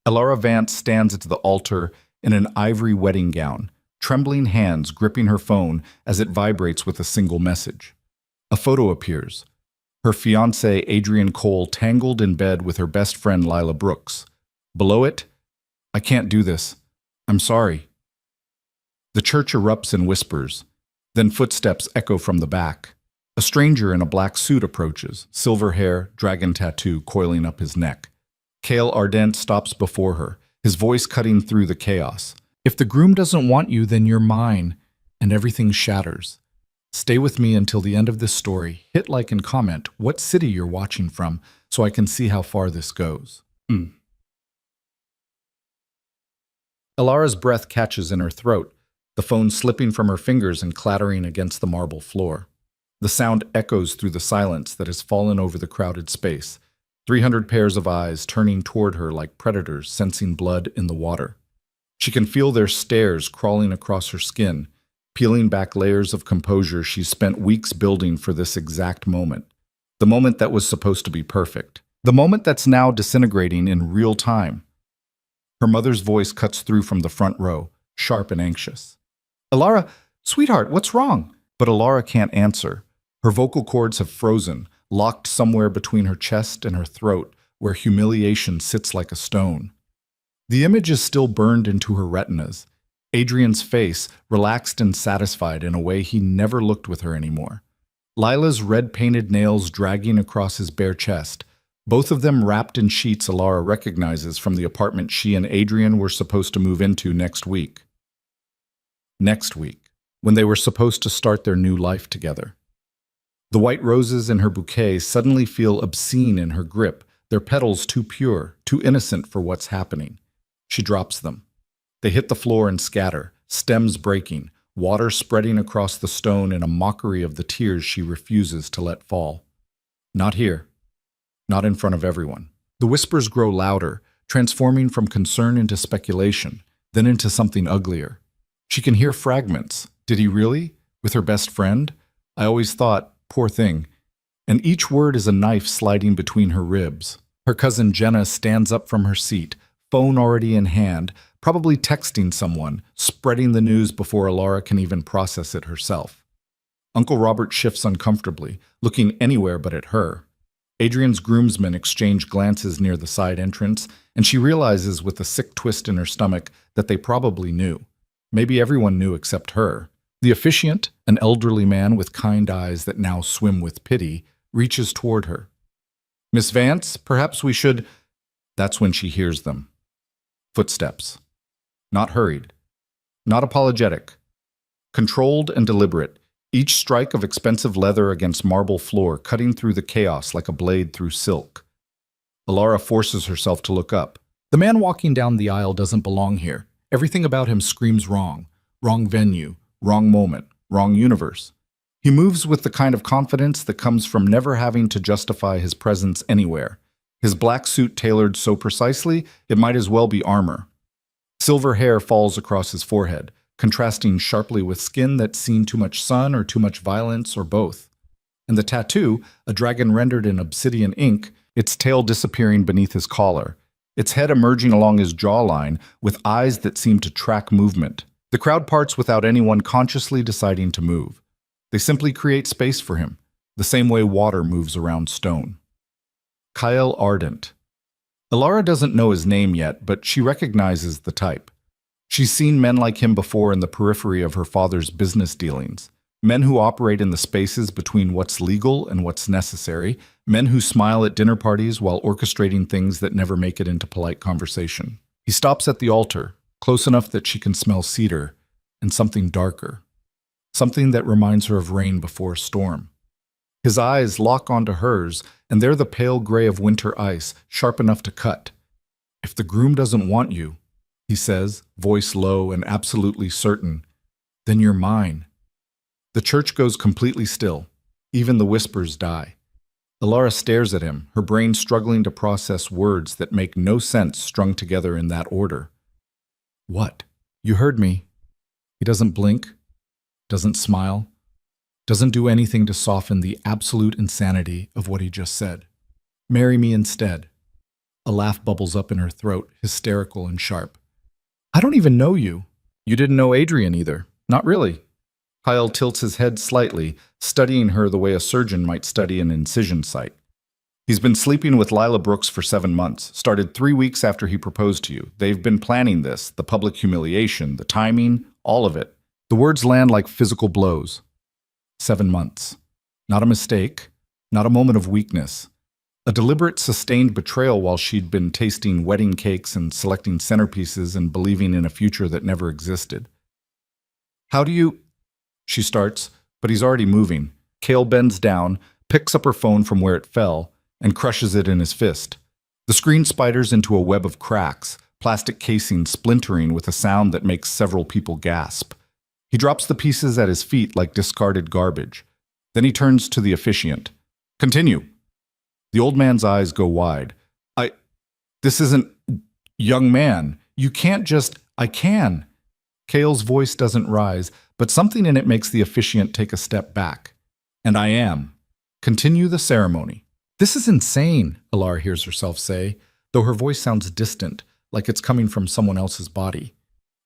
Elara Vance stands at the altar in an ivory wedding gown, trembling hands gripping her phone as it vibrates with a single message. A photo appears. Her fiancé, Adrian Cole, tangled in bed with her best friend, Lila Brooks. Below it, "I can't do this. I'm sorry." The church erupts in whispers. Then footsteps echo from the back. A stranger in a black suit approaches, silver hair, dragon tattoo coiling up his neck. Cale Ardent stops before her, his voice cutting through the chaos. "If the groom doesn't want you, then you're mine," and everything shatters. Stay with me until the end of this story. Hit like and comment what city you're watching from so I can see how far this goes. Elara's breath catches in her throat, the phone slipping from her fingers and clattering against the marble floor. The sound echoes through the silence that has fallen over the crowded space, 300 pairs of eyes turning toward her like predators sensing blood in the water. She can feel their stares crawling across her skin, peeling back layers of composure she's spent weeks building for this exact moment. The moment that was supposed to be perfect. The moment that's now disintegrating in real time. Her mother's voice cuts through from the front row, sharp and anxious. "Elara, sweetheart, what's wrong?" But Elara can't answer. Her vocal cords have frozen, locked somewhere between her chest and her throat, where humiliation sits like a stone. The image is still burned into her retinas. Adrian's face, relaxed and satisfied in a way he never looked with her anymore. Lila's red-painted nails dragging across his bare chest, both of them wrapped in sheets Elara recognizes from the apartment she and Adrian were supposed to move into next week. Next week, when they were supposed to start their new life together. The white roses in her bouquet suddenly feel obscene in her grip, their petals too pure, too innocent for what's happening. She drops them. They hit the floor and scatter, stems breaking, water spreading across the stone in a mockery of the tears she refuses to let fall. Not here. Not in front of everyone. The whispers grow louder, transforming from concern into speculation, then into something uglier. She can hear fragments. Did he really? With her best friend? I always thought, poor thing. And each word is a knife sliding between her ribs. Her cousin Jenna stands up from her seat, phone already in hand, probably texting someone, spreading the news before Elara can even process it herself. Uncle Robert shifts uncomfortably, looking anywhere but at her. Adrian's groomsmen exchange glances near the side entrance, and she realizes with a sick twist in her stomach that they probably knew. Maybe everyone knew except her. The officiant, an elderly man with kind eyes that now swim with pity, reaches toward her. "Miss Vance, perhaps we should—" That's when she hears them. Footsteps. Not hurried. Not apologetic. Controlled and deliberate, each strike of expensive leather against marble floor cutting through the chaos like a blade through silk. Elara forces herself to look up. The man walking down the aisle doesn't belong here. Everything about him screams wrong. Wrong venue, wrong moment, wrong universe. He moves with the kind of confidence that comes from never having to justify his presence anywhere. His black suit tailored so precisely, it might as well be armor. Silver hair falls across his forehead, contrasting sharply with skin that's seen too much sun or too much violence or both. And the tattoo, a dragon rendered in obsidian ink, its tail disappearing beneath his collar, its head emerging along his jawline with eyes that seem to track movement. The crowd parts without anyone consciously deciding to move. They simply create space for him, the same way water moves around stone. Kyle Ardent. Elara doesn't know his name yet, but she recognizes the type. She's seen men like him before in the periphery of her father's business dealings. Men who operate in the spaces between what's legal and what's necessary. Men who smile at dinner parties while orchestrating things that never make it into polite conversation. He stops at the altar, close enough that she can smell cedar, and something darker. Something that reminds her of rain before a storm. His eyes lock onto hers, and they're the pale gray of winter ice, sharp enough to cut. "If the groom doesn't want you," he says, voice low and absolutely certain, "then you're mine." The church goes completely still. Even the whispers die. Elara stares at him, her brain struggling to process words that make no sense strung together in that order. "What? You heard me." He doesn't blink, doesn't smile, doesn't do anything to soften the absolute insanity of what he just said. "Marry me instead." A laugh bubbles up in her throat, hysterical and sharp. I don't even know you. You didn't know Adrian either. Not really. Kyle tilts his head slightly, studying her the way a surgeon might study an incision site. He's been sleeping with Lila Brooks for 7 months, started 3 weeks after he proposed to you. They've been planning this, the public humiliation, the timing, all of it. The words land like physical blows. 7 months. Not a mistake, not a moment of weakness. A deliberate, sustained betrayal while she'd been tasting wedding cakes and selecting centerpieces and believing in a future that never existed. How do you... She starts, but he's already moving. Cale bends down, picks up her phone from where it fell, and crushes it in his fist. The screen spiders into a web of cracks, plastic casing splintering with a sound that makes several people gasp. He drops the pieces at his feet like discarded garbage. Then he turns to the officiant. Continue. The old man's eyes go wide. This isn't... Young man, you can't just... I can. Cale's voice doesn't rise, but something in it makes the officiant take a step back. And I am. Continue the ceremony. This is insane, Alara hears herself say, though her voice sounds distant, like it's coming from someone else's body.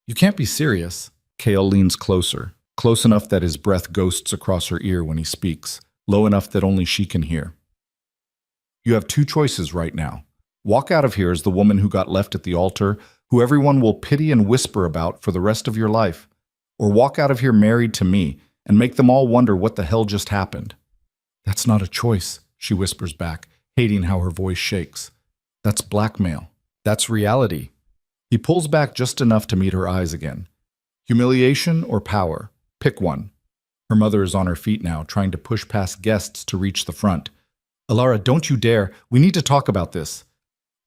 You can't be serious. Cale leans closer, close enough that his breath ghosts across her ear when he speaks, low enough that only she can hear. You have 2 choices right now. Walk out of here as the woman who got left at the altar, who everyone will pity and whisper about for the rest of your life. Or walk out of here married to me and make them all wonder what the hell just happened. That's not a choice, she whispers back, hating how her voice shakes. That's blackmail. That's reality. He pulls back just enough to meet her eyes again. Humiliation or power? Pick one. Her mother is on her feet now, trying to push past guests to reach the front. Alara, don't you dare. We need to talk about this.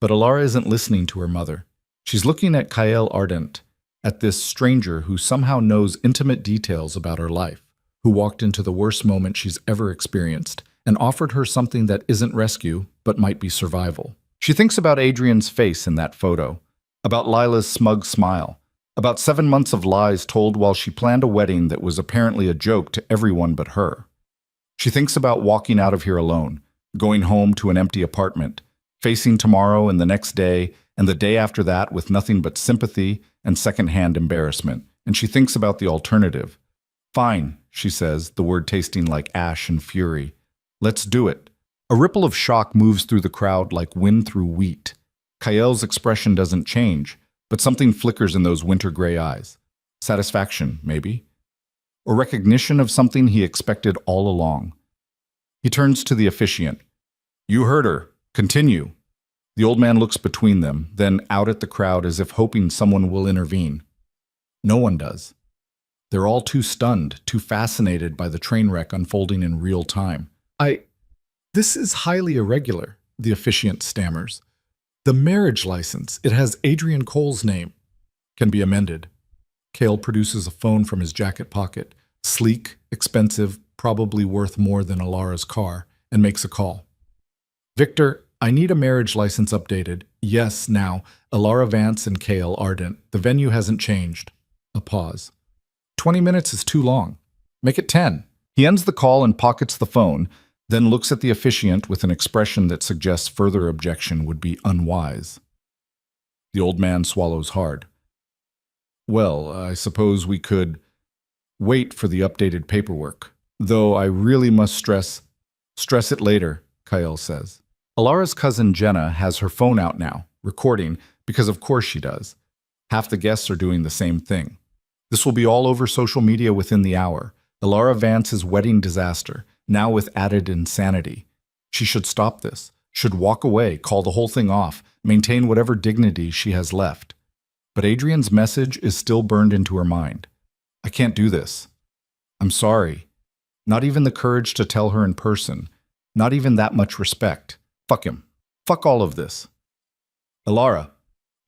But Alara isn't listening to her mother. She's looking at Kyle Ardent, at this stranger who somehow knows intimate details about her life, who walked into the worst moment she's ever experienced and offered her something that isn't rescue, but might be survival. She thinks about Adrian's face in that photo, about Lila's smug smile, about 7 months of lies told while she planned a wedding that was apparently a joke to everyone but her. She thinks about walking out of here alone, going home to an empty apartment, facing tomorrow and the next day and the day after that with nothing but sympathy and secondhand embarrassment. And she thinks about the alternative. Fine, she says, the word tasting like ash and fury. Let's do it. A ripple of shock moves through the crowd like wind through wheat. Kyle's expression doesn't change, but something flickers in those winter gray eyes. Satisfaction, maybe? Or recognition of something he expected all along. He turns to the officiant. You heard her. Continue. The old man looks between them, then out at the crowd as if hoping someone will intervene. No one does. They're all too stunned, too fascinated by the train wreck unfolding in real time. This is highly irregular, the officiant stammers. The marriage license, it has Adrian Cole's name. Can be amended. Cale produces a phone from his jacket pocket, sleek, expensive, probably worth more than Alara's car, and makes a call. Victor, I need a marriage license updated. Yes, now. Alara Vance and Cale Ardent. The venue hasn't changed. A pause. 20 minutes is too long. Make it 10. He ends the call and pockets the phone, then looks at the officiant with an expression that suggests further objection would be unwise. The old man swallows hard. Well, I suppose we could wait for the updated paperwork. Though I really must stress it later, Kyle says. Alara's cousin Jenna has her phone out now, recording, because of course she does. Half the guests are doing the same thing. This will be all over social media within the hour. Alara Vance's wedding disaster, now with added insanity. She should stop this, should walk away, call the whole thing off, maintain whatever dignity she has left. But Adrian's message is still burned into her mind. I can't do this. I'm sorry. Not even the courage to tell her in person. Not even that much respect. Fuck him. Fuck all of this. Alara.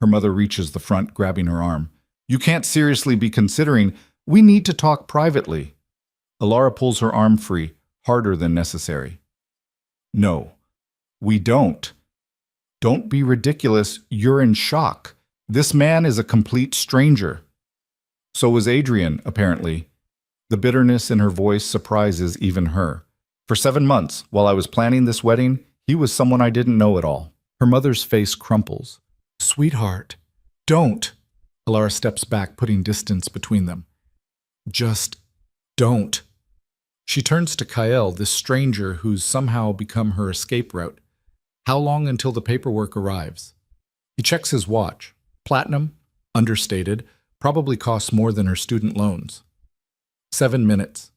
Her mother reaches the front, grabbing her arm. You can't seriously be considering. We need to talk privately. Alara pulls her arm free, harder than necessary. No, we don't. Don't be ridiculous. You're in shock. This man is a complete stranger. So was Adrian, apparently. The bitterness in her voice surprises even her. For 7 months, while I was planning this wedding, he was someone I didn't know at all. Her mother's face crumples. Sweetheart, don't. Alara steps back, putting distance between them. Just don't. She turns to Kyle, this stranger who's somehow become her escape route. How long until the paperwork arrives? He checks his watch. Platinum, understated, probably costs more than her student loans. 7 minutes.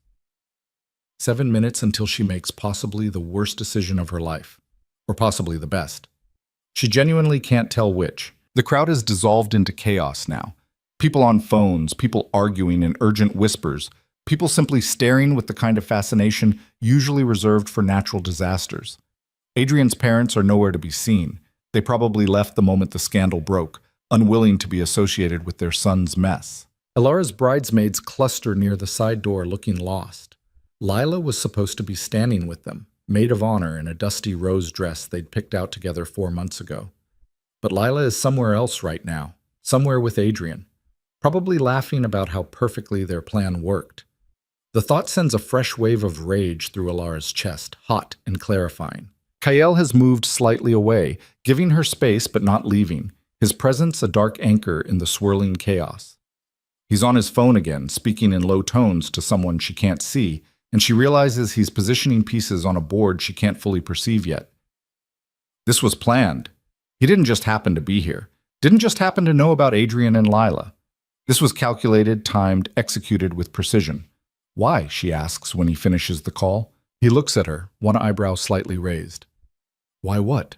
7 minutes until she makes possibly the worst decision of her life. Or possibly the best. She genuinely can't tell which. The crowd is dissolved into chaos now. People on phones, people arguing in urgent whispers, people simply staring with the kind of fascination usually reserved for natural disasters. Adrian's parents are nowhere to be seen. They probably left the moment the scandal broke, unwilling to be associated with their son's mess. Alara's bridesmaids cluster near the side door looking lost. Lila was supposed to be standing with them, maid of honor in a dusty rose dress they'd picked out together 4 months ago. But Lila is somewhere else right now, somewhere with Adrian, probably laughing about how perfectly their plan worked. The thought sends a fresh wave of rage through Alara's chest, hot and clarifying. Kyle has moved slightly away, giving her space but not leaving, his presence a dark anchor in the swirling chaos. He's on his phone again, speaking in low tones to someone she can't see, and she realizes he's positioning pieces on a board she can't fully perceive yet. This was planned. He didn't just happen to be here, didn't just happen to know about Adrian and Lila. This was calculated, timed, executed with precision. Why, she asks when he finishes the call. He looks at her, one eyebrow slightly raised. Why what?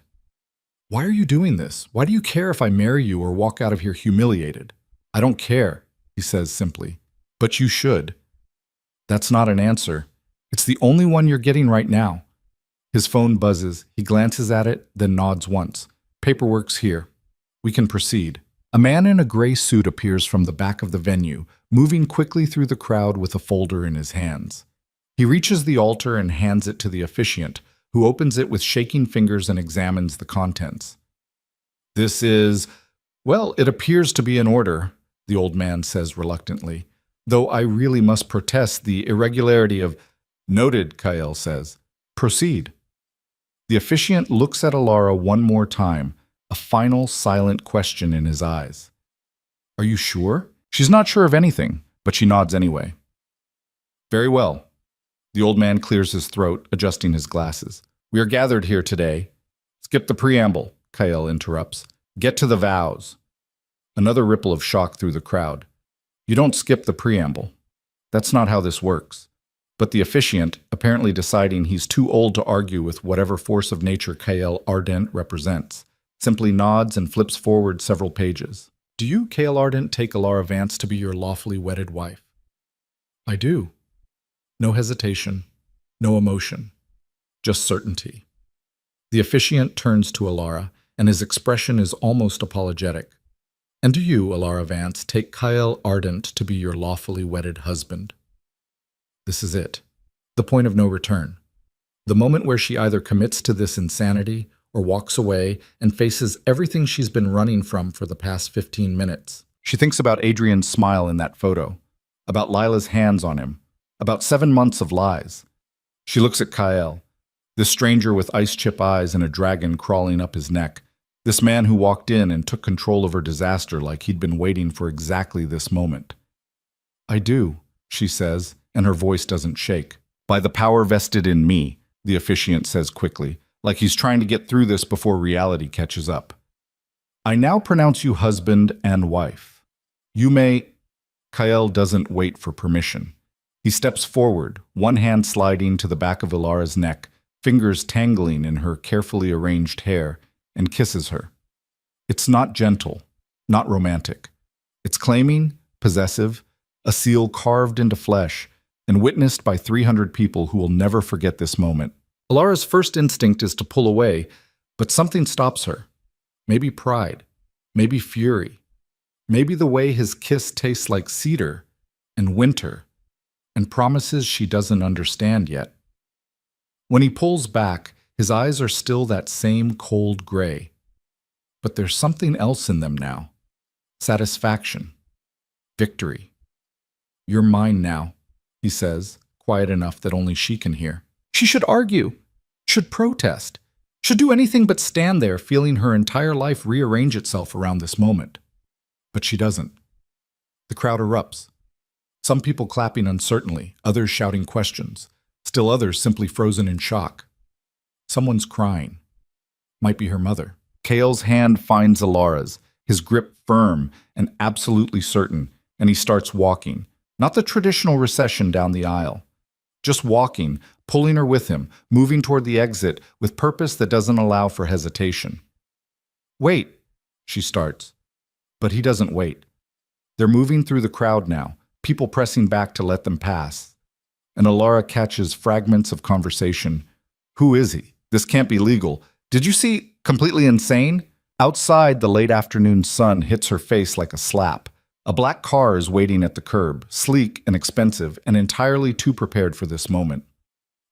Why are you doing this? Why do you care if I marry you or walk out of here humiliated? I don't care, he says simply. But you should. That's not an answer. It's the only one you're getting right now. His phone buzzes. He glances at it, then nods once. Paperwork's here. We can proceed. A man in a gray suit appears from the back of the venue, moving quickly through the crowd with a folder in his hands. He reaches the altar and hands it to the officiant, who opens it with shaking fingers and examines the contents. This is, well, it appears to be in order, the old man says reluctantly, though I really must protest the irregularity of... Noted, Kyle says. Proceed. The officiant looks at Alara one more time, a final silent question in his eyes. Are you sure? She's not sure of anything, but she nods anyway. Very well. The old man clears his throat, adjusting his glasses. We are gathered here today. Skip the preamble, Kyle interrupts. Get to the vows. Another ripple of shock through the crowd. You don't skip the preamble. That's not how this works. But the officiant, apparently deciding he's too old to argue with whatever force of nature Kyle Ardent represents, simply nods and flips forward several pages. Do you, Kyle Ardent, take Alara Vance to be your lawfully wedded wife? I do. No hesitation, no emotion, just certainty. The officiant turns to Alara, and his expression is almost apologetic. And do you, Alara Vance, take Kyle Ardent to be your lawfully wedded husband? This is it. The point of no return. The moment where she either commits to this insanity or walks away and faces everything she's been running from for the past 15 minutes. She thinks about Adrian's smile in that photo, about Lila's hands on him, about 7 months of lies. She looks at Kyle, this stranger with ice chip eyes and a dragon crawling up his neck, this man who walked in and took control of her disaster like he'd been waiting for exactly this moment. I do, she says, and her voice doesn't shake. By the power vested in me, the officiant says quickly, like he's trying to get through this before reality catches up. I now pronounce you husband and wife. You may... Kyle doesn't wait for permission. He steps forward, one hand sliding to the back of Alara's neck, fingers tangling in her carefully arranged hair, and kisses her. It's not gentle, not romantic. It's claiming, possessive, a seal carved into flesh, and witnessed by 300 people who will never forget this moment. Alara's first instinct is to pull away, but something stops her. Maybe pride, maybe fury, maybe the way his kiss tastes like cedar and winter, and promises she doesn't understand yet. When he pulls back, his eyes are still that same cold gray. But there's something else in them now. Satisfaction. Victory. You're mine now, he says, quiet enough that only she can hear. She should argue, should protest. Should do anything but stand there, feeling her entire life rearrange itself around this moment. But she doesn't. The crowd erupts. Some people clapping uncertainly, others shouting questions, still others simply frozen in shock. Someone's crying. Might be her mother. Kale's hand finds Alara's, his grip firm and absolutely certain, and he starts walking. Not the traditional recession down the aisle. Just walking, pulling her with him, moving toward the exit with purpose that doesn't allow for hesitation. Wait, she starts. But he doesn't wait. They're moving through the crowd now, people pressing back to let them pass. And Alara catches fragments of conversation. Who is he? This can't be legal. Did you see? Completely insane? Outside, the late afternoon sun hits her face like a slap. A black car is waiting at the curb, sleek and expensive, and entirely too prepared for this moment.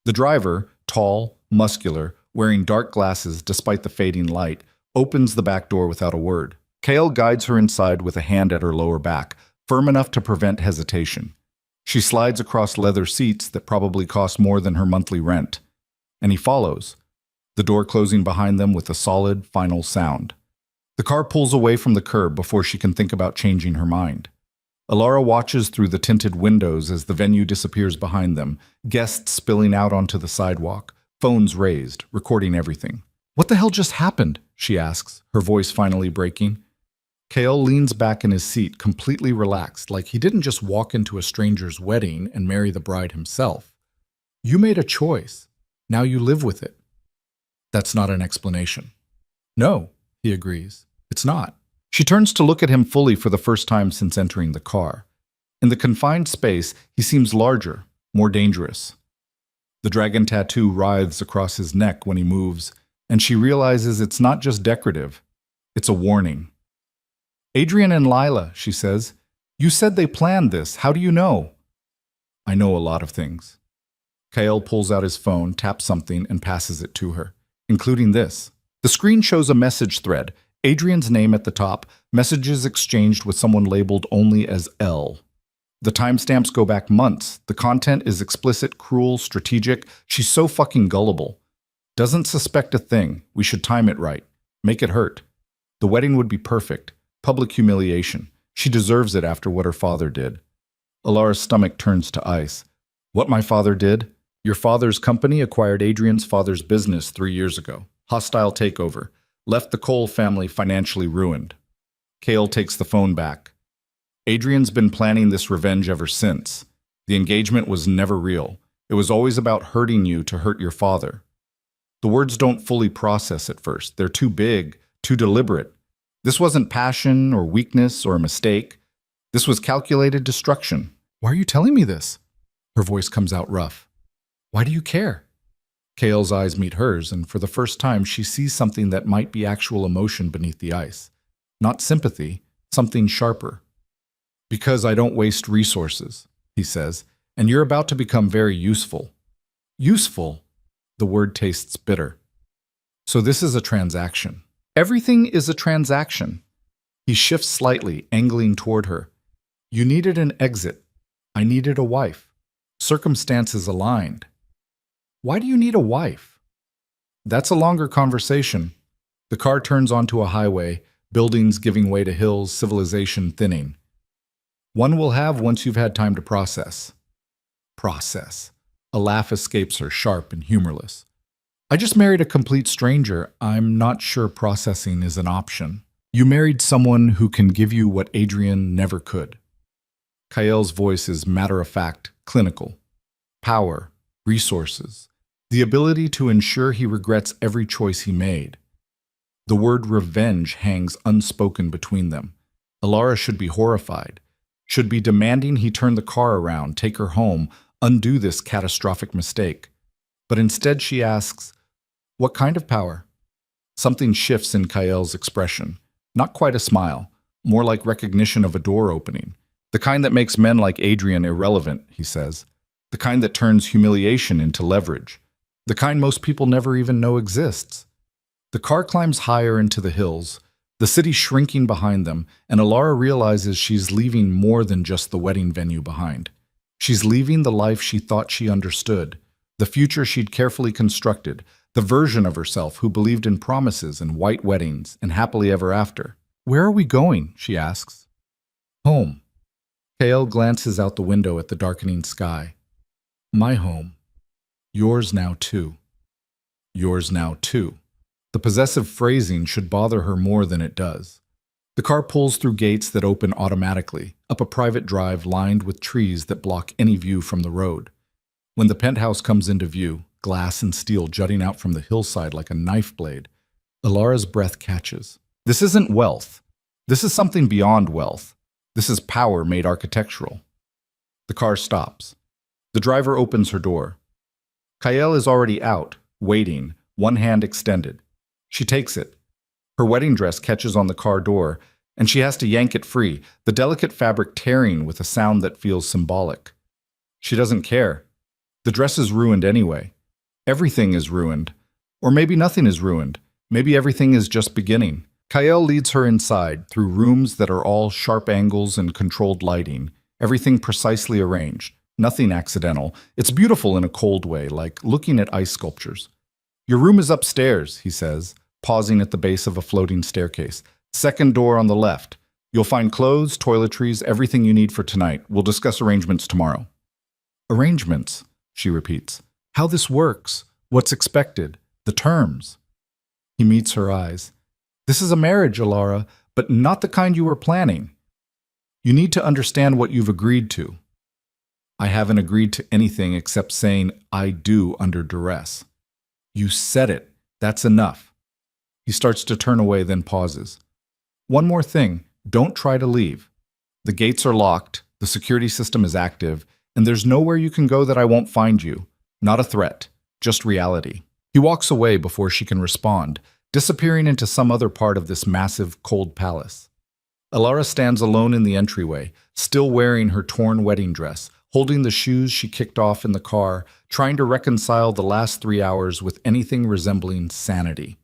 The driver, tall, muscular, wearing dark glasses despite the fading light, opens the back door without a word. Kale guides her inside with a hand at her lower back, firm enough to prevent hesitation. She slides across leather seats that probably cost more than her monthly rent. And he follows, the door closing behind them with a solid, final sound. The car pulls away from the curb before she can think about changing her mind. Alara watches through the tinted windows as the venue disappears behind them, guests spilling out onto the sidewalk, phones raised, recording everything. What the hell just happened? She asks, her voice finally breaking. Kale leans back in his seat, completely relaxed, like he didn't just walk into a stranger's wedding and marry the bride himself. You made a choice. Now you live with it. That's not an explanation. No, he agrees. It's not. She turns to look at him fully for the first time since entering the car. In the confined space, he seems larger, more dangerous. The dragon tattoo writhes across his neck when he moves, and she realizes it's not just decorative. It's a warning. Adrian and Lila, she says, you said they planned this. How do you know? I know a lot of things. Kale pulls out his phone, taps something, and passes it to her, including this. The screen shows a message thread, Adrian's name at the top, messages exchanged with someone labeled only as L. The timestamps go back months. The content is explicit, cruel, strategic. She's so fucking gullible. Doesn't suspect a thing. We should time it right. Make it hurt. The wedding would be perfect. Public humiliation. She deserves it after what her father did. Alara's stomach turns to ice. What my father did? Your father's company acquired Adrian's father's business 3 years ago. Hostile takeover. Left the Cole family financially ruined. Kale takes the phone back. Adrian's been planning this revenge ever since. The engagement was never real. It was always about hurting you to hurt your father. The words don't fully process at first. They're too big, too deliberate. This wasn't passion or weakness or a mistake. This was calculated destruction. Why are you telling me this? Her voice comes out rough. Why do you care? Kale's eyes meet hers, and for the first time she sees something that might be actual emotion beneath the ice. Not sympathy, something sharper. Because I don't waste resources, he says, and you're about to become very useful. Useful? The word tastes bitter. So this is a transaction. Everything is a transaction. He shifts slightly, angling toward her. You needed an exit. I needed a wife. Circumstances aligned. Why do you need a wife? That's a longer conversation. The car turns onto a highway, buildings giving way to hills, civilization thinning. One will have once you've had time to process. Process. A laugh escapes her, sharp and humorless. I just married a complete stranger. I'm not sure processing is an option. You married someone who can give you what Adrian never could. Kale's voice is matter-of-fact, clinical. Power, resources, the ability to ensure he regrets every choice he made. The word revenge hangs unspoken between them. Alara should be horrified, should be demanding he turn the car around, take her home, undo this catastrophic mistake. But instead she asks, what kind of power? Something shifts in Kale's expression. Not quite a smile, more like recognition of a door opening. The kind that makes men like Adrian irrelevant, he says. The kind that turns humiliation into leverage. The kind most people never even know exists. The car climbs higher into the hills, the city shrinking behind them, and Alara realizes she's leaving more than just the wedding venue behind. She's leaving the life she thought she understood, the future she'd carefully constructed, The version of herself who believed in promises and white weddings and happily ever after. Where are we going? She asks. Home. Kael glances out the window at the darkening sky. My home. Yours now too. Yours now too. The possessive phrasing should bother her more than it does. The car pulls through gates that open automatically, up a private drive lined with trees that block any view from the road. When the penthouse comes into view, glass and steel jutting out from the hillside like a knife blade, Alara's breath catches. This isn't wealth. This is something beyond wealth. This is power made architectural. The car stops. The driver opens her door. Kael is already out, waiting, one hand extended. She takes it. Her wedding dress catches on the car door, and she has to yank it free, the delicate fabric tearing with a sound that feels symbolic. She doesn't care. The dress is ruined anyway. Everything is ruined. Or maybe nothing is ruined. Maybe everything is just beginning. Kael leads her inside, through rooms that are all sharp angles and controlled lighting, everything precisely arranged, nothing accidental. It's beautiful in a cold way, like looking at ice sculptures. Your room is upstairs, he says, pausing at the base of a floating staircase. Second door on the left. You'll find clothes, toiletries, everything you need for tonight. We'll discuss arrangements tomorrow. Arrangements, she repeats. How this works, what's expected, the terms. He meets her eyes. This is a marriage, Alara, but not the kind you were planning. You need to understand what you've agreed to. I haven't agreed to anything except saying I do under duress. You said it. That's enough. He starts to turn away, then pauses. One more thing. Don't try to leave. The gates are locked, the security system is active, and there's nowhere you can go that I won't find you. Not a threat, just reality. He walks away before she can respond, disappearing into some other part of this massive, cold palace. Alara stands alone in the entryway, still wearing her torn wedding dress, holding the shoes she kicked off in the car, trying to reconcile the last 3 hours with anything resembling sanity.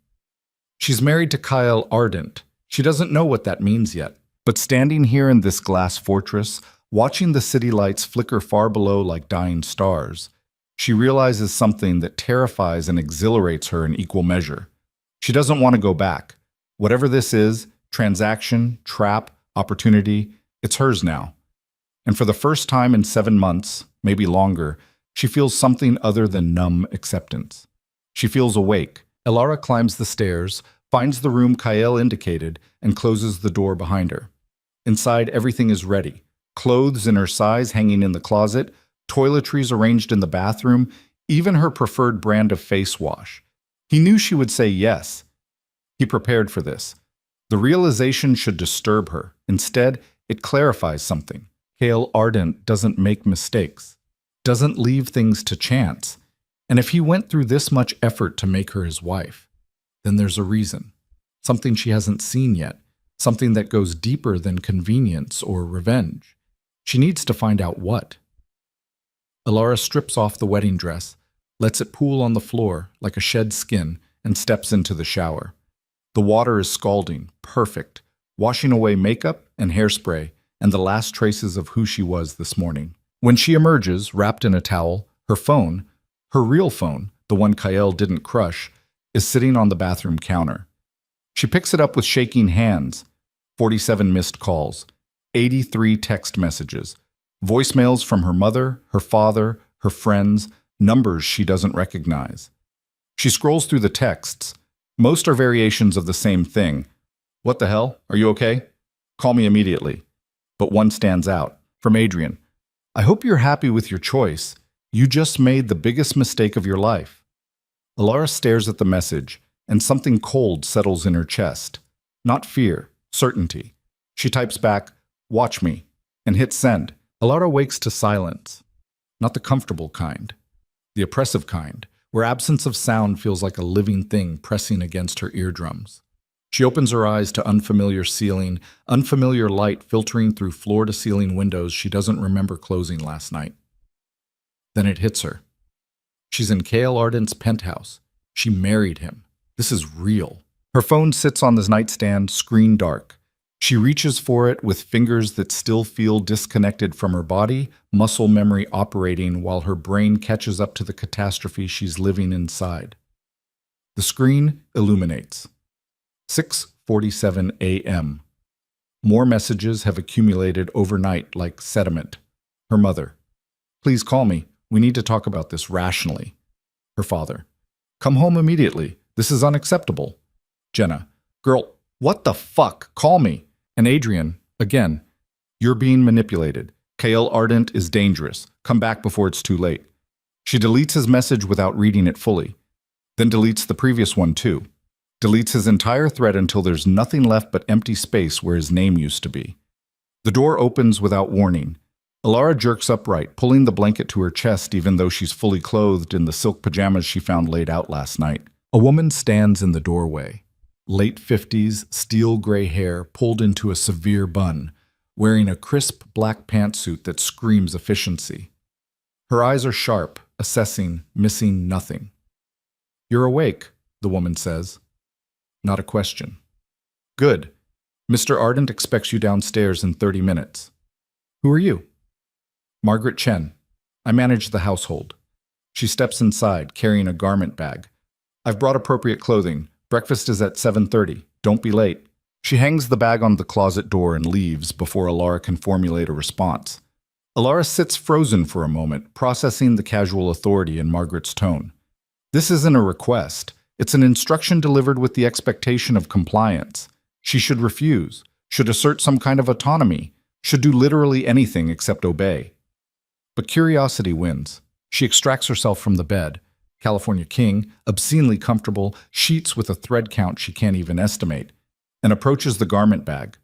She's married to Kael Ardent. She doesn't know what that means yet. But standing here in this glass fortress, watching the city lights flicker far below like dying stars, she realizes something that terrifies and exhilarates her in equal measure. She doesn't want to go back. Whatever this is, transaction, trap, opportunity, it's hers now. And for the first time in 7 months, maybe longer, she feels something other than numb acceptance. She feels awake. Alara climbs the stairs, finds the room Kael indicated, and closes the door behind her. Inside, everything is ready. Clothes in her size hanging in the closet, toiletries arranged in the bathroom, even her preferred brand of face wash. He knew she would say yes. He prepared for this. The realization should disturb her. Instead, it clarifies something. Kael Ardent doesn't make mistakes, doesn't leave things to chance. And if he went through this much effort to make her his wife, then there's a reason. Something she hasn't seen yet. Something that goes deeper than convenience or revenge. She needs to find out what. Alara strips off the wedding dress, lets it pool on the floor like a shed skin, and steps into the shower. The water is scalding, perfect, washing away makeup and hairspray and the last traces of who she was this morning. When she emerges, wrapped in a towel, her phone, her real phone, the one Kael didn't crush, is sitting on the bathroom counter. She picks it up with shaking hands. 47 missed calls, 83 text messages, voicemails from her mother, her father, her friends, numbers she doesn't recognize. She scrolls through the texts. Most are variations of the same thing. What the hell? Are you okay? Call me immediately. But one stands out. From Adrian. I hope you're happy with your choice. You just made the biggest mistake of your life. Alara stares at the message, and something cold settles in her chest. Not fear, certainty. She types back, watch me, and hits send. Alara wakes to silence. Not the comfortable kind. The oppressive kind, where absence of sound feels like a living thing pressing against her eardrums. She opens her eyes to unfamiliar ceiling, unfamiliar light filtering through floor-to-ceiling windows she doesn't remember closing last night. Then it hits her. She's in Kael Ardent's penthouse. She married him. This is real. Her phone sits on the nightstand, screen dark. She reaches for it with fingers that still feel disconnected from her body, muscle memory operating while her brain catches up to the catastrophe she's living inside. The screen illuminates. 6:47 a.m. More messages have accumulated overnight like sediment. Her mother. Please call me. We need to talk about this rationally. Her father. Come home immediately. This is unacceptable. Jenna. Girl, what the fuck? Call me. And Adrian. Again. You're being manipulated. Kael Ardent is dangerous. Come back before it's too late. She deletes his message without reading it fully. Then deletes the previous one too. Deletes his entire thread until there's nothing left but empty space where his name used to be. The door opens without warning. Alara jerks upright, pulling the blanket to her chest even though she's fully clothed in the silk pajamas she found laid out last night. A woman stands in the doorway. Late 50s, steel gray hair pulled into a severe bun, wearing a crisp black pantsuit that screams efficiency. Her eyes are sharp, assessing, missing nothing. You're awake, the woman says. Not a question. Good. Mr. Ardent expects you downstairs in 30 minutes. Who are you? Margaret Chen. I manage the household. She steps inside, carrying a garment bag. I've brought appropriate clothing. Breakfast is at 7:30. Don't be late. She hangs the bag on the closet door and leaves before Alara can formulate a response. Alara sits frozen for a moment, processing the casual authority in Margaret's tone. This isn't a request. It's an instruction delivered with the expectation of compliance. She should refuse, should assert some kind of autonomy, should do literally anything except obey. But curiosity wins. She extracts herself from the bed. California King, obscenely comfortable, sheets with a thread count she can't even estimate, and approaches the garment bag.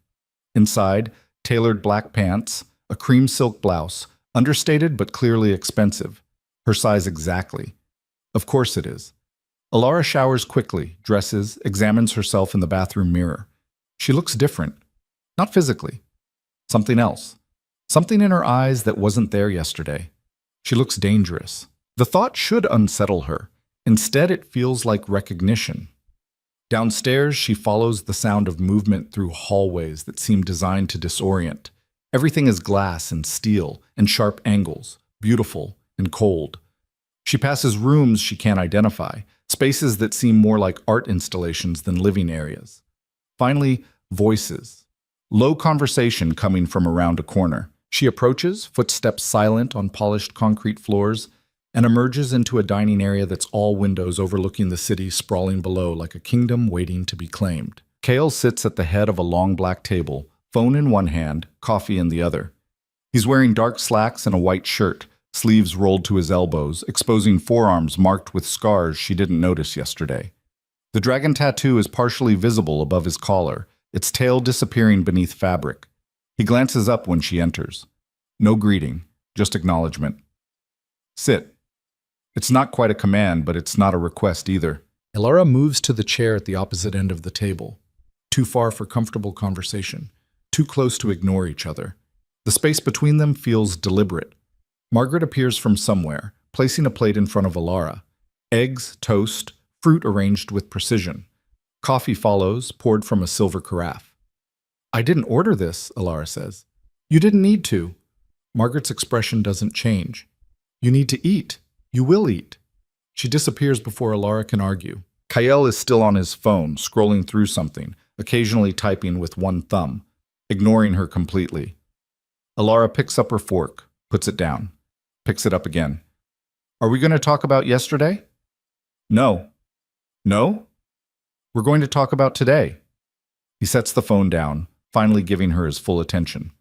Inside, tailored black pants, a cream silk blouse, understated but clearly expensive. Her size exactly. Of course it is. Alara showers quickly, dresses, examines herself in the bathroom mirror. She looks different. Not physically. Something else. Something in her eyes that wasn't there yesterday. She looks dangerous. The thought should unsettle her. Instead, it feels like recognition. Downstairs, she follows the sound of movement through hallways that seem designed to disorient. Everything is glass and steel and sharp angles, beautiful and cold. She passes rooms she can't identify, spaces that seem more like art installations than living areas. Finally, voices. Low conversation coming from around a corner. She approaches, footsteps silent on polished concrete floors, and emerges into a dining area that's all windows overlooking the city sprawling below like a kingdom waiting to be claimed. Kael sits at the head of a long black table, phone in one hand, coffee in the other. He's wearing dark slacks and a white shirt, sleeves rolled to his elbows, exposing forearms marked with scars she didn't notice yesterday. The dragon tattoo is partially visible above his collar, its tail disappearing beneath fabric. He glances up when she enters. No greeting, just acknowledgement. Sit. It's not quite a command, but it's not a request either. Alara moves to the chair at the opposite end of the table. Too far for comfortable conversation. Too close to ignore each other. The space between them feels deliberate. Margaret appears from somewhere, placing a plate in front of Alara. Eggs, toast, fruit arranged with precision. Coffee follows, poured from a silver carafe. I didn't order this, Alara says. You didn't need to. Margaret's expression doesn't change. You need to eat. You will eat. She disappears before Alara can argue. Kael is still on his phone, scrolling through something, occasionally typing with one thumb, ignoring her completely. Alara picks up her fork, puts it down, picks it up again. Are we going to talk about yesterday? No. No? We're going to talk about today. He sets the phone down, finally giving her his full attention.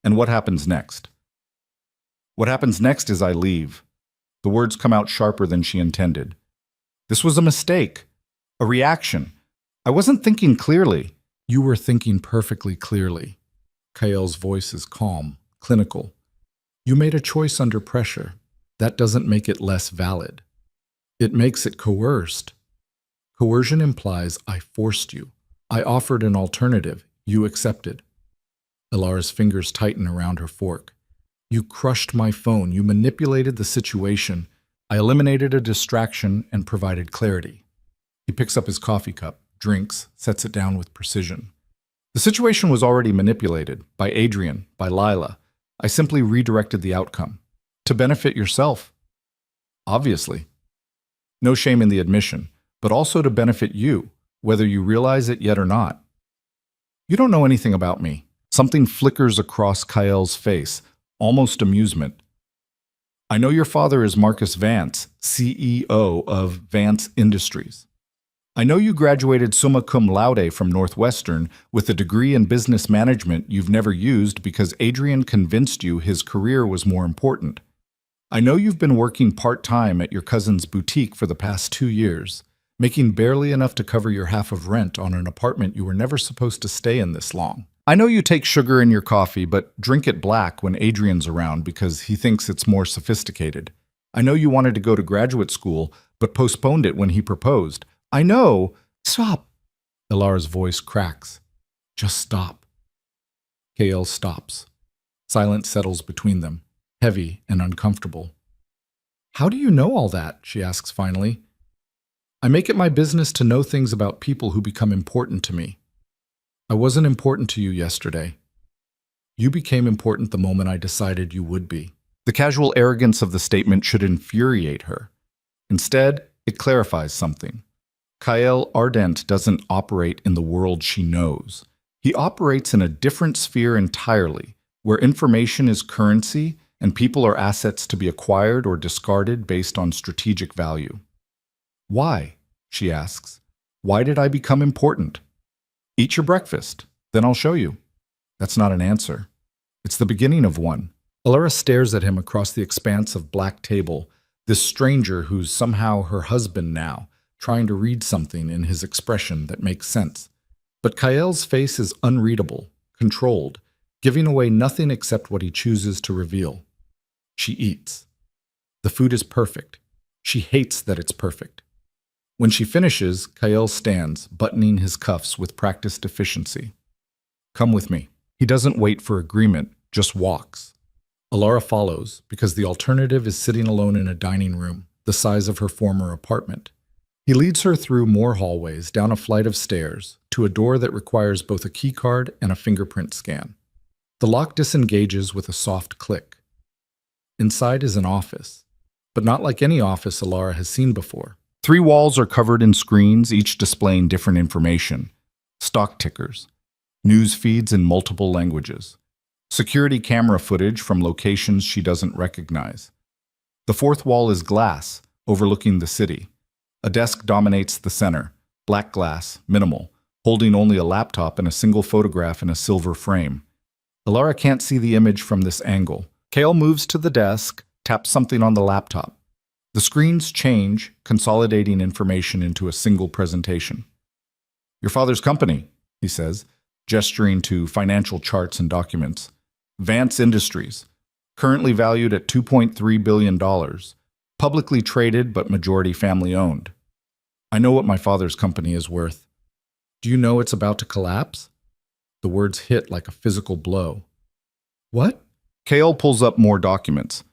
And what happens next? What happens next is I leave. The words come out sharper than she intended. This was a mistake. A reaction. I wasn't thinking clearly. You were thinking perfectly clearly. Kael's voice is calm, clinical. You made a choice under pressure. That doesn't make it less valid. It makes it coerced. Coercion implies I forced you. I offered an alternative. You accepted. Alara's fingers tighten around her fork. You crushed my phone. You manipulated the situation. I eliminated a distraction and provided clarity. He picks up his coffee cup, drinks, sets it down with precision. The situation was already manipulated by Adrian, by Lila. I simply redirected the outcome. To benefit yourself. Obviously. No shame in the admission. but also to benefit you, whether you realize it yet or not. You don't know anything about me. Something flickers across Kyl's face, almost amusement. I know your father is Marcus Vance, CEO of Vance Industries. I know you graduated summa cum laude from Northwestern with a degree in business management you've never used because Adrian convinced you his career was more important. I know you've been working part-time at your cousin's boutique for the past 2 years, making barely enough to cover your half of rent on an apartment you were never supposed to stay in this long. I know you take sugar in your coffee, but drink it black when Adrian's around because he thinks it's more sophisticated. I know you wanted to go to graduate school, but postponed it when he proposed. I know. Stop. Ilara's voice cracks. Just stop. KL stops. Silence settles between them, heavy and uncomfortable. How do you know all that? She asks finally. I make it my business to know things about people who become important to me. I wasn't important to you yesterday. You became important the moment I decided you would be. The casual arrogance of the statement should infuriate her. Instead, it clarifies something. Kyle Ardent doesn't operate in the world she knows. He operates in a different sphere entirely, where information is currency and people are assets to be acquired or discarded based on strategic value. Why? She asks. Why did I become important? Eat your breakfast, then I'll show you. That's not an answer. It's the beginning of one. Ilara stares at him across the expanse of black table, this stranger who's somehow her husband now, trying to read something in his expression that makes sense. But Kyl's face is unreadable, controlled, giving away nothing except what he chooses to reveal. She eats. The food is perfect. She hates that it's perfect. When she finishes, Kyle stands, buttoning his cuffs with practiced efficiency. Come with me. He doesn't wait for agreement, just walks. Ilara follows, because the alternative is sitting alone in a dining room, the size of her former apartment. He leads her through more hallways, down a flight of stairs, to a door that requires both a keycard and a fingerprint scan. The lock disengages with a soft click. Inside is an office, but not like any office Ilara has seen before. 3 walls are covered in screens, each displaying different information. Stock tickers, news feeds in multiple languages, security camera footage from locations she doesn't recognize. The 4th wall is glass, overlooking the city. A desk dominates the center, black glass, minimal, holding only a laptop and a single photograph in a silver frame. Ilara can't see the image from this angle. Kale moves to the desk, taps something on the laptop. The screens change, consolidating information into a single presentation. Your father's company, he says, gesturing to financial charts and documents. Vance Industries, currently valued at $2.3 billion, publicly traded but majority family-owned. I know what my father's company is worth. Do you know it's about to collapse? The words hit like a physical blow. What? Kale pulls up more documents.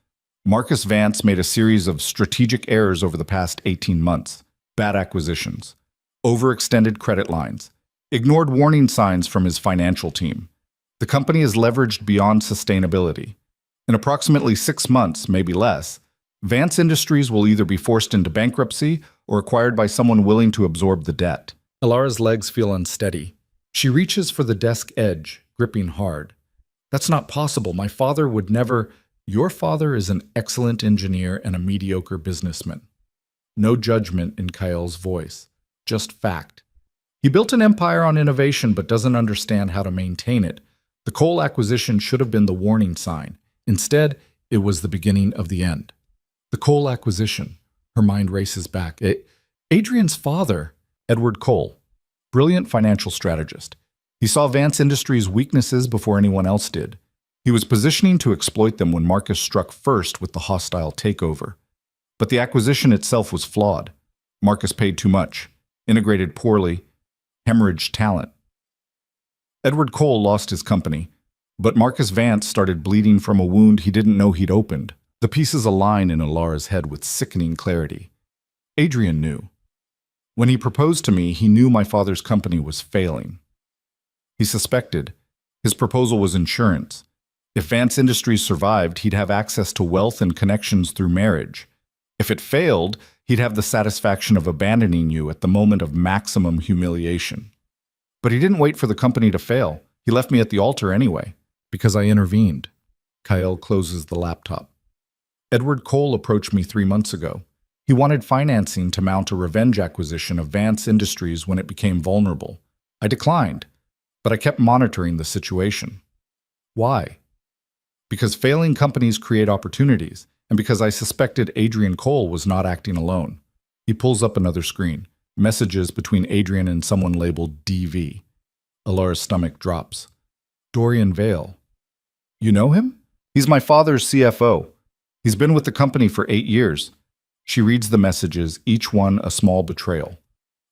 Marcus Vance made a series of strategic errors over the past 18 months. Bad acquisitions, overextended credit lines, ignored warning signs from his financial team. The company is leveraged beyond sustainability. In approximately 6 months, maybe less, Vance Industries will either be forced into bankruptcy or acquired by someone willing to absorb the debt. Ilara's legs feel unsteady. She reaches for the desk edge, gripping hard. That's not possible. My father would never... Your father is an excellent engineer and a mediocre businessman. No judgment in Kyle's voice, just fact. He built an empire on innovation but doesn't understand how to maintain it. The coal acquisition should have been the warning sign. Instead, it was the beginning of the end. The coal acquisition. Her mind races back. Adrian's father, Edward Cole, brilliant financial strategist. He saw Vance Industries' weaknesses before anyone else did. He was positioning to exploit them when Marcus struck first with the hostile takeover. But the acquisition itself was flawed. Marcus paid too much, integrated poorly, hemorrhaged talent. Edward Cole lost his company, but Marcus Vance started bleeding from a wound he didn't know he'd opened. The pieces align in Ilara's head with sickening clarity. Adrian knew. When he proposed to me, he knew my father's company was failing. He suspected. His proposal was insurance. If Vance Industries survived, he'd have access to wealth and connections through marriage. If it failed, He'd have the satisfaction of abandoning you at the moment of maximum humiliation. But he didn't wait for the company to fail. He left me at the altar anyway, because I intervened. Kyle closes the laptop. Edward Cole approached me 3 months ago. He wanted financing to mount a revenge acquisition of Vance Industries when it became vulnerable. I declined, but I kept monitoring the situation. Why? Because failing companies create opportunities, and because I suspected Adrian Cole was not acting alone. He pulls up another screen. Messages between Adrian and someone labeled DV. Alara's stomach drops. Dorian Vale. You know him? He's my father's CFO. He's been with the company for 8 years. She reads the messages, each one a small betrayal.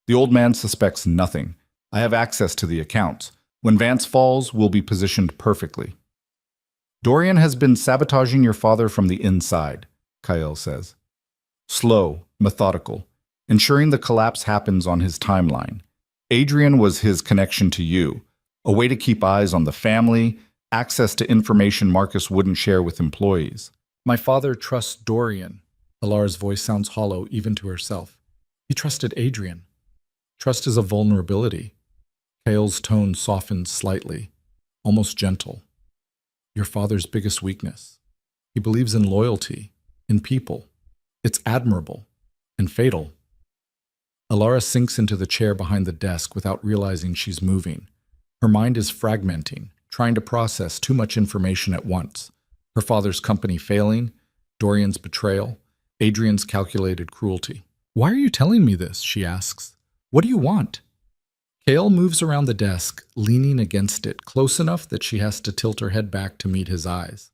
The old man suspects nothing. I have access to the accounts. When Vance falls, we'll be positioned perfectly. Dorian has been sabotaging your father from the inside, Kyle says. Slow, methodical, ensuring the collapse happens on his timeline. Adrian was his connection to you, a way to keep eyes on the family, access to information Marcus wouldn't share with employees. My father trusts Dorian. Alara's voice sounds hollow even to herself. He trusted Adrian. Trust is a vulnerability. Kyle's tone softens slightly, almost gentle. Your father's biggest weakness. He believes in loyalty, in people. It's admirable and fatal. Alara sinks into the chair behind the desk without realizing she's moving. Her mind is fragmenting, trying to process too much information at once. Her father's company failing, Dorian's betrayal, Adrian's calculated cruelty. Why are you telling me this? She asks. What do you want? Kale moves around the desk, leaning against it, close enough that she has to tilt her head back to meet his eyes.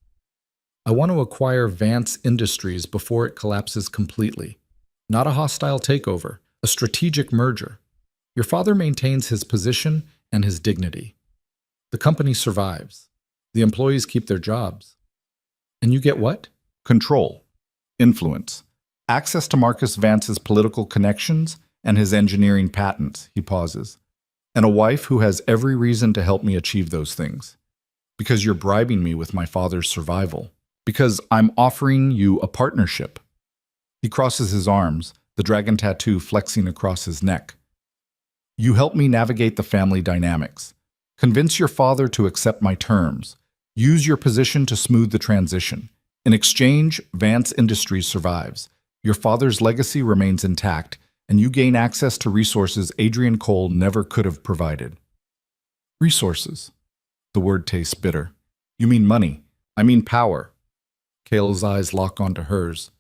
I want to acquire Vance Industries before it collapses completely. Not a hostile takeover, a strategic merger. Your father maintains his position and his dignity. The company survives. The employees keep their jobs. And you get what? Control, influence, access to Marcus Vance's political connections and his engineering patents, he pauses. And a wife who has every reason to help me achieve those things. Because you're bribing me with my father's survival. Because I'm offering you a partnership. He crosses his arms, the dragon tattoo flexing across his neck. You help me navigate the family dynamics. Convince your father to accept my terms. Use your position to smooth the transition. In exchange, Vance Industries survives. Your father's legacy remains intact, and you gain access to resources Adrian Cole never could have provided. Resources. The word tastes bitter. You mean money. I mean power. Kale's eyes lock onto hers.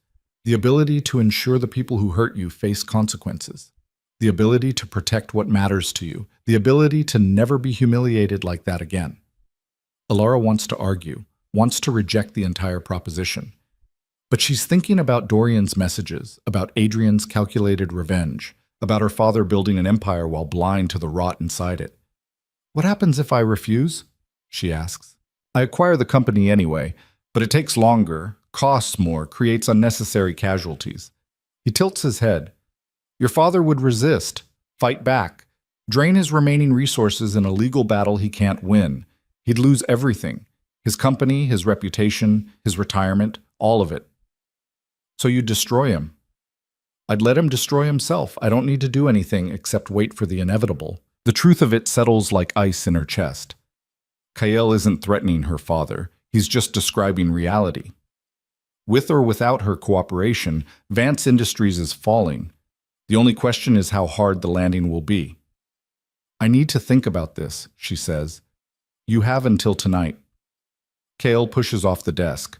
The ability to ensure the people who hurt you face consequences. The ability to protect what matters to you. The ability to never be humiliated like that again. Alara wants to argue, wants to reject the entire proposition. But she's thinking about Dorian's messages, about Adrian's calculated revenge, about her father building an empire while blind to the rot inside it. What happens if I refuse? She asks. I acquire the company anyway, but it takes longer, costs more, creates unnecessary casualties. He tilts his head. Your father would resist, fight back, drain his remaining resources in a legal battle he can't win. He'd lose everything. His company, his reputation, his retirement, all of it. So you destroy him. I'd let him destroy himself. I don't need to do anything except wait for the inevitable. The truth of it settles like ice in her chest. Kyle isn't threatening her father. He's just describing reality. With or without her cooperation, Vance Industries is falling. The only question is how hard the landing will be. I need to think about this, she says. You have until tonight. Kale pushes off the desk.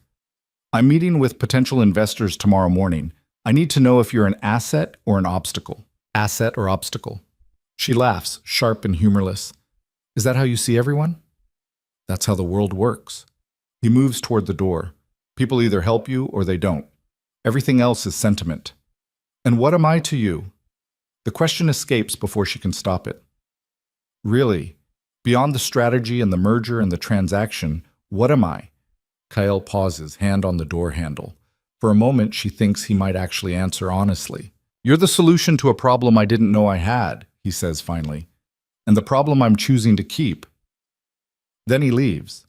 I'm meeting with potential investors tomorrow morning. I need to know if you're an asset or an obstacle. Asset or obstacle. She laughs, sharp and humorless. Is that how you see everyone? That's how the world works. He moves toward the door. People either help you or they don't. Everything else is sentiment. And what am I to you? The question escapes before she can stop it. Really, beyond the strategy and the merger and the transaction, what am I? Kyle pauses, hand on the door handle. For a moment, she thinks he might actually answer honestly. You're the solution to a problem I didn't know I had, he says finally. And the problem I'm choosing to keep. Then he leaves.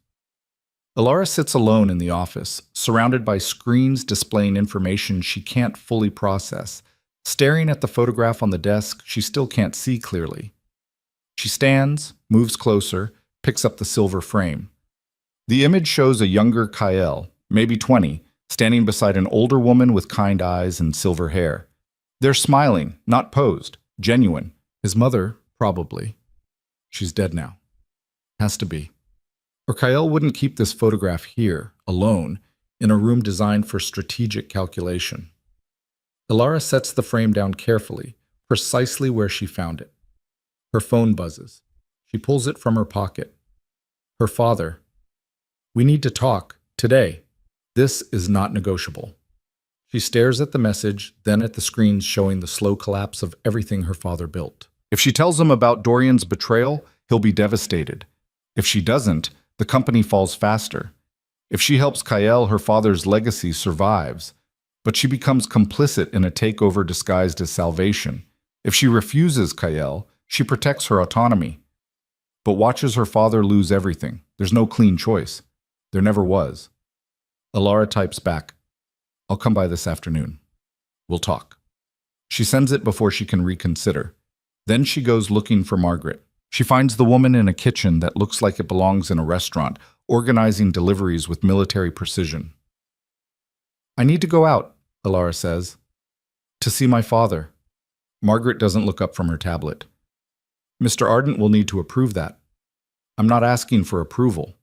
Alara sits alone in the office, surrounded by screens displaying information she can't fully process, Staring at the photograph on the desk, she still can't see clearly. She stands, moves closer, picks up the silver frame. The image shows a younger Kyle, maybe 20, standing beside an older woman with kind eyes and silver hair. They're smiling, not posed, genuine. His mother, probably. She's dead now. Has to be. Or Kyle wouldn't keep this photograph here, alone, in a room designed for strategic calculation. Ilara sets the frame down carefully, precisely where she found it. Her phone buzzes. She pulls it from her pocket. Her father. We need to talk, today. This is not negotiable. She stares at the message, then at the screens showing the slow collapse of everything her father built. If she tells him about Dorian's betrayal, he'll be devastated. If she doesn't, the company falls faster. If she helps Kyle, her father's legacy survives. But she becomes complicit in a takeover disguised as salvation. If she refuses Kyle, she protects her autonomy. But watches her father lose everything. There's no clean choice. There never was. Ilara types back, I'll come by this afternoon. We'll talk. She sends it before she can reconsider. Then she goes looking for Margaret. She finds the woman in a kitchen that looks like it belongs in a restaurant, organizing deliveries with military precision. I need to go out, Ilara says. To see my father. Margaret doesn't look up from her tablet. Mr. Ardent will need to approve that. I'm not asking for approval.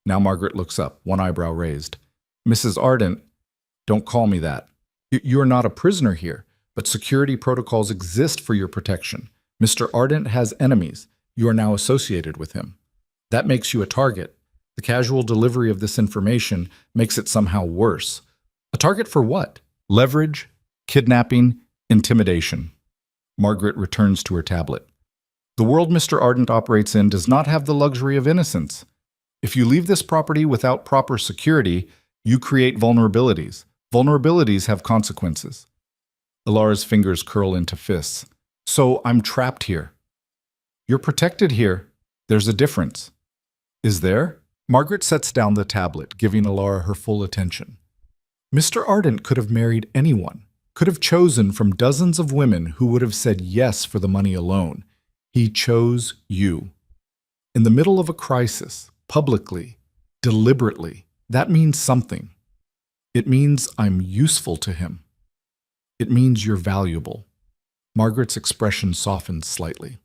Now Margaret looks up, one eyebrow raised. Mrs. Ardent, don't call me that. You're not a prisoner here, but security protocols exist for your protection. Mr. Ardent has enemies. You are now associated with him. That makes you a target. The casual delivery of this information makes it somehow worse. A target for what? Leverage, kidnapping, intimidation. Margaret returns to her tablet. The world Mr. Ardent operates in does not have the luxury of innocence. If you leave this property without proper security, you create vulnerabilities. Vulnerabilities have consequences. Ilara's fingers curl into fists. So I'm trapped here. You're protected here. There's a difference. Is there? Margaret sets down the tablet, giving Ilara her full attention. Mr. Ardent could have married anyone, could have chosen from dozens of women who would have said yes for the money alone. He chose you. In the middle of a crisis, publicly, deliberately, that means something. It means I'm useful to him. It means you're valuable. Margaret's expression softens slightly.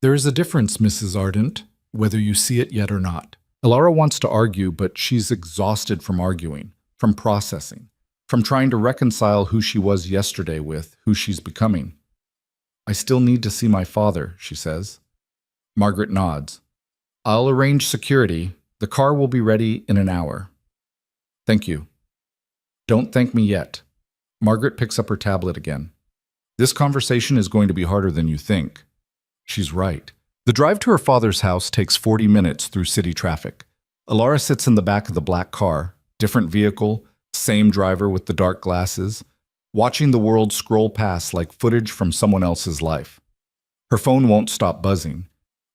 There is a difference, Mrs. Ardent, whether you see it yet or not. Ilara wants to argue, but she's exhausted from arguing, from processing, from trying to reconcile who she was yesterday with who she's becoming. I still need to see my father, she says. Margaret nods. I'll arrange security. The car will be ready in an hour. Thank you. Don't thank me yet. Margaret picks up her tablet again. This conversation is going to be harder than you think. She's right. The drive to her father's house takes 40 minutes through city traffic. Ilara sits in the back of the black car, different vehicle, same driver with the dark glasses, watching the world scroll past like footage from someone else's life. Her phone won't stop buzzing.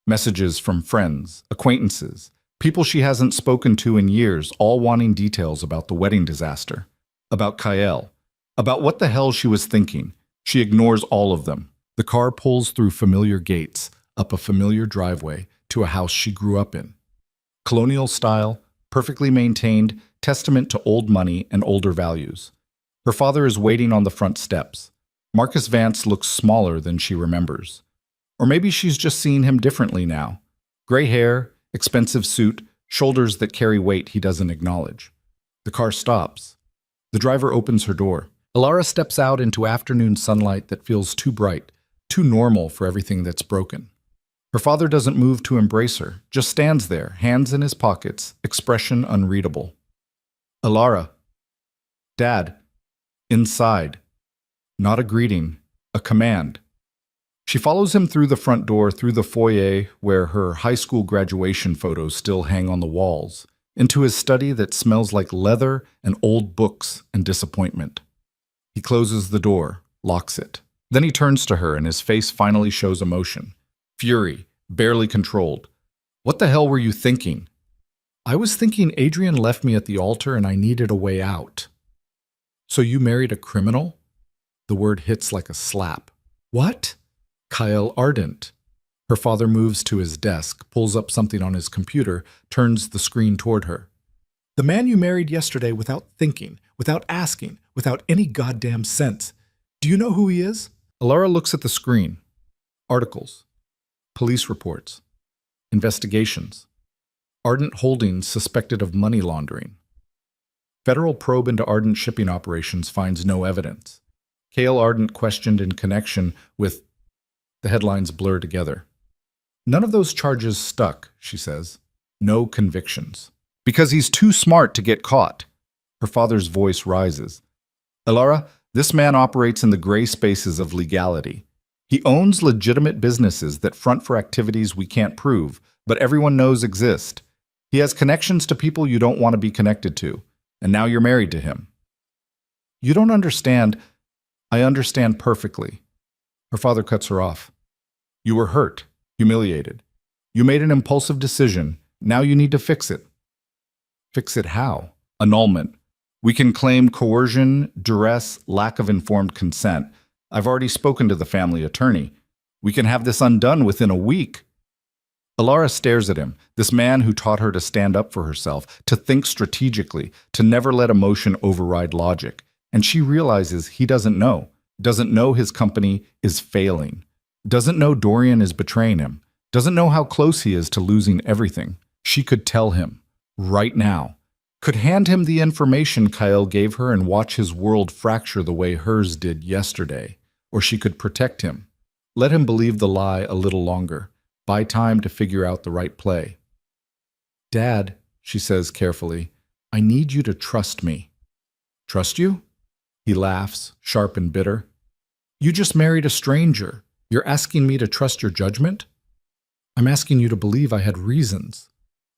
Messages from friends, acquaintances, people she hasn't spoken to in years, all wanting details about the wedding disaster, about Kyle, about what the hell she was thinking. She ignores all of them. The car pulls through familiar gates, up a familiar driveway, to a house she grew up in. Colonial style, perfectly maintained, testament to old money and older values. Her father is waiting on the front steps. Marcus Vance looks smaller than she remembers. Or maybe she's just seeing him differently now. Gray hair, expensive suit, shoulders that carry weight he doesn't acknowledge. The car stops. The driver opens her door. Ilara steps out into afternoon sunlight that feels too bright, too normal for everything that's broken. Her father doesn't move to embrace her, just stands there, hands in his pockets, expression unreadable. Ilara. Dad. Inside. Not a greeting, a command. She follows him through the front door, through the foyer where her high school graduation photos still hang on the walls, into his study that smells like leather and old books and disappointment. He closes the door, locks it. Then he turns to her and his face finally shows emotion. Fury, barely controlled. What the hell were you thinking? I was thinking Adrian left me at the altar and I needed a way out. So you married a criminal? The word hits like a slap. What? Kyle Ardent. Her father moves to his desk, pulls up something on his computer, turns the screen toward her. The man you married yesterday without thinking, without asking, without any goddamn sense. Do you know who he is? Alara looks at the screen. Articles. Police reports. Investigations. Ardent Holdings suspected of money laundering. Federal probe into Ardent shipping operations finds no evidence. Cale Ardent questioned in connection with... The headlines blur together. None of those charges stuck, she says. No convictions. Because he's too smart to get caught. Her father's voice rises. Alara, this man operates in the gray spaces of legality. He owns legitimate businesses that front for activities we can't prove, but everyone knows exist. He has connections to people you don't want to be connected to, and now you're married to him. You don't understand. I understand perfectly. Her father cuts her off. You were hurt, humiliated. You made an impulsive decision. Now you need to fix it. Fix it how? Annulment. We can claim coercion, duress, lack of informed consent. I've already spoken to the family attorney. We can have this undone within a week. Alara stares at him, this man who taught her to stand up for herself, to think strategically, to never let emotion override logic. And she realizes he doesn't know his company is failing, doesn't know Dorian is betraying him, doesn't know how close he is to losing everything. She could tell him, right now, could hand him the information Kyle gave her and watch his world fracture the way hers did yesterday. Or she could protect him, let him believe the lie a little longer, buy time to figure out the right play. Dad, she says carefully, I need you to trust me. Trust you? He laughs, sharp and bitter. You just married a stranger. You're asking me to trust your judgment? I'm asking you to believe I had reasons.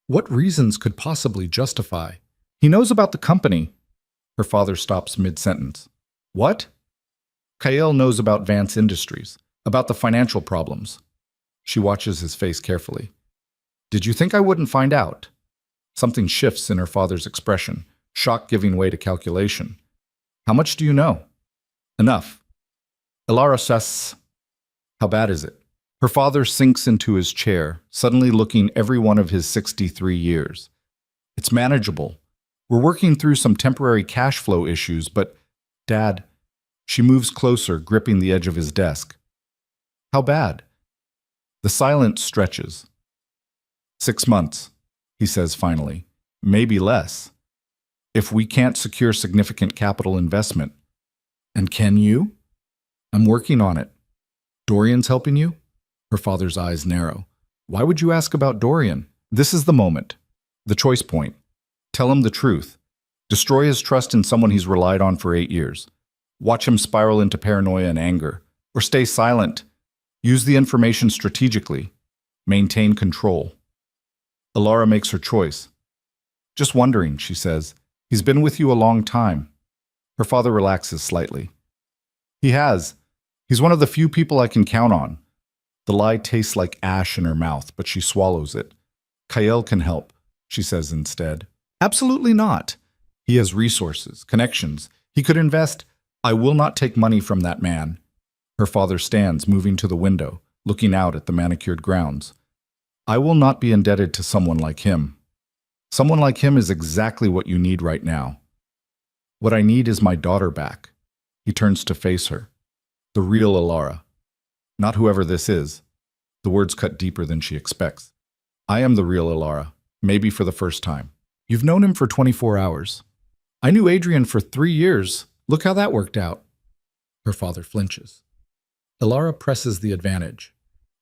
What reasons could possibly justify? He knows about the company. Her father stops mid-sentence. What? Kyle knows about Vance Industries, about the financial problems. She watches his face carefully. Did you think I wouldn't find out? Something shifts in her father's expression, shock giving way to calculation. How much do you know? Enough. Alara says, how bad is it? Her father sinks into his chair, suddenly looking every one of his 63 years. It's manageable. We're working through some temporary cash flow issues, but, Dad, she moves closer, gripping the edge of his desk. How bad? The silence stretches. 6 months, he says finally. Maybe less. If we can't secure significant capital investment. And can you? I'm working on it. Dorian's helping you? Her father's eyes narrow. Why would you ask about Dorian? This is the moment. The choice point. Tell him the truth. Destroy his trust in someone he's relied on for 8 years. Watch him spiral into paranoia and anger. Or stay silent. Use the information strategically. Maintain control. Alara makes her choice. Just wondering, she says. He's been with you a long time. Her father relaxes slightly. He has. He's one of the few people I can count on. The lie tastes like ash in her mouth, but she swallows it. Kyle can help, she says instead. Absolutely not. He has resources, connections. He could invest. I will not take money from that man. Her father stands, moving to the window, looking out at the manicured grounds. I will not be indebted to someone like him. Someone like him is exactly what you need right now. What I need is my daughter back. He turns to face her. The real Alara. Not whoever this is. The words cut deeper than she expects. I am the real Alara, maybe for the first time. You've known him for 24 hours. I knew Adrian for 3 years. Look how that worked out. Her father flinches. Alara presses the advantage.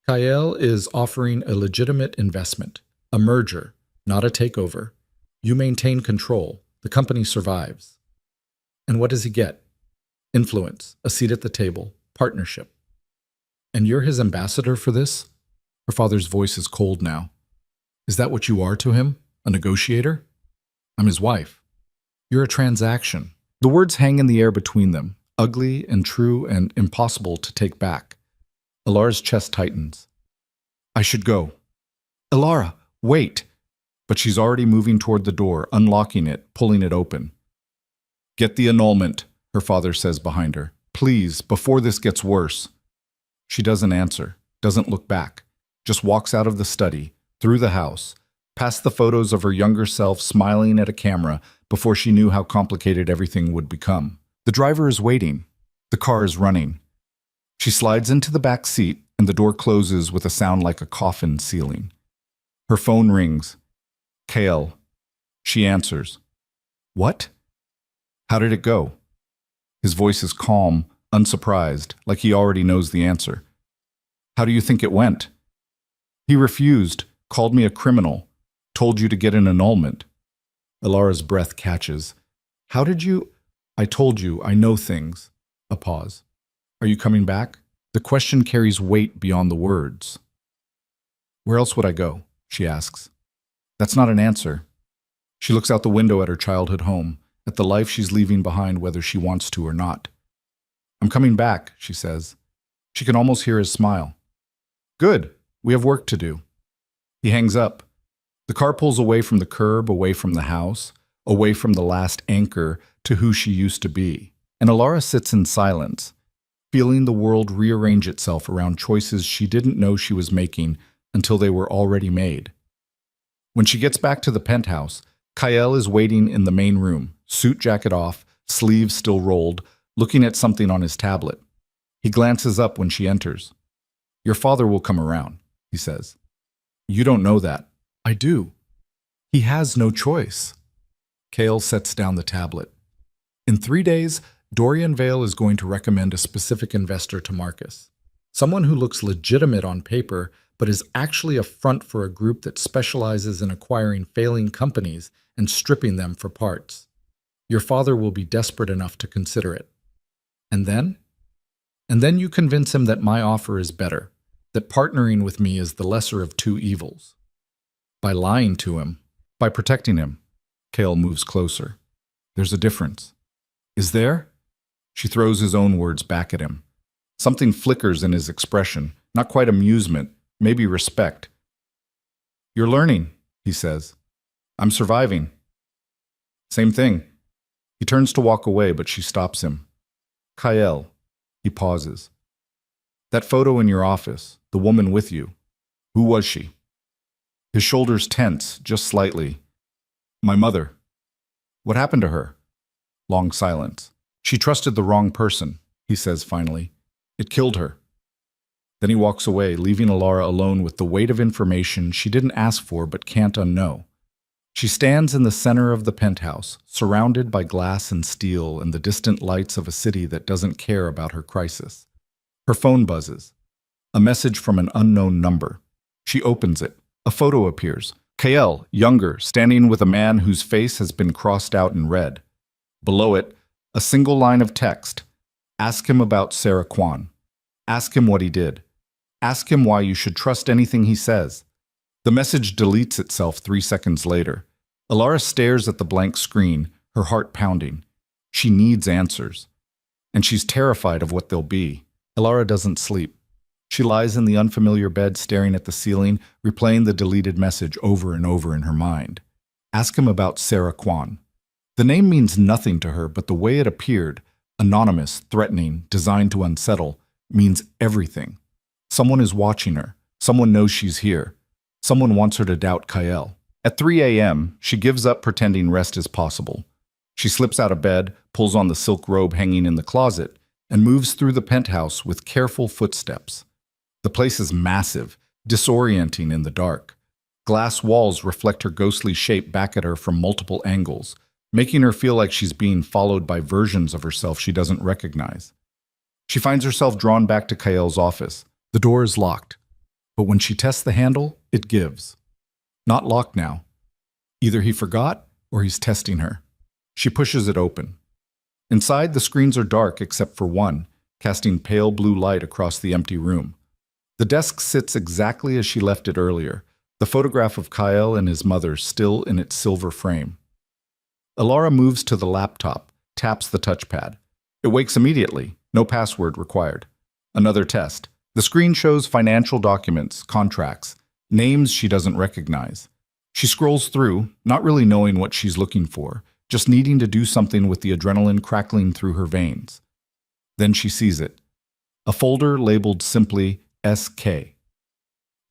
Kyle is offering a legitimate investment, a merger, not a takeover. You maintain control. The company survives. And what does he get? Influence, a seat at the table, partnership. And you're his ambassador for this? Her father's voice is cold now. Is that what you are to him? A negotiator? I'm his wife. You're a transaction. The words hang in the air between them, ugly and true and impossible to take back. Alara's chest tightens. I should go. Alara, wait! But she's already moving toward the door, unlocking it, pulling it open. Get the annulment, her father says behind her. Please, before this gets worse. She doesn't answer, doesn't look back, just walks out of the study, through the house, past the photos of her younger self smiling at a camera before she knew how complicated everything would become. The driver is waiting. The car is running. She slides into the back seat, and the door closes with a sound like a coffin sealing. Her phone rings. Kale. She answers. What? How did it go? His voice is calm, unsurprised, like he already knows the answer. How do you think it went? He refused, called me a criminal, told you to get an annulment. Ilara's breath catches. How did you? I told you, I know things. A pause. Are you coming back? The question carries weight beyond the words. Where else would I go? She asks. That's not an answer. She looks out the window at her childhood home, at the life she's leaving behind whether she wants to or not. I'm coming back, she says. She can almost hear his smile. Good, we have work to do. He hangs up. The car pulls away from the curb, away from the house, away from the last anchor to who she used to be. And Ilara sits in silence, feeling the world rearrange itself around choices she didn't know she was making until they were already made. When she gets back to the penthouse, Kyle is waiting in the main room, suit jacket off, sleeves still rolled, looking at something on his tablet. He glances up when she enters. Your father will come around, he says. You don't know that. I do. He has no choice. Kale sets down the tablet. In 3 days, Dorian Vale is going to recommend a specific investor to Marcus. Someone who looks legitimate on paper, but is actually a front for a group that specializes in acquiring failing companies and stripping them for parts. Your father will be desperate enough to consider it. And then? And then you convince him that my offer is better, that partnering with me is the lesser of two evils. By lying to him, by protecting him. Kale moves closer. There's a difference. Is there? She throws his own words back at him. Something flickers in his expression, not quite amusement, maybe respect. You're learning, he says. I'm surviving. Same thing. He turns to walk away, but she stops him. Kyle. He pauses. That photo in your office, the woman with you, who was she? His shoulders tense, just slightly. My mother. What happened to her? Long silence. She trusted the wrong person, he says finally. It killed her. Then he walks away, leaving Ilara alone with the weight of information she didn't ask for but can't unknow. She stands in the center of the penthouse, surrounded by glass and steel and the distant lights of a city that doesn't care about her crisis. Her phone buzzes. A message from an unknown number. She opens it. A photo appears. Kael, younger, standing with a man whose face has been crossed out in red. Below it, a single line of text. Ask him about Sarah Kwan. Ask him what he did. Ask him why you should trust anything he says. The message deletes itself 3 seconds later. Ilara stares at the blank screen, her heart pounding. She needs answers. And she's terrified of what they'll be. Ilara doesn't sleep. She lies in the unfamiliar bed staring at the ceiling, replaying the deleted message over and over in her mind. Ask him about Sarah Kwan. The name means nothing to her, but the way it appeared, anonymous, threatening, designed to unsettle, means everything. Someone is watching her. Someone knows she's here. Someone wants her to doubt Kyle. At 3 a.m., she gives up pretending rest is possible. She slips out of bed, pulls on the silk robe hanging in the closet, and moves through the penthouse with careful footsteps. The place is massive, disorienting in the dark. Glass walls reflect her ghostly shape back at her from multiple angles, making her feel like she's being followed by versions of herself she doesn't recognize. She finds herself drawn back to Kyle's office. The door is locked, but when she tests the handle, it gives. Not locked now. Either he forgot or he's testing her. She pushes it open. Inside, the screens are dark except for one, casting pale blue light across the empty room. The desk sits exactly as she left it earlier, the photograph of Kyle and his mother still in its silver frame. Ilara moves to the laptop, taps the touchpad. It wakes immediately, no password required. Another test. The screen shows financial documents, contracts, names she doesn't recognize. She scrolls through, not really knowing what she's looking for, just needing to do something with the adrenaline crackling through her veins. Then she sees it. A folder labeled simply SK.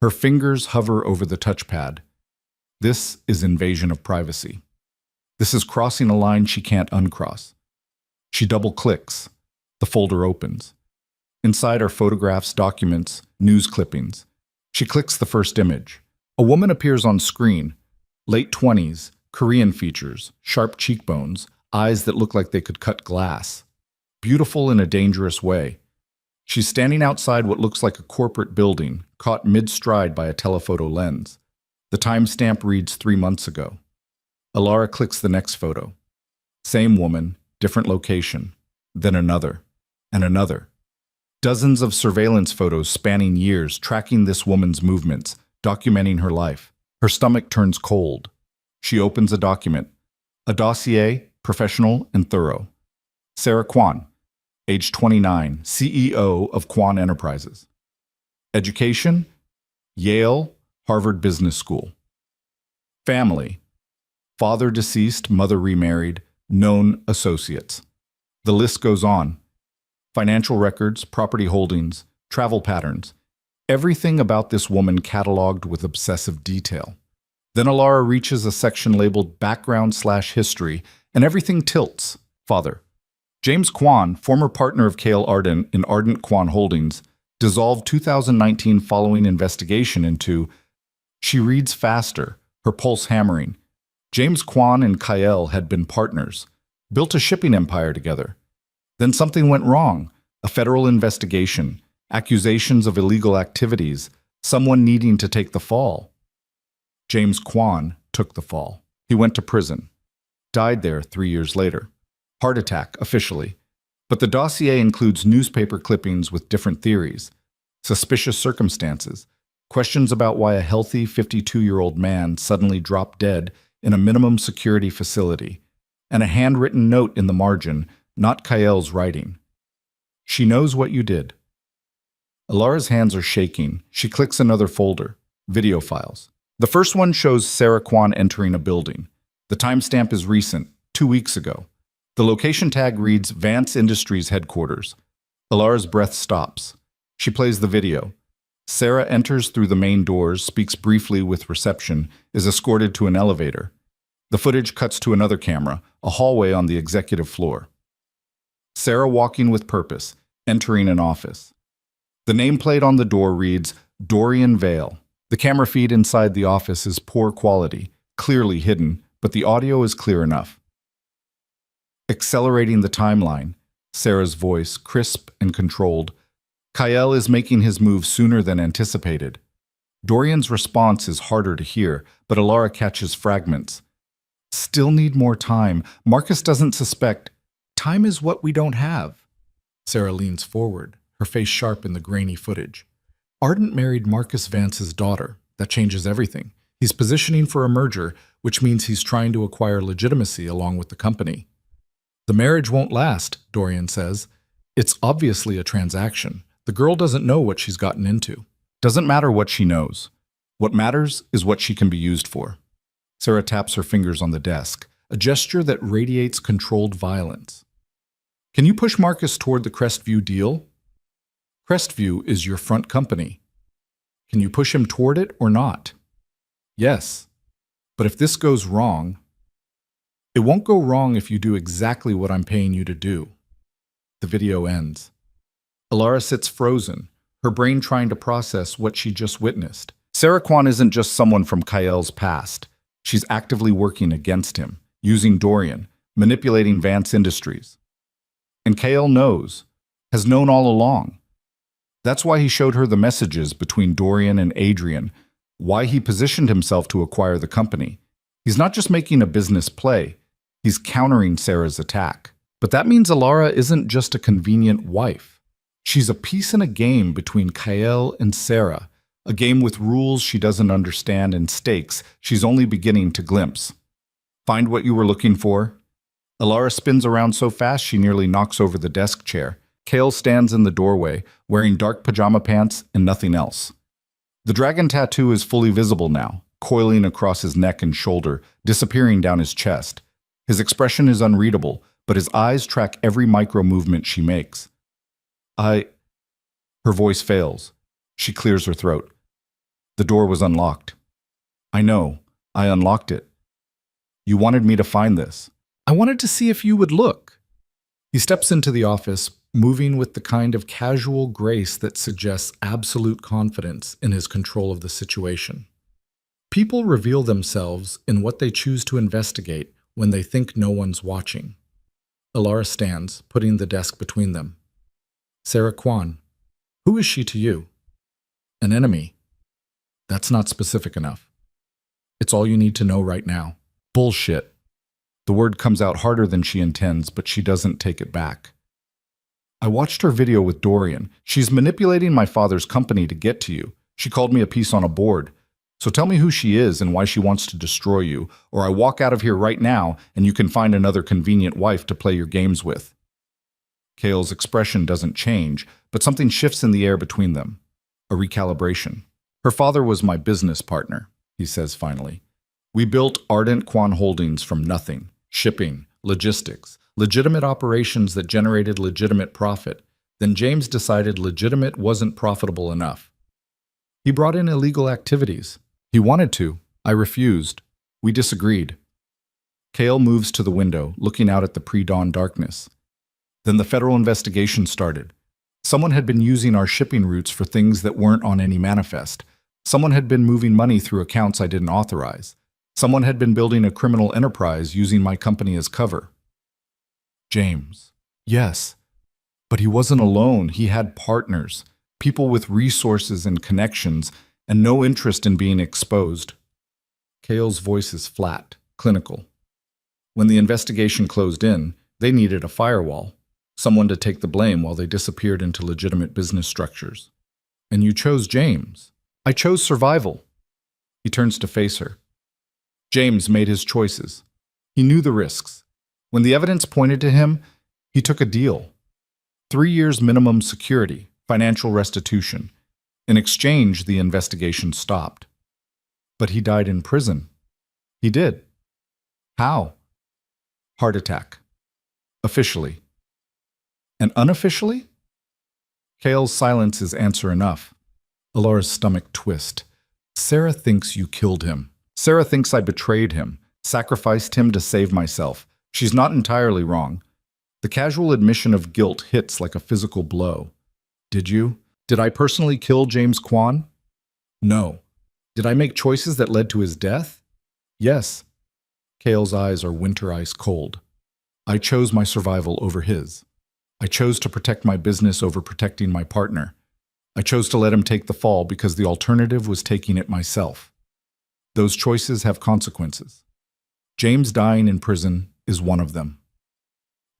Her fingers hover over the touchpad. This is invasion of privacy. This is crossing a line she can't uncross. She double-clicks. The folder opens. Inside are photographs, documents, news clippings. She clicks the first image. A woman appears on screen. Late 20s, Korean features, sharp cheekbones, eyes that look like they could cut glass. Beautiful in a dangerous way. She's standing outside what looks like a corporate building, caught mid-stride by a telephoto lens. The timestamp reads 3 months ago. Alara clicks the next photo. Same woman, different location. Then another. And another. Dozens of surveillance photos spanning years, tracking this woman's movements, documenting her life. Her stomach turns cold. She opens a document. A dossier, professional and thorough. Sarah Kwon, age 29, CEO of Kwon Enterprises. Education, Yale, Harvard Business School. Family, father deceased, mother remarried, known associates. The list goes on. Financial records, property holdings, travel patterns. Everything about this woman cataloged with obsessive detail. Then Alara reaches a section labeled Background/History, and everything tilts. Father. James Kwon, former partner of Cale Ardent in Ardent Kwon Holdings, dissolved 2019 following investigation into... She reads faster, her pulse hammering. James Kwon and Kyle had been partners, built a shipping empire together. Then something went wrong, a federal investigation, accusations of illegal activities, someone needing to take the fall. James Kwon took the fall. He went to prison. Died there 3 years later. Heart attack, officially. But the dossier includes newspaper clippings with different theories, suspicious circumstances, questions about why a healthy 52-year-old man suddenly dropped dead in a minimum security facility, and a handwritten note in the margin, not Kyle's writing. She knows what you did. Alara's hands are shaking. She clicks another folder, video files. The first one shows Sarah Kwon entering a building. The timestamp is recent, 2 weeks ago. The location tag reads Vance Industries headquarters. Alara's breath stops. She plays the video. Sarah enters through the main doors, speaks briefly with reception, is escorted to an elevator. The footage cuts to another camera, a hallway on the executive floor. Sarah walking with purpose, entering an office. The nameplate on the door reads Dorian Vale. The camera feed inside the office is poor quality, clearly hidden, but the audio is clear enough. Accelerating the timeline, Sarah's voice, crisp and controlled. Kyle is making his move sooner than anticipated. Dorian's response is harder to hear, but Alara catches fragments. Still need more time. Marcus doesn't suspect. Time is what we don't have. Sarah leans forward, her face sharp in the grainy footage. Ardent married Marcus Vance's daughter. That changes everything. He's positioning for a merger, which means he's trying to acquire legitimacy along with the company. The marriage won't last, Dorian says. It's obviously a transaction. The girl doesn't know what she's gotten into. Doesn't matter what she knows. What matters is what she can be used for. Sarah taps her fingers on the desk, a gesture that radiates controlled violence. Can you push Marcus toward the Crestview deal? Crestview is your front company. Can you push him toward it or not? Yes. But if this goes wrong, it won't go wrong if you do exactly what I'm paying you to do. The video ends. Alara sits frozen, her brain trying to process what she just witnessed. Sarah Kwon isn't just someone from Kyle's past. She's actively working against him, using Dorian, manipulating Vance Industries. And Kyle knows, has known all along. That's why he showed her the messages between Dorian and Adrian, why he positioned himself to acquire the company. He's not just making a business play, he's countering Sarah's attack. But that means Alara isn't just a convenient wife. She's a piece in a game between Kyle and Sarah, a game with rules she doesn't understand and stakes she's only beginning to glimpse. Find what you were looking for? Alara spins around so fast she nearly knocks over the desk chair. Kale stands in the doorway, wearing dark pajama pants and nothing else. The dragon tattoo is fully visible now, coiling across his neck and shoulder, disappearing down his chest. His expression is unreadable, but his eyes track every micro movement she makes. I... Her voice fails. She clears her throat. The door was unlocked. I know. I unlocked it. You wanted me to find this. I wanted to see if you would look. He steps into the office, moving with the kind of casual grace that suggests absolute confidence in his control of the situation. People reveal themselves in what they choose to investigate when they think no one's watching. Alara stands, putting the desk between them. Sarah Kwan, who is she to you? An enemy. That's not specific enough. It's all you need to know right now. Bullshit. The word comes out harder than she intends, but she doesn't take it back. I watched her video with Dorian. She's manipulating my father's company to get to you. She called me a piece on a board. So tell me who she is and why she wants to destroy you, or I walk out of here right now and you can find another convenient wife to play your games with. Kale's expression doesn't change, but something shifts in the air between them. A recalibration. Her father was my business partner, he says finally. We built Ardent Kwan Holdings from nothing. Shipping, logistics, legitimate operations that generated legitimate profit. Then James decided legitimate wasn't profitable enough. He brought in illegal activities. He wanted to. I refused. We disagreed. Kale moves to the window, looking out at the pre-dawn darkness. Then the federal investigation started. Someone had been using our shipping routes for things that weren't on any manifest. Someone had been moving money through accounts I didn't authorize. Someone had been building a criminal enterprise using my company as cover. James. Yes. But he wasn't alone. He had partners, people with resources and connections, and no interest in being exposed. Kale's voice is flat, clinical. When the investigation closed in, they needed a firewall, someone to take the blame while they disappeared into legitimate business structures. And you chose James. I chose survival. He turns to face her. James made his choices. He knew the risks. When the evidence pointed to him, he took a deal. 3 years minimum security, financial restitution. In exchange, the investigation stopped. But he died in prison. He did. How? Heart attack. Officially. And unofficially? Kale's silence is answer enough. Alara's stomach twist. Sarah thinks you killed him. Sarah thinks I betrayed him, sacrificed him to save myself. She's not entirely wrong. The casual admission of guilt hits like a physical blow. Did you? Did I personally kill James Kwan? No. Did I make choices that led to his death? Yes. Kale's eyes are winter ice cold. I chose my survival over his. I chose to protect my business over protecting my partner. I chose to let him take the fall because the alternative was taking it myself. Those choices have consequences. James dying in prison is one of them.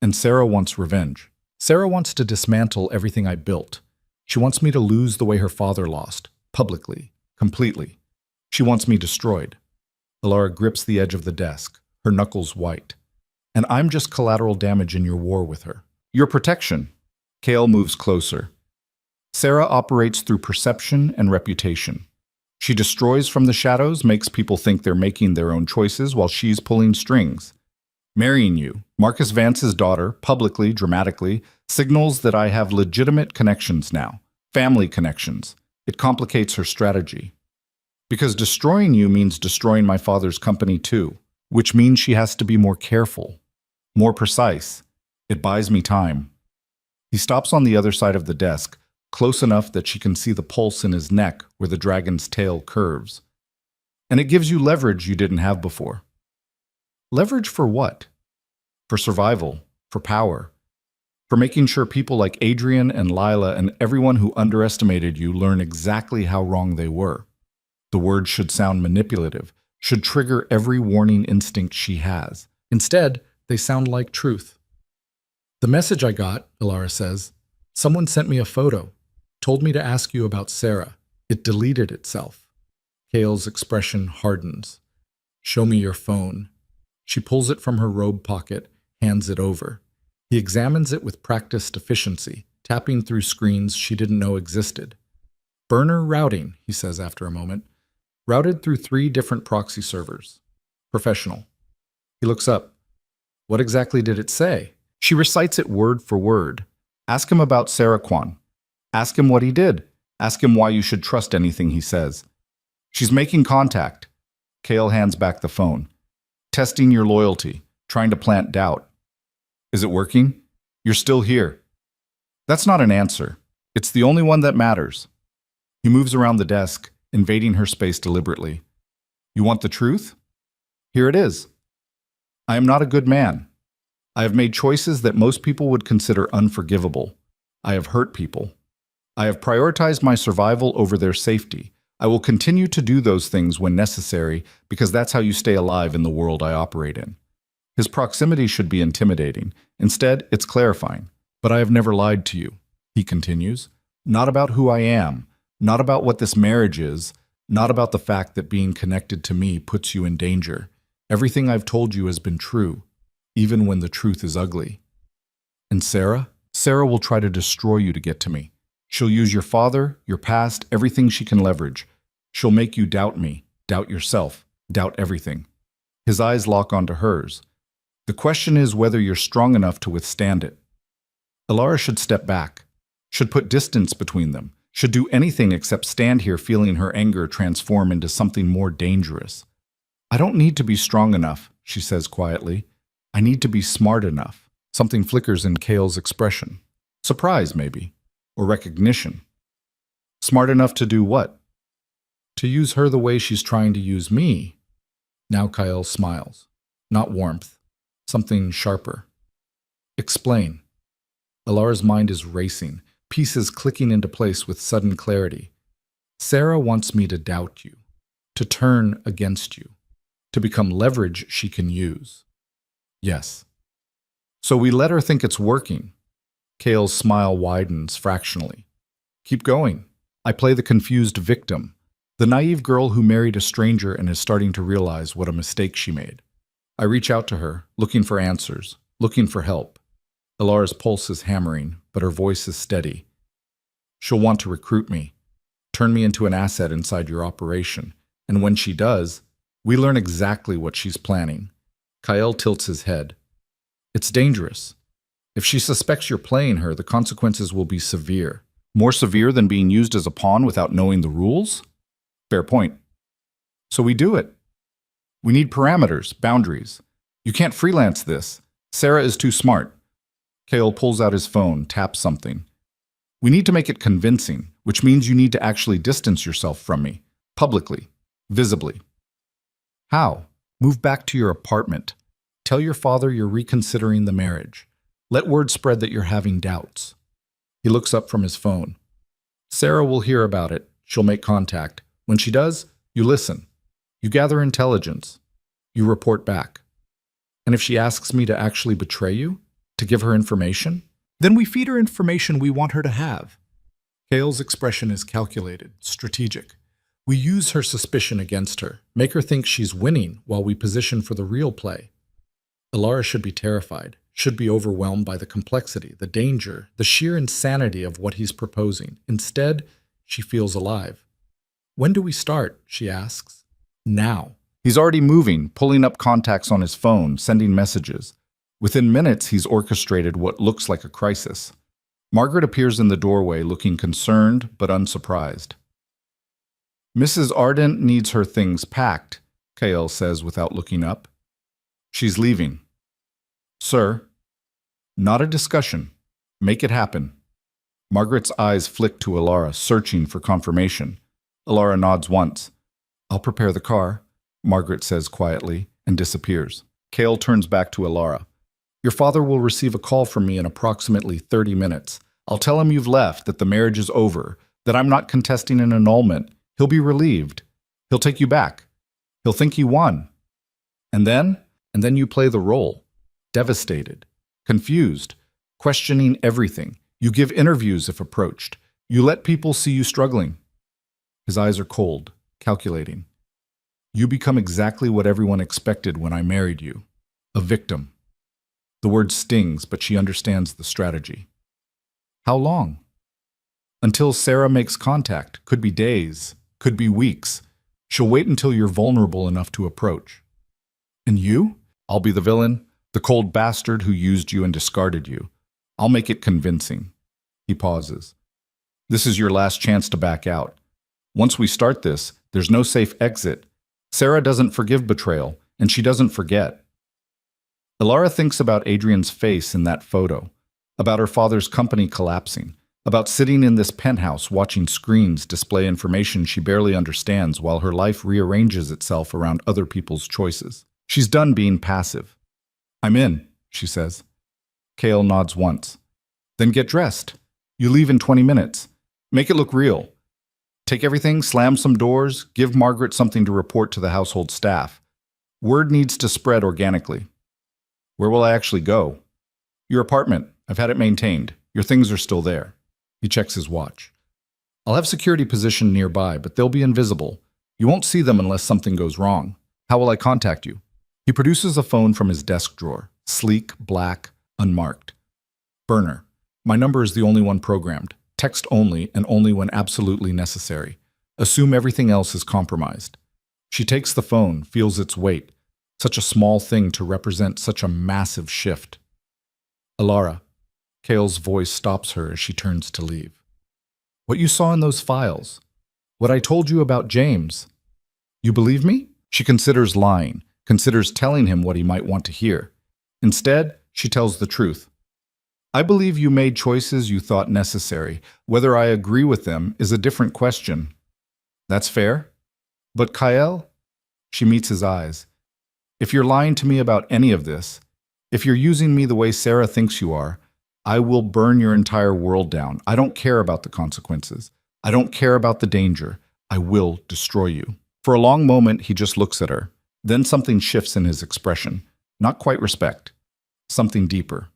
And Sarah wants revenge. Sarah wants to dismantle everything I built. She wants me to lose the way her father lost, publicly, completely. She wants me destroyed. Alara grips the edge of the desk, her knuckles white. And I'm just collateral damage in your war with her. Your protection. Kale moves closer. Sarah operates through perception and reputation. She destroys from the shadows, makes people think they're making their own choices while she's pulling strings. Marrying you, Marcus Vance's daughter, publicly, dramatically, signals that I have legitimate connections now, family connections. It complicates her strategy. Because destroying you means destroying my father's company too, which means she has to be more careful, more precise. It buys me time. He stops on the other side of the desk, close enough that she can see the pulse in his neck where the dragon's tail curves. And it gives you leverage you didn't have before. Leverage for what? For survival, for power, for making sure people like Adrian and Lila and everyone who underestimated you learn exactly how wrong they were. The words should sound manipulative, should trigger every warning instinct she has. Instead, they sound like truth. The message I got, Alara says, someone sent me a photo, told me to ask you about Sarah. It deleted itself. Kale's expression hardens. Show me your phone. She pulls it from her robe pocket, hands it over. He examines it with practiced efficiency, tapping through screens she didn't know existed. Burner routing, he says after a moment. Routed through 3 different proxy servers. Professional. He looks up. What exactly did it say? She recites it word for word. Ask him about Sarah Kwan. Ask him what he did. Ask him why you should trust anything he says. She's making contact. Kale hands back the phone. Testing your loyalty, trying to plant doubt. Is it working? You're still here. That's not an answer. It's the only one that matters. He moves around the desk, invading her space deliberately. You want the truth? Here it is. I am not a good man. I have made choices that most people would consider unforgivable. I have hurt people. I have prioritized my survival over their safety. I will continue to do those things when necessary because that's how you stay alive in the world I operate in. His proximity should be intimidating. Instead, it's clarifying. But I have never lied to you, he continues. Not about who I am, not about what this marriage is, not about the fact that being connected to me puts you in danger. Everything I've told you has been true, even when the truth is ugly. And Sarah? Sarah will try to destroy you to get to me. She'll use your father, your past, everything she can leverage. She'll make you doubt me, doubt yourself, doubt everything. His eyes lock onto hers. The question is whether you're strong enough to withstand it. Alara should step back, should put distance between them, should do anything except stand here feeling her anger transform into something more dangerous. I don't need to be strong enough, she says quietly. I need to be smart enough. Something flickers in Kale's expression. Surprise, maybe. Or recognition. Smart enough to do what? To use her the way she's trying to use me. Now Kyle smiles. Not warmth. Something sharper. Explain. Alara's mind is racing, pieces clicking into place with sudden clarity. Sarah wants me to doubt you, to turn against you, to become leverage she can use. Yes. So we let her think it's working. Kale's smile widens fractionally. Keep going. I play the confused victim, the naive girl who married a stranger and is starting to realize what a mistake she made. I reach out to her, looking for answers, looking for help. Alara's pulse is hammering, but her voice is steady. She'll want to recruit me, turn me into an asset inside your operation, and when she does, we learn exactly what she's planning. Kyle tilts his head. It's dangerous. If she suspects you're playing her, the consequences will be severe. More severe than being used as a pawn without knowing the rules? Fair point. So we do it. We need parameters, boundaries. You can't freelance this. Sarah is too smart. Kale pulls out his phone, taps something. We need to make it convincing, which means you need to actually distance yourself from me, publicly, visibly. How? Move back to your apartment. Tell your father you're reconsidering the marriage. Let word spread that you're having doubts. He looks up from his phone. Sarah will hear about it. She'll make contact. When she does, you listen. You gather intelligence. You report back. And if she asks me to actually betray you, to give her information, then we feed her information we want her to have. Kale's expression is calculated, strategic. We use her suspicion against her, make her think she's winning while we position for the real play. Alara should be terrified, should be overwhelmed by the complexity, the danger, the sheer insanity of what he's proposing. Instead, she feels alive. When do we start? She asks. Now. He's already moving, pulling up contacts on his phone, sending messages. Within minutes, he's orchestrated what looks like a crisis. Margaret appears in the doorway, looking concerned but unsurprised. Mrs. Ardent needs her things packed, Kale says without looking up. She's leaving. Sir, not a discussion. Make it happen. Margaret's eyes flick to Alara, searching for confirmation. Alara nods once. I'll prepare the car, Margaret says quietly, and disappears. Kale turns back to Alara. Your father will receive a call from me in approximately 30 minutes. I'll tell him you've left, that the marriage is over, that I'm not contesting an annulment. He'll be relieved. He'll take you back. He'll think he won. And then you play the role. Devastated, confused, questioning everything. You give interviews if approached. You let people see you struggling. His eyes are cold, calculating. You become exactly what everyone expected when I married you. A victim. The word stings, but she understands the strategy. How long? Until Sarah makes contact. Could be days, could be weeks. She'll wait until you're vulnerable enough to approach. And you? I'll be the villain, the cold bastard who used you and discarded you. I'll make it convincing. He pauses. This is your last chance to back out. Once we start this, there's no safe exit. Sarah doesn't forgive betrayal, and she doesn't forget. Elara thinks about Adrian's face in that photo, about her father's company collapsing, about sitting in this penthouse watching screens display information she barely understands while her life rearranges itself around other people's choices. She's done being passive. I'm in, she says. Kale nods once. Then get dressed. You leave in 20 minutes. Make it look real. Take everything, slam some doors, give Margaret something to report to the household staff. Word needs to spread organically. Where will I actually go? Your apartment. I've had it maintained. Your things are still there. He checks his watch. I'll have security positioned nearby, but they'll be invisible. You won't see them unless something goes wrong. How will I contact you? He produces a phone from his desk drawer, sleek, black, unmarked. Burner. My number is the only one programmed. Text only and only when absolutely necessary. Assume everything else is compromised. She takes the phone, feels its weight. Such a small thing to represent such a massive shift. Elara. Kale's voice stops her as she turns to leave. What you saw in those files. What I told you about James. You believe me? She considers lying, considers telling him what he might want to hear. Instead, she tells the truth. I believe you made choices you thought necessary. Whether I agree with them is a different question. That's fair? But Kyle? She meets his eyes. If you're lying to me about any of this, if you're using me the way Sarah thinks you are, I will burn your entire world down. I don't care about the consequences. I don't care about the danger. I will destroy you. For a long moment, he just looks at her. Then something shifts in his expression. Not quite respect. Something deeper.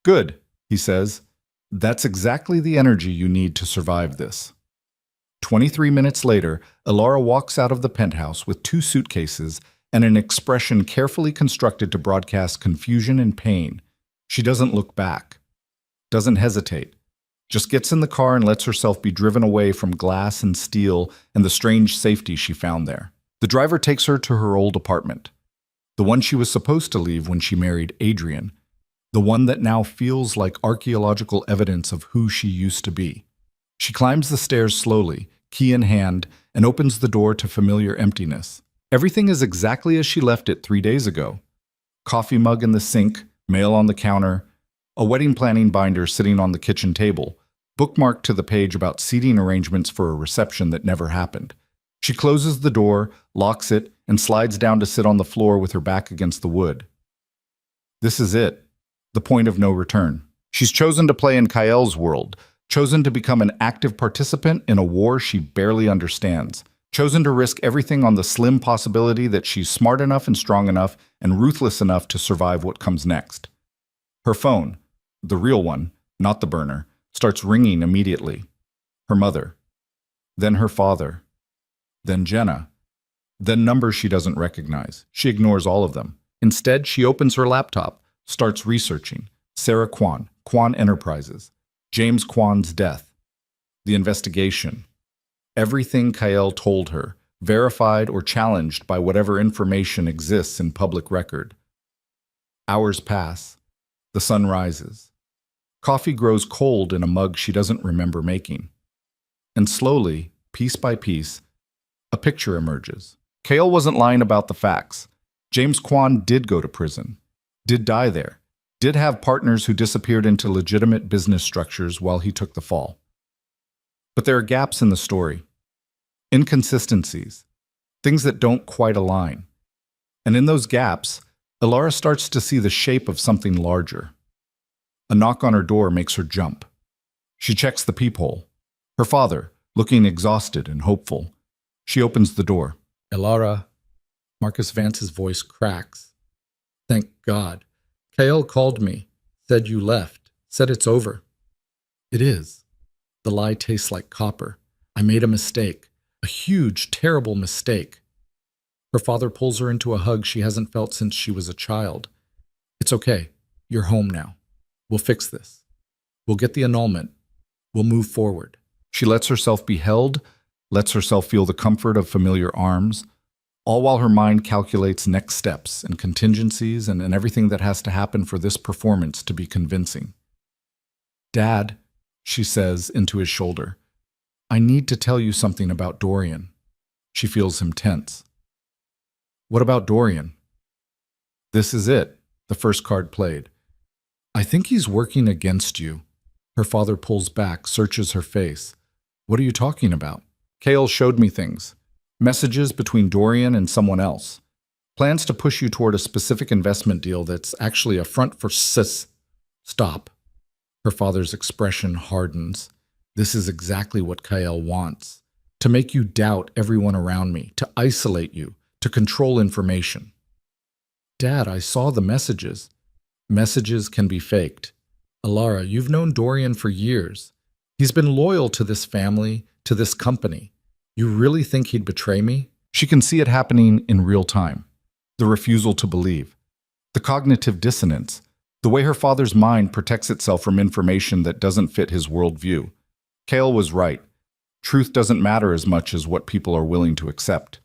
Good, he says. That's exactly the energy you need to survive this. 23 minutes later, Elara walks out of the penthouse with 2 suitcases and an expression carefully constructed to broadcast confusion and pain. She doesn't look back, doesn't hesitate, just gets in the car and lets herself be driven away from glass and steel and the strange safety she found there. The driver takes her to her old apartment, the one she was supposed to leave when she married Adrian, the one that now feels like archaeological evidence of who she used to be. She climbs the stairs slowly, key in hand, and opens the door to familiar emptiness. Everything is exactly as she left it 3 days ago. Coffee mug in the sink, mail on the counter, a wedding planning binder sitting on the kitchen table, bookmarked to the page about seating arrangements for a reception that never happened. She closes the door, locks it, and slides down to sit on the floor with her back against the wood. This is it, the point of no return. She's chosen to play in Kyle's world, chosen to become an active participant in a war she barely understands, chosen to risk everything on the slim possibility that she's smart enough and strong enough and ruthless enough to survive what comes next. Her phone, the real one, not the burner, starts ringing immediately. Her mother, then her father, then Jenna, then numbers she doesn't recognize. She ignores all of them. Instead, she opens her laptop, starts researching. Sarah Kwan, Kwan Enterprises, James Kwan's death, the investigation. Everything Kyle told her, verified or challenged by whatever information exists in public record. Hours pass. The sun rises. Coffee grows cold in a mug she doesn't remember making. And slowly, piece by piece, a picture emerges. Kale wasn't lying about the facts. James Kwan did go to prison, did die there, did have partners who disappeared into legitimate business structures while he took the fall. But there are gaps in the story, inconsistencies, things that don't quite align. And in those gaps, Elara starts to see the shape of something larger. A knock on her door makes her jump. She checks the peephole. Her father, looking exhausted and hopeful. She opens the door. Elara. Marcus Vance's voice cracks. Thank God. Kale called me, said you left, said it's over. It is. The lie tastes like copper. I made a mistake. A huge, terrible mistake. Her father pulls her into a hug she hasn't felt since she was a child. It's okay. You're home now. We'll fix this. We'll get the annulment. We'll move forward. She lets herself be held, lets herself feel the comfort of familiar arms, all while her mind calculates next steps and contingencies and everything that has to happen for this performance to be convincing. Dad, she says into his shoulder. I need to tell you something about Dorian. She feels him tense. What about Dorian? This is it, the first card played. I think he's working against you. Her father pulls back, searches her face. What are you talking about? Kale showed me things. Messages between Dorian and someone else. Plans to push you toward a specific investment deal that's actually a front for sis. Stop. Her father's expression hardens. This is exactly what Kyle wants. To make you doubt everyone around me, to isolate you, to control information. Dad, I saw the messages. Messages can be faked. Alara, you've known Dorian for years. He's been loyal to this family, to this company. You really think he'd betray me? She can see it happening in real time. The refusal to believe. The cognitive dissonance. The way her father's mind protects itself from information that doesn't fit his worldview. Kale was right. Truth doesn't matter as much as what people are willing to accept.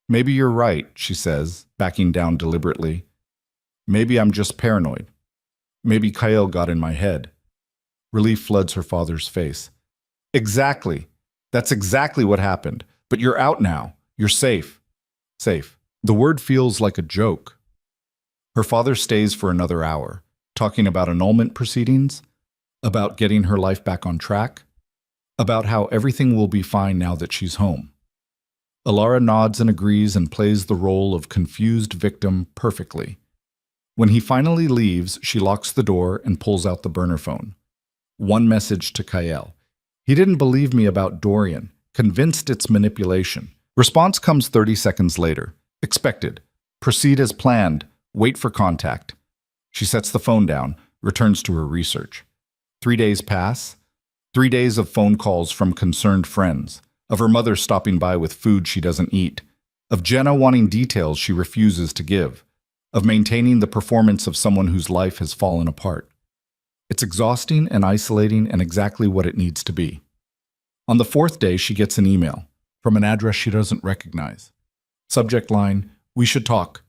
Maybe you're right, she says, backing down deliberately. Maybe I'm just paranoid. Maybe Kyle got in my head. Relief floods her father's face. Exactly. That's exactly what happened. But you're out now. You're safe. Safe. The word feels like a joke. Her father stays for another hour, talking about annulment proceedings, about getting her life back on track, about how everything will be fine now that she's home. Alara nods and agrees and plays the role of confused victim perfectly. When he finally leaves, she locks the door and pulls out the burner phone. One message to Kyle. He didn't believe me about Dorian, convinced it's manipulation. Response comes 30 seconds later. Expected. Proceed as planned. Wait for contact. She sets the phone down, returns to her research. 3 days pass. 3 days of phone calls from concerned friends, of her mother stopping by with food she doesn't eat, of Jenna wanting details she refuses to give, of maintaining the performance of someone whose life has fallen apart. It's exhausting and isolating and exactly what it needs to be. On the 4th day, she gets an email from an address she doesn't recognize. Subject line, we should talk.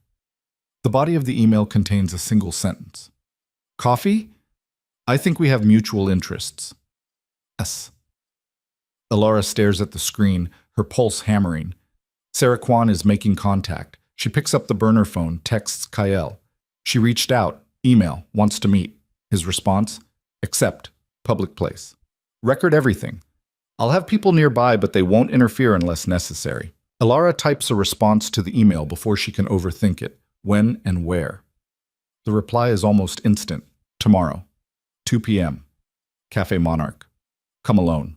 The body of the email contains a single sentence. Coffee? I think we have mutual interests. Yes. Alara stares at the screen, her pulse hammering. Sarah Kwan is making contact. She picks up the burner phone, texts Kyle. She reached out, email, wants to meet. His response, accept, public place. Record everything. I'll have people nearby, but they won't interfere unless necessary. Alara types a response to the email before she can overthink it. When and where? The reply is almost instant. Tomorrow, 2 p.m. Cafe Monarch. Come alone.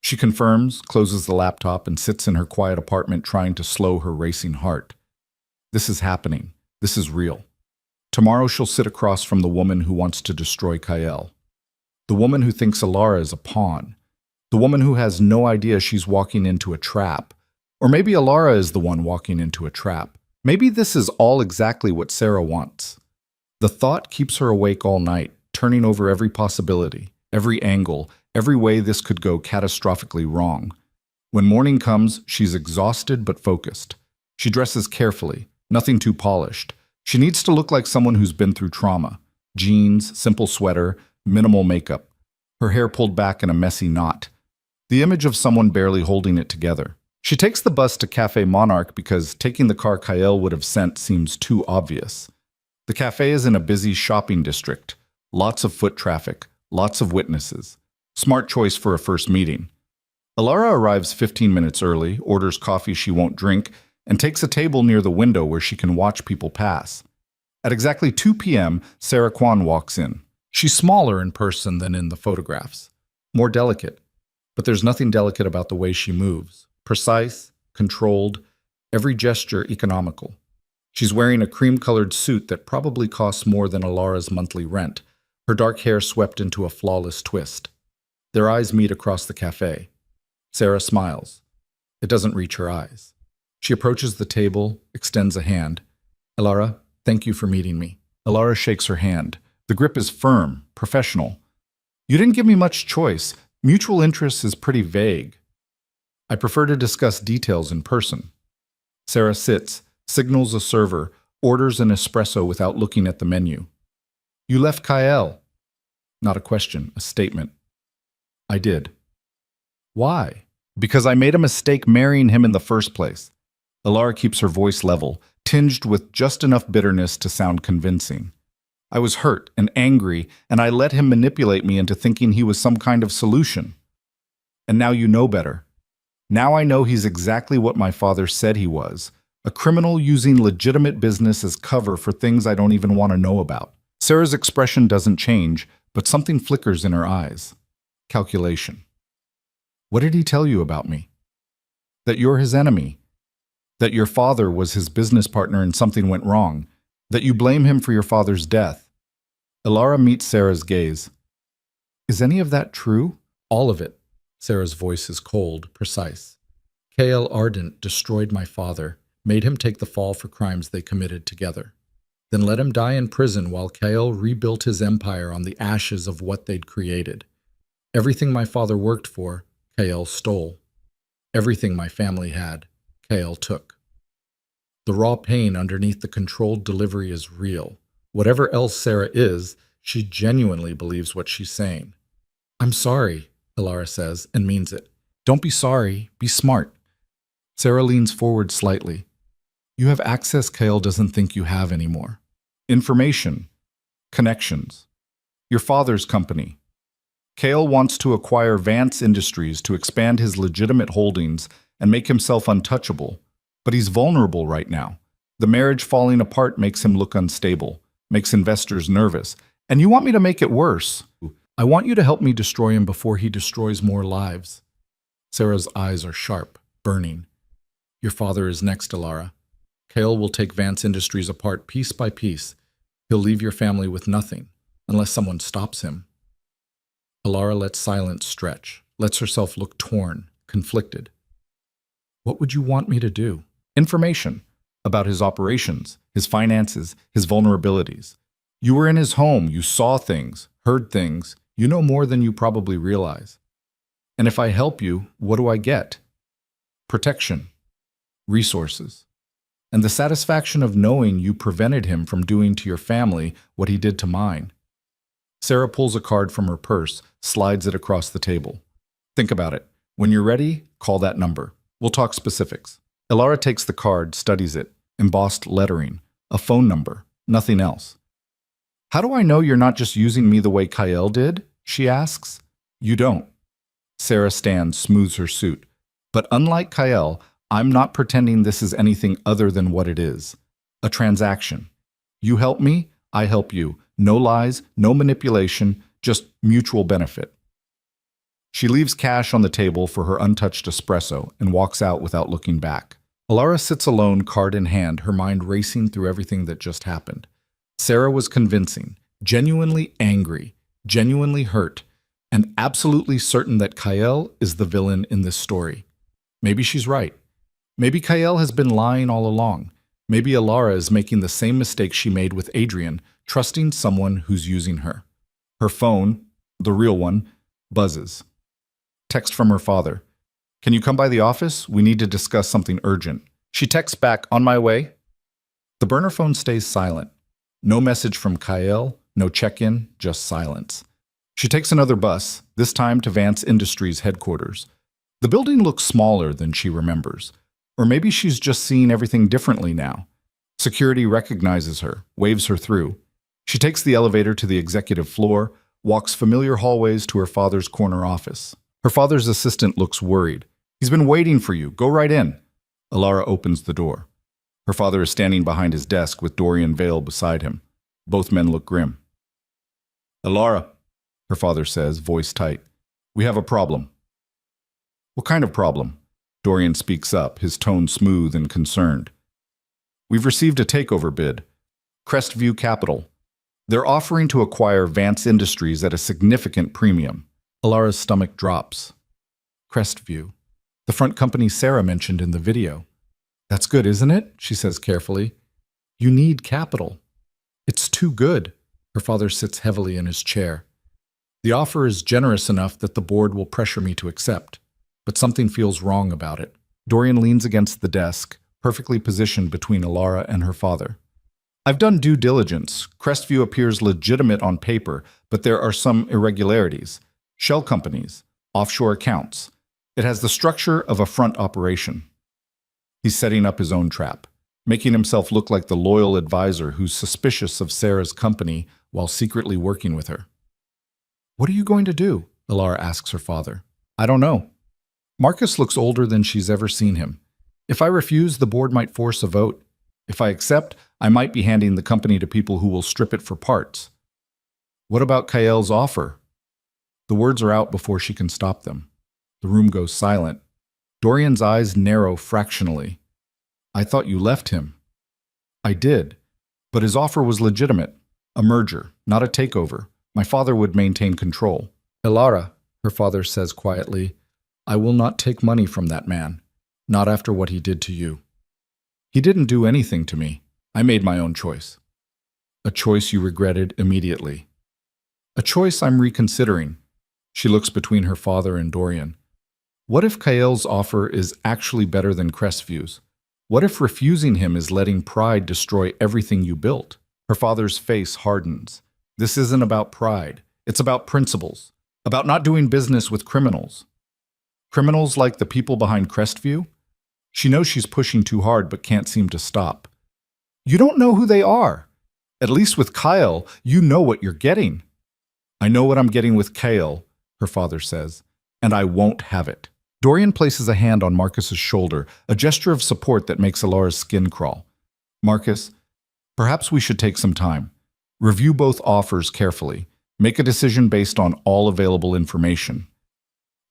She confirms, closes the laptop, and sits in her quiet apartment trying to slow her racing heart. This is happening. This is real. Tomorrow she'll sit across from the woman who wants to destroy Kyle. The woman who thinks Alara is a pawn. The woman who has no idea she's walking into a trap. Or maybe Alara is the one walking into a trap. Maybe this is all exactly what Sarah wants. The thought keeps her awake all night, turning over every possibility, every angle, every way this could go catastrophically wrong. When morning comes, she's exhausted but focused. She dresses carefully, nothing too polished. She needs to look like someone who's been through trauma. Jeans, simple sweater, minimal makeup. Her hair pulled back in a messy knot. The image of someone barely holding it together. She takes the bus to Cafe Monarch because taking the car Kyle would have sent seems too obvious. The cafe is in a busy shopping district. Lots of foot traffic, lots of witnesses. Smart choice for a first meeting. Alara arrives 15 minutes early, orders coffee she won't drink, and takes a table near the window where she can watch people pass. At exactly 2 p.m., Sarah Kwan walks in. She's smaller in person than in the photographs. More delicate. But there's nothing delicate about the way she moves. Precise, controlled, every gesture economical. She's wearing a cream-colored suit that probably costs more than Alara's monthly rent, her dark hair swept into a flawless twist. Their eyes meet across the cafe. Sarah smiles. It doesn't reach her eyes. She approaches the table, extends a hand. Alara, thank you for meeting me. Alara shakes her hand. The grip is firm, professional. You didn't give me much choice. Mutual interest is pretty vague. I prefer to discuss details in person. Sarah sits, signals a server, orders an espresso without looking at the menu. You left Kyle. Not a question, a statement. I did. Why? Because I made a mistake marrying him in the first place. Alara keeps her voice level, tinged with just enough bitterness to sound convincing. I was hurt and angry, and I let him manipulate me into thinking he was some kind of solution. And now you know better. Now I know he's exactly what my father said he was, a criminal using legitimate business as cover for things I don't even want to know about. Sarah's expression doesn't change, but something flickers in her eyes. Calculation. What did he tell you about me? That you're his enemy. That your father was his business partner and something went wrong. That you blame him for your father's death. Alara meets Sarah's gaze. Is any of that true? All of it. Sarah's voice is cold, precise. K.L. Ardent destroyed my father, made him take the fall for crimes they committed together. Then let him die in prison while K.L. rebuilt his empire on the ashes of what they'd created. Everything my father worked for, K.L. stole. Everything my family had, K.L. took. The raw pain underneath the controlled delivery is real. Whatever else Sarah is, she genuinely believes what she's saying. I'm sorry, Alara says, and means it. Don't be sorry, be smart. Sarah leans forward slightly. You have access K.L. doesn't think you have anymore. Information. Connections. Your father's company. K.L. wants to acquire Vance Industries to expand his legitimate holdings and make himself untouchable. But he's vulnerable right now. The marriage falling apart makes him look unstable, makes investors nervous. And you want me to make it worse. I want you to help me destroy him before he destroys more lives. Sarah's eyes are sharp, burning. Your father is next, Alara. K.L. will take Vance Industries apart piece by piece. He'll leave your family with nothing, unless someone stops him. Alara lets silence stretch, lets herself look torn, conflicted. What would you want me to do? Information about his operations, his finances, his vulnerabilities. You were in his home, you saw things, heard things. You know more than you probably realize. And if I help you, what do I get? Protection, resources, and the satisfaction of knowing you prevented him from doing to your family what he did to mine. Sarah pulls a card from her purse, slides it across the table. Think about it. When you're ready, call that number. We'll talk specifics. Alara takes the card, studies it. Embossed lettering. A phone number. Nothing else. How do I know you're not just using me the way K.L. did? She asks. You don't. Sarah stands, smooths her suit. But unlike K.L., I'm not pretending this is anything other than what it is. A transaction. You help me, I help you. No lies, no manipulation, just mutual benefit. She leaves cash on the table for her untouched espresso and walks out without looking back. Alara sits alone, card in hand, her mind racing through everything that just happened. Sarah was convincing, genuinely angry, genuinely hurt, and absolutely certain that K.L. is the villain in this story. Maybe she's right. Maybe K.L. has been lying all along. Maybe Alara is making the same mistake she made with Adrian, trusting someone who's using her. Her phone, the real one, buzzes. Text from her father. Can you come by the office? We need to discuss something urgent. She texts back, on my way. The burner phone stays silent. No message from K.L., no check-in, just silence. She takes another bus, this time to Vance Industries headquarters. The building looks smaller than she remembers. Or maybe she's just seeing everything differently now. Security recognizes her, waves her through. She takes the elevator to the executive floor, walks familiar hallways to her father's corner office. Her father's assistant looks worried. He's been waiting for you. Go right in. Alara opens the door. Her father is standing behind his desk with Dorian Vale beside him. Both men look grim. Alara, her father says, voice tight. We have a problem. What kind of problem? Dorian speaks up, his tone smooth and concerned. We've received a takeover bid. Crestview Capital. They're offering to acquire Vance Industries at a significant premium. Alara's stomach drops. Crestview. The front company Sarah mentioned in the video. That's good, isn't it? She says carefully. You need capital. It's too good. Her father sits heavily in his chair. The offer is generous enough that the board will pressure me to accept. But something feels wrong about it. Dorian leans against the desk, perfectly positioned between Alara and her father. I've done due diligence. Crestview appears legitimate on paper, but there are some irregularities. Shell companies, offshore accounts. It has the structure of a front operation. He's setting up his own trap, making himself look like the loyal advisor who's suspicious of Sarah's company while secretly working with her. What are you going to do? Alara asks her father. I don't know. Marcus looks older than she's ever seen him. If I refuse, the board might force a vote. If I accept, I might be handing the company to people who will strip it for parts. What about Kael's offer? The words are out before she can stop them. The room goes silent. Dorian's eyes narrow fractionally. I thought you left him. I did, but his offer was legitimate. A merger, not a takeover. My father would maintain control. Alara, her father says quietly, I will not take money from that man, not after what he did to you. He didn't do anything to me. I made my own choice. A choice you regretted immediately. A choice I'm reconsidering. She looks between her father and Dorian. What if Kael's offer is actually better than Crestview's? What if refusing him is letting pride destroy everything you built? Her father's face hardens. This isn't about pride. It's about principles. About not doing business with criminals. Criminals like the people behind Crestview? She knows she's pushing too hard but can't seem to stop. You don't know who they are. At least with Kael, you know what you're getting. I know what I'm getting with Kael, her father says, and I won't have it. Dorian places a hand on Marcus's shoulder, a gesture of support that makes Alara's skin crawl. Marcus, perhaps we should take some time. Review both offers carefully. Make a decision based on all available information.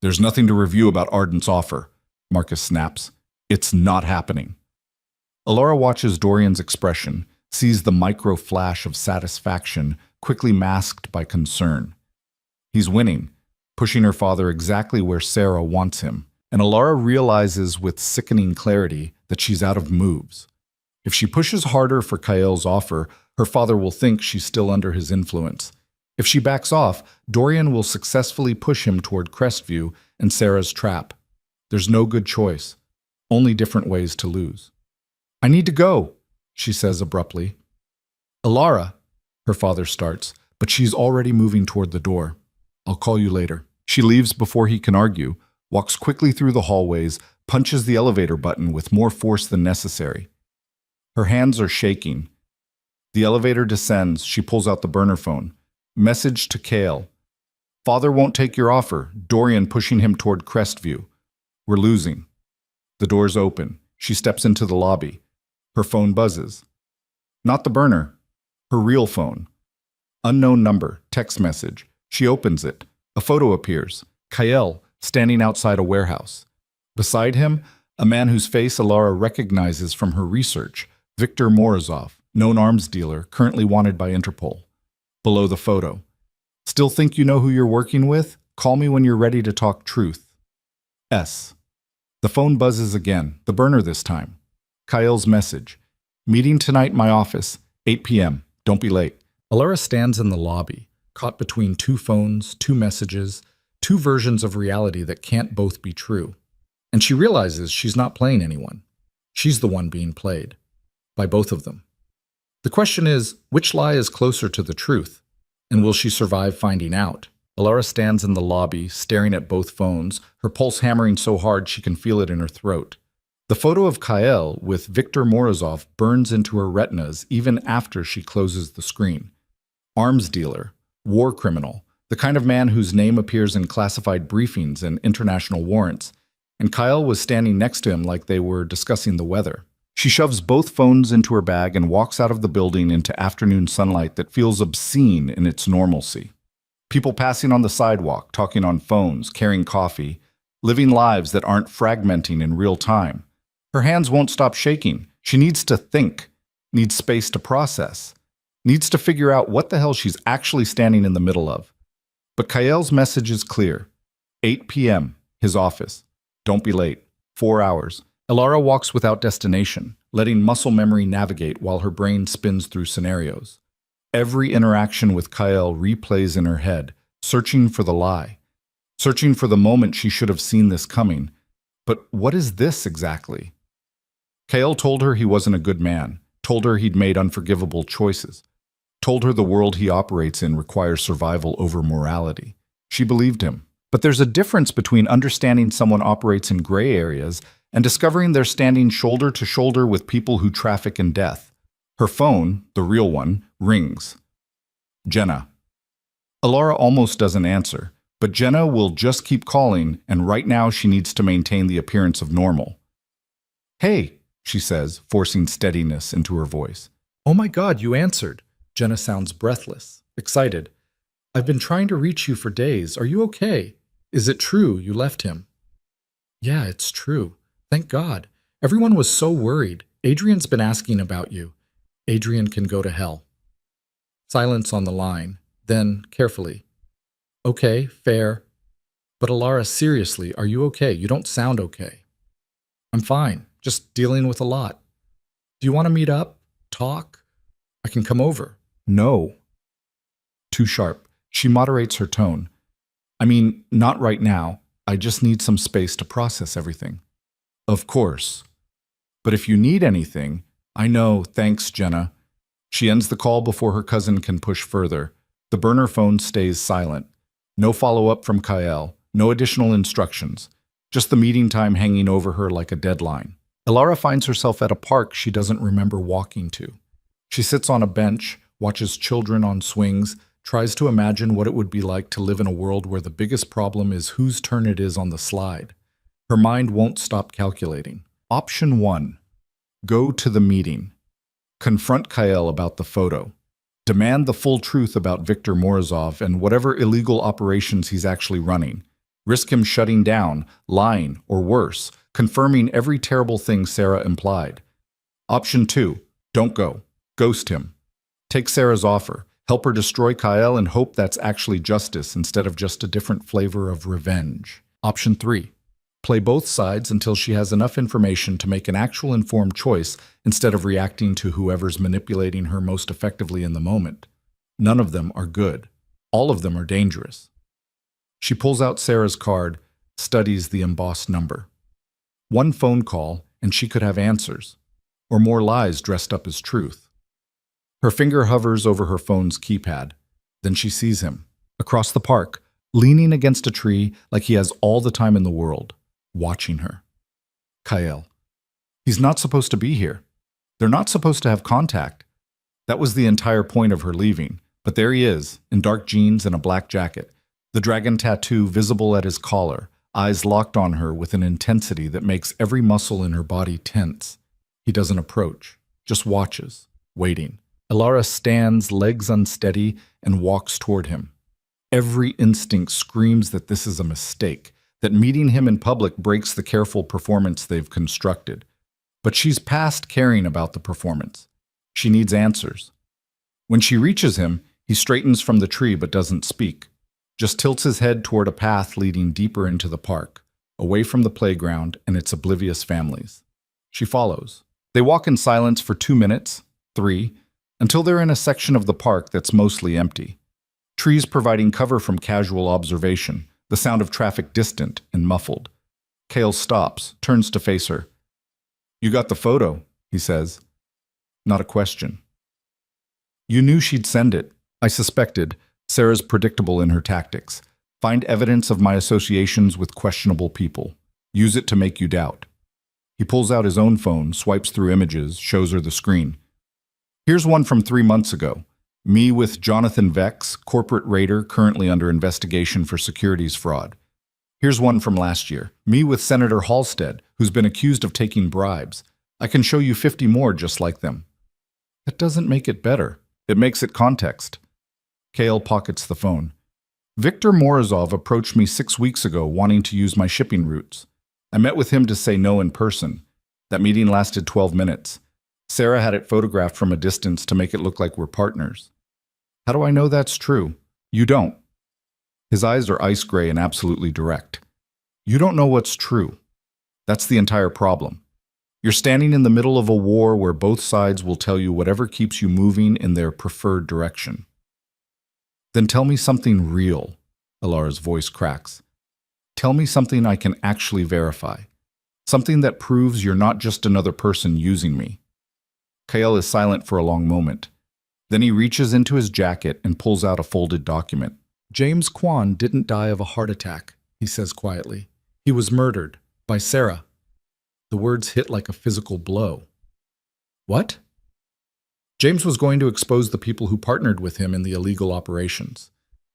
There's nothing to review about Ardent's offer, Marcus snaps. It's not happening. Alara watches Dorian's expression, sees the micro flash of satisfaction quickly masked by concern. He's winning, pushing her father exactly where Sarah wants him, and Alara realizes with sickening clarity that she's out of moves. If she pushes harder for Kael's offer, her father will think she's still under his influence. If she backs off, Dorian will successfully push him toward Crestview and Sarah's trap. There's no good choice, only different ways to lose. I need to go, she says abruptly. Alara, her father starts, but she's already moving toward the door. I'll call you later. She leaves before he can argue, walks quickly through the hallways, punches the elevator button with more force than necessary. Her hands are shaking. The elevator descends. She pulls out the burner phone. Message to Kael. Father won't take your offer. Dorian pushing him toward Crestview. We're losing. The doors open. She steps into the lobby. Her phone buzzes. Not the burner. Her real phone. Unknown number. Text message. She opens it. A photo appears. Kael, standing outside a warehouse. Beside him, a man whose face Alara recognizes from her research, Viktor Morozov, known arms dealer, currently wanted by Interpol. Below the photo. Still think you know who you're working with? Call me when you're ready to talk truth. S. The phone buzzes again, the burner this time. Kael's message. Meeting tonight in my office, 8 p.m. Don't be late. Alara stands in the lobby, caught between two phones, two messages, two versions of reality that can't both be true. And she realizes she's not playing anyone. She's the one being played. By both of them. The question is, which lie is closer to the truth? And will she survive finding out? Alara stands in the lobby, staring at both phones, her pulse hammering so hard she can feel it in her throat. The photo of Kael with Viktor Morozov burns into her retinas even after she closes the screen. Arms dealer, war criminal, the kind of man whose name appears in classified briefings and international warrants, and Kael was standing next to him like they were discussing the weather. She shoves both phones into her bag and walks out of the building into afternoon sunlight that feels obscene in its normalcy. People passing on the sidewalk, talking on phones, carrying coffee, living lives that aren't fragmenting in real time. Her hands won't stop shaking. She needs to think, needs space to process, needs to figure out what the hell she's actually standing in the middle of. But Kael's message is clear. 8 p.m., his office. Don't be late. 4 hours. Alara walks without destination, letting muscle memory navigate while her brain spins through scenarios. Every interaction with Kael replays in her head, searching for the lie, searching for the moment she should have seen this coming. But what is this exactly? Kael told her he wasn't a good man, told her he'd made unforgivable choices, told her the world he operates in requires survival over morality. She believed him. But there's a difference between understanding someone operates in gray areas and discovering they're standing shoulder to shoulder with people who traffic in death. Her phone, the real one, rings. Jenna. Alara almost doesn't answer, but Jenna will just keep calling, and right now she needs to maintain the appearance of normal. "Hey," she says, forcing steadiness into her voice. "Oh my God, you answered." Jenna sounds breathless, excited. "I've been trying to reach you for days. Are you okay? Is it true you left him?" "Yeah, it's true. Thank God. Everyone was so worried. Adrian's been asking about you. Adrian can go to hell." Silence on the line. Then, carefully. "Okay, fair. But Alara, seriously, are you okay? You don't sound okay." "I'm fine. Just dealing with a lot. Do you want to meet up? Talk? I can come over." "No." Too sharp. She moderates her tone. "I mean, not right now. I just need some space to process everything." "Of course. But if you need anything, I know, thanks, Jenna." She ends the call before her cousin can push further. The burner phone stays silent. No follow-up from Kael, no additional instructions. Just the meeting time hanging over her like a deadline. Alara finds herself at a park she doesn't remember walking to. She sits on a bench, watches children on swings, tries to imagine what it would be like to live in a world where the biggest problem is whose turn it is on the slide. Her mind won't stop calculating. Option 1. Go to the meeting. Confront Kael about the photo. Demand the full truth about Viktor Morozov and whatever illegal operations he's actually running. Risk him shutting down, lying, or worse, confirming every terrible thing Sarah implied. Option 2. Don't go. Ghost him. Take Sarah's offer. Help her destroy Kael and hope that's actually justice instead of just a different flavor of revenge. Option 3. Play both sides until she has enough information to make an actual informed choice instead of reacting to whoever's manipulating her most effectively in the moment. None of them are good. All of them are dangerous. She pulls out Sarah's card, studies the embossed number. One phone call, and she could have answers, or more lies dressed up as truth. Her finger hovers over her phone's keypad. Then she sees him, across the park, leaning against a tree like he has all the time in the world, watching her. Kael. He's not supposed to be here. They're not supposed to have contact. That was the entire point of her leaving. But there he is, in dark jeans and a black jacket, the dragon tattoo visible at his collar, eyes locked on her with an intensity that makes every muscle in her body tense. He doesn't approach, just watches, waiting. Alara stands, legs unsteady, and walks toward him. Every instinct screams that this is a mistake, that meeting him in public breaks the careful performance they've constructed. But she's past caring about the performance. She needs answers. When she reaches him, he straightens from the tree but doesn't speak, just tilts his head toward a path leading deeper into the park, away from the playground and its oblivious families. She follows. They walk in silence for 2 minutes, 3, until they're in a section of the park that's mostly empty. Trees providing cover from casual observation, the sound of traffic distant and muffled. Kael stops, turns to face her. "You got the photo," he says. Not a question. "You knew she'd send it." I suspected. Sarah's predictable in her tactics. Find evidence of my associations with questionable people. Use it to make you doubt. He pulls out his own phone, swipes through images, shows her the screen. "Here's one from 3 months ago. Me with Jonathan Vex, corporate raider currently under investigation for securities fraud. Here's one from last year. Me with Senator Halstead, who's been accused of taking bribes. I can show you 50 more just like them." That doesn't make it better. It makes it context. Kael pockets the phone. "Viktor Morozov approached me 6 weeks ago wanting to use my shipping routes. I met with him to say no in person. That meeting lasted 12 minutes. Sarah had it photographed from a distance to make it look like we're partners. How do I know that's true? You don't." His eyes are ice gray and absolutely direct. "You don't know what's true. That's the entire problem. You're standing in the middle of a war where both sides will tell you whatever keeps you moving in their preferred direction." "Then tell me something real," Alara's voice cracks. "Tell me something I can actually verify. Something that proves you're not just another person using me." Kael is silent for a long moment. Then he reaches into his jacket and pulls out a folded document. "James Kwan didn't die of a heart attack. he says quietly. He was murdered by Sarah. The words hit like a physical blow. What? James was going to expose the people who partnered with him in the illegal operations.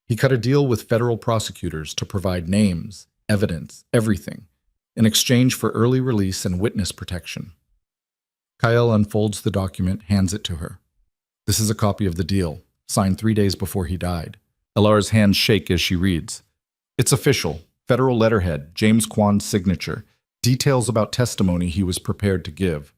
He cut a deal with federal prosecutors to provide names, evidence, everything, in exchange for early release and witness protection. Kyle unfolds the document, hands it to her. This is a copy of the deal, signed 3 days before he died. Alara's hands shake as she reads. It's official, federal letterhead, James Kwan's signature, details about testimony he was prepared to give.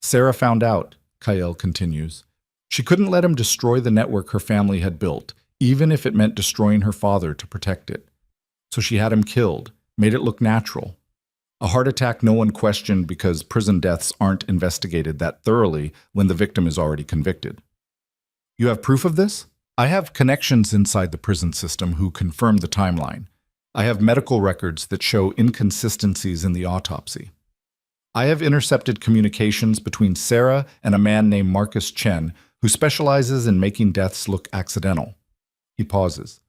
Sarah found out, Kyle continues. She couldn't let him destroy the network her family had built, even if it meant destroying her father to protect it. So she had him killed, made it look natural. A heart attack no one questioned because prison deaths aren't investigated that thoroughly when the victim is already convicted. You have proof of this? I have connections inside the prison system who confirm the timeline. I have medical records that show inconsistencies in the autopsy. I have intercepted communications between Sarah and a man named Marcus Chen, who specializes in making deaths look accidental. He pauses.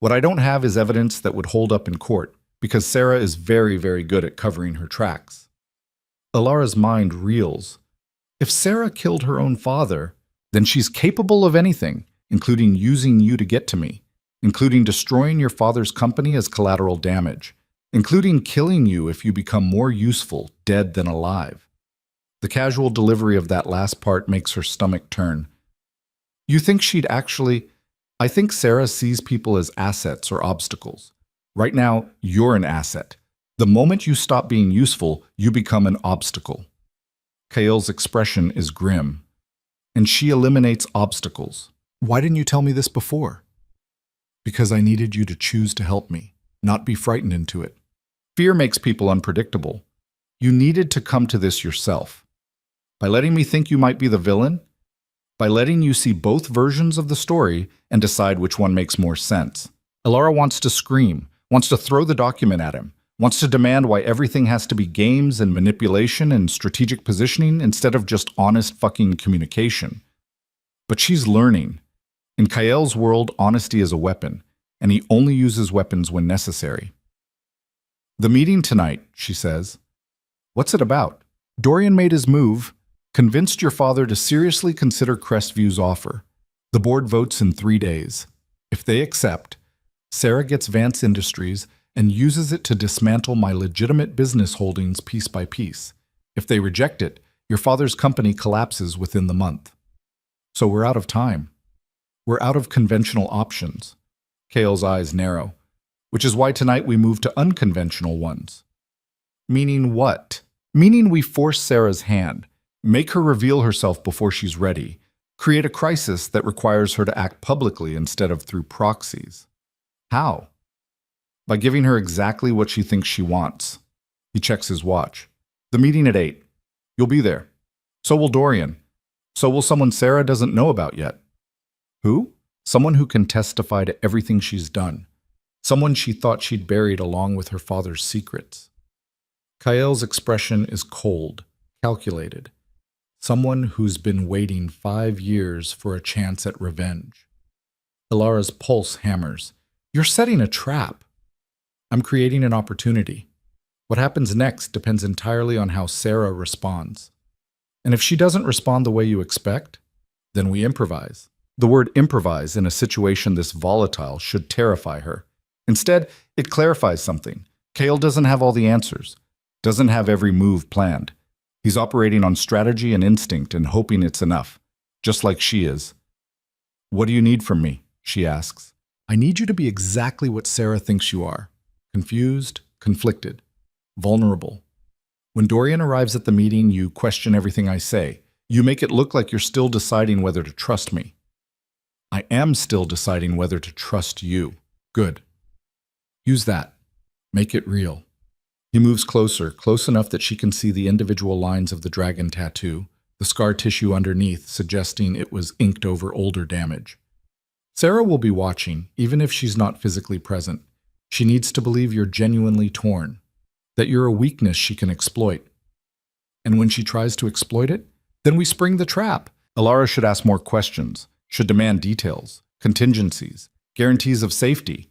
What I don't have is evidence that would hold up in court, because Sarah is very, very good at covering her tracks. Alara's mind reels. If Sarah killed her own father, then she's capable of anything, including using you to get to me, including destroying your father's company as collateral damage, including killing you if you become more useful, dead than alive. The casual delivery of that last part makes her stomach turn. You think she'd actually... I think Sarah sees people as assets or obstacles. Right now, you're an asset. The moment you stop being useful, you become an obstacle. Kael's expression is grim. And she eliminates obstacles. Why didn't you tell me this before? Because I needed you to choose to help me, not be frightened into it. Fear makes people unpredictable. You needed to come to this yourself. By letting me think you might be the villain, by letting you see both versions of the story and decide which one makes more sense. Alara wants to scream, wants to throw the document at him, wants to demand why everything has to be games and manipulation and strategic positioning instead of just honest fucking communication. But she's learning. In Kael's world, honesty is a weapon, and he only uses weapons when necessary. The meeting tonight, she says. What's it about? Dorian made his move, convinced your father to seriously consider Crestview's offer. The board votes in 3 days. If they accept, Sarah gets Vance Industries and uses it to dismantle my legitimate business holdings piece by piece. If they reject it, your father's company collapses within the month. So we're out of time. We're out of conventional options. Kael's eyes narrow, which is why tonight we move to unconventional ones. Meaning what? Meaning we force Sarah's hand, make her reveal herself before she's ready, create a crisis that requires her to act publicly instead of through proxies. How? By giving her exactly what she thinks she wants. He checks his watch. The meeting at 8. You'll be there. So will Dorian. So will someone Sarah doesn't know about yet. Who? Someone who can testify to everything she's done. Someone she thought she'd buried along with her father's secrets. Kael's expression is cold, calculated. Someone who's been waiting 5 years for a chance at revenge. Alara's pulse hammers. You're setting a trap. I'm creating an opportunity. What happens next depends entirely on how Sarah responds. And if she doesn't respond the way you expect, then we improvise. The word improvise in a situation this volatile should terrify her. Instead, it clarifies something. Kael doesn't have all the answers, doesn't have every move planned. He's operating on strategy and instinct and hoping it's enough, just like she is. What do you need from me? She asks. I need you to be exactly what Sarah thinks you are. Confused, conflicted, vulnerable. When Dorian arrives at the meeting, you question everything I say. You make it look like you're still deciding whether to trust me. I am still deciding whether to trust you. Good. Use that. Make it real. He moves closer, close enough that she can see the individual lines of the dragon tattoo, the scar tissue underneath suggesting it was inked over older damage. Sarah will be watching, even if she's not physically present. She needs to believe you're genuinely torn, that you're a weakness she can exploit. And when she tries to exploit it, then we spring the trap. Alara should ask more questions, should demand details, contingencies, guarantees of safety.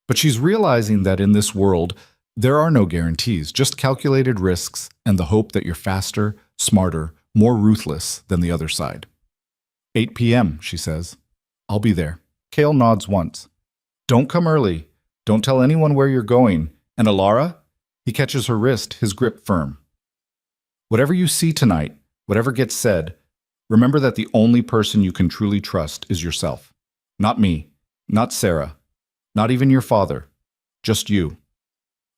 But she's realizing that in this world, there are no guarantees, just calculated risks and the hope that you're faster, smarter, more ruthless than the other side. 8 p.m., she says. I'll be there. Kale nods once. Don't come early. Don't tell anyone where you're going. And Alara? He catches her wrist, his grip firm. Whatever you see tonight, whatever gets said, remember that the only person you can truly trust is yourself. Not me, not Sarah, not even your father, just you.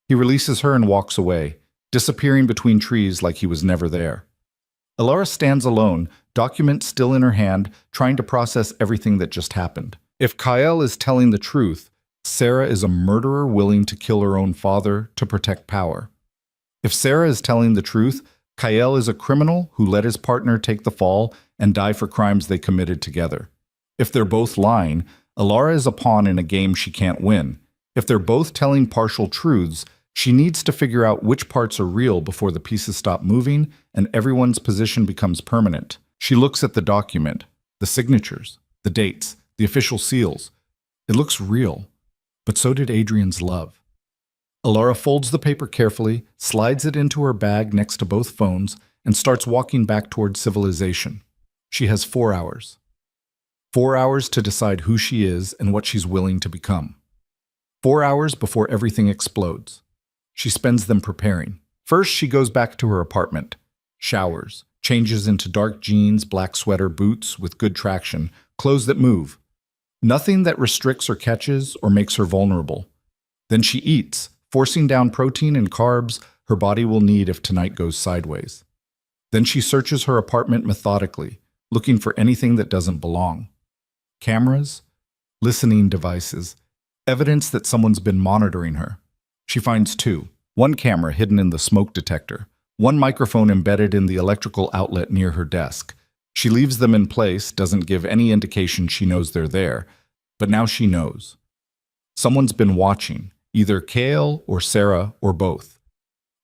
He releases her and walks away, disappearing between trees like he was never there. Alara stands alone, document still in her hand, trying to process everything that just happened. If Kyle is telling the truth, Sarah is a murderer willing to kill her own father to protect power. If Sarah is telling the truth, Kyle is a criminal who let his partner take the fall and die for crimes they committed together. If they're both lying, Alara is a pawn in a game she can't win. If they're both telling partial truths, she needs to figure out which parts are real before the pieces stop moving and everyone's position becomes permanent. She looks at the document, the signatures, the dates, the official seals. It looks real, but so did Adrian's love. Alara folds the paper carefully, slides it into her bag next to both phones, and starts walking back toward civilization. She has 4 hours. 4 hours to decide who she is and what she's willing to become. 4 hours before everything explodes. She spends them preparing. First, she goes back to her apartment, showers, changes into dark jeans, black sweater, boots with good traction, clothes that move. Nothing that restricts or catches or makes her vulnerable. Then she eats, forcing down protein and carbs her body will need if tonight goes sideways. Then she searches her apartment methodically, looking for anything that doesn't belong. Cameras, listening devices, evidence that someone's been monitoring her. She finds 2. One camera hidden in the smoke detector, one microphone embedded in the electrical outlet near her desk. She leaves them in place, doesn't give any indication she knows they're there, but now she knows. Someone's been watching, either Kale or Sarah or both.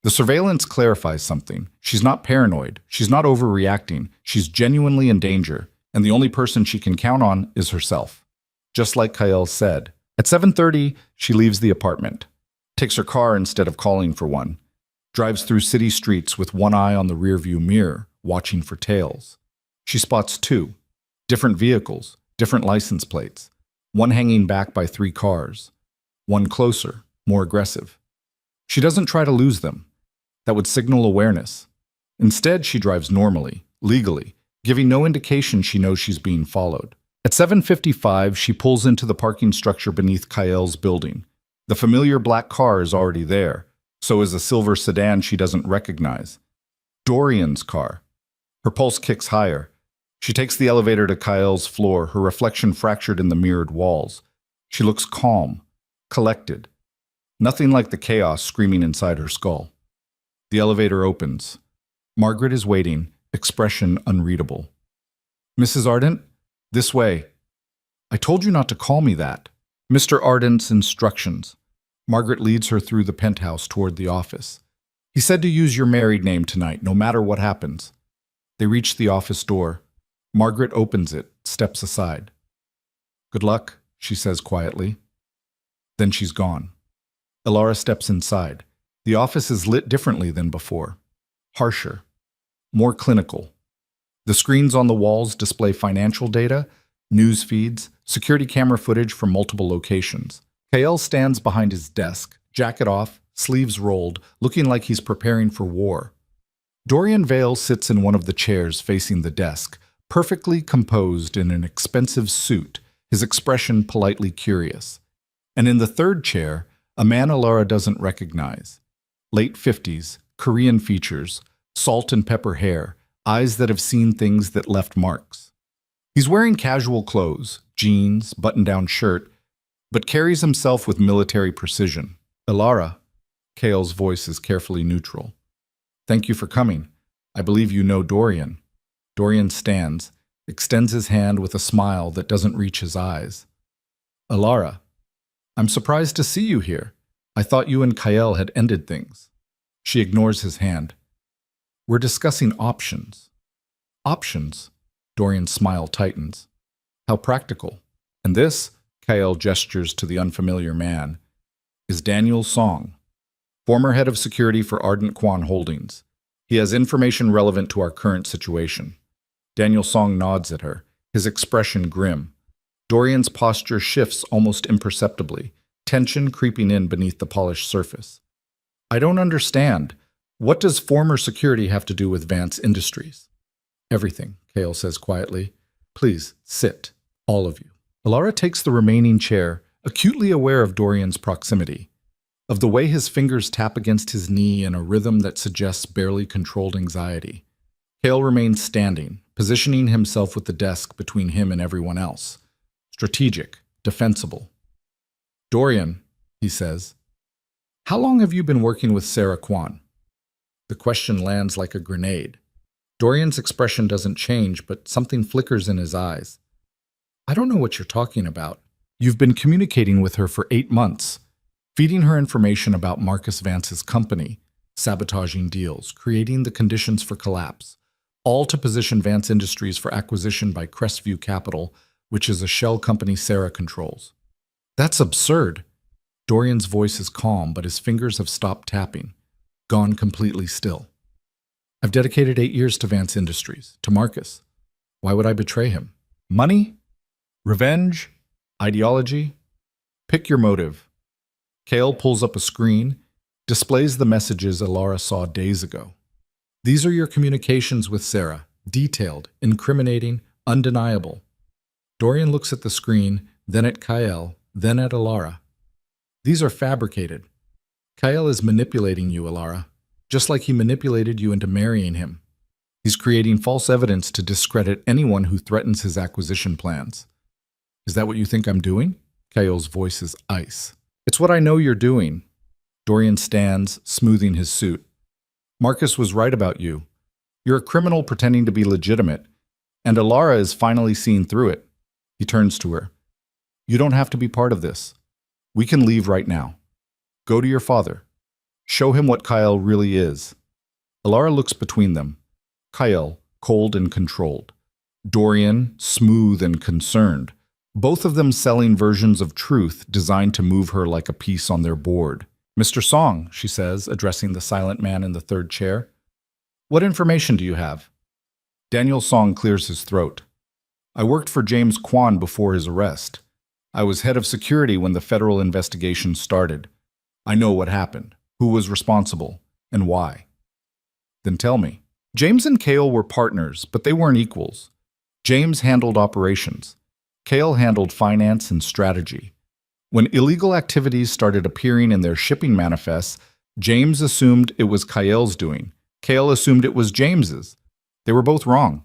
The surveillance clarifies something. She's not paranoid. She's not overreacting. She's genuinely in danger, and the only person she can count on is herself. Just like Kyle said. At 7:30, she leaves the apartment, takes her car instead of calling for one, drives through city streets with one eye on the rearview mirror, watching for tails. She spots 2, different vehicles, different license plates, one hanging back by 3 cars, one closer, more aggressive. She doesn't try to lose them. That would signal awareness. Instead, she drives normally, legally, giving no indication she knows she's being followed. At 7:55, she pulls into the parking structure beneath Kyle's building. The familiar black car is already there. So is a silver sedan she doesn't recognize. Dorian's car. Her pulse kicks higher. She takes the elevator to Kyle's floor, her reflection fractured in the mirrored walls. She looks calm, collected. Nothing like the chaos screaming inside her skull. The elevator opens. Margaret is waiting, expression unreadable. Mrs. Ardent? This way. I told you not to call me that. Mr. Ardent's instructions. Margaret leads her through the penthouse toward the office. He said to use your married name tonight, no matter what happens. They reach the office door. Margaret opens it, steps aside. Good luck, she says quietly. Then she's gone. Alara steps inside. The office is lit differently than before. Harsher. More clinical. The screens on the walls display financial data, news feeds, security camera footage from multiple locations. Kyle stands behind his desk, jacket off, sleeves rolled, looking like he's preparing for war. Dorian Vale sits in one of the chairs facing the desk, perfectly composed in an expensive suit, his expression politely curious. And in the third chair, a man Alara doesn't recognize. Late 50s, Korean features, salt and pepper hair, eyes that have seen things that left marks. He's wearing casual clothes, jeans, button-down shirt, but carries himself with military precision. Alara, Kale's voice is carefully neutral. Thank you for coming. I believe you know Dorian. Dorian stands, extends his hand with a smile that doesn't reach his eyes. Alara, I'm surprised to see you here. I thought you and Kyle had ended things. She ignores his hand. We're discussing options. Options? Dorian's smile tightens. How practical. And this, Kyle gestures to the unfamiliar man, is Daniel Song, former head of security for Ardent Quan Holdings. He has information relevant to our current situation. Daniel Song nods at her, his expression grim. Dorian's posture shifts almost imperceptibly, tension creeping in beneath the polished surface. I don't understand. What does former security have to do with Vance Industries? Everything, Cale says quietly. Please, sit, all of you. Alara takes the remaining chair, acutely aware of Dorian's proximity, of the way his fingers tap against his knee in a rhythm that suggests barely controlled anxiety. Cale remains standing, positioning himself with the desk between him and everyone else. Strategic, defensible. Dorian, he says, how long have you been working with Sarah Quan? The question lands like a grenade. Dorian's expression doesn't change, but something flickers in his eyes. I don't know what you're talking about. You've been communicating with her for 8 months, feeding her information about Marcus Vance's company, sabotaging deals, creating the conditions for collapse, all to position Vance Industries for acquisition by Crestview Capital, which is a shell company Sarah controls. That's absurd. Dorian's voice is calm, but his fingers have stopped tapping, gone completely still. I've dedicated 8 years to Vance Industries, to Marcus. Why would I betray him? Money? Revenge? Ideology? Pick your motive. Cale pulls up a screen, displays the messages Alara saw days ago. These are your communications with Sarah, detailed, incriminating, undeniable. Dorian looks at the screen, then at Kyle, then at Alara. These are fabricated. Kyle is manipulating you, Alara, just like he manipulated you into marrying him. He's creating false evidence to discredit anyone who threatens his acquisition plans. Is that what you think I'm doing? Kyle's voice is ice. It's what I know you're doing. Dorian stands, smoothing his suit. Marcus was right about you. You're a criminal pretending to be legitimate, and Alara is finally seeing through it. He turns to her. You don't have to be part of this. We can leave right now. Go to your father. Show him what Kyle really is. Alara looks between them. Kyle, cold and controlled. Dorian, smooth and concerned. Both of them selling versions of truth designed to move her like a piece on their board. Mr. Song, she says, addressing the silent man in the third chair. What information do you have? Daniel Song clears his throat. I worked for James Quan before his arrest. I was head of security when the federal investigation started. I know what happened, who was responsible, and why. Then tell me. James and Cale were partners, but they weren't equals. James handled operations. Cale handled finance and strategy. When illegal activities started appearing in their shipping manifests, James assumed it was Kyle's doing. Cale assumed it was James's. They were both wrong.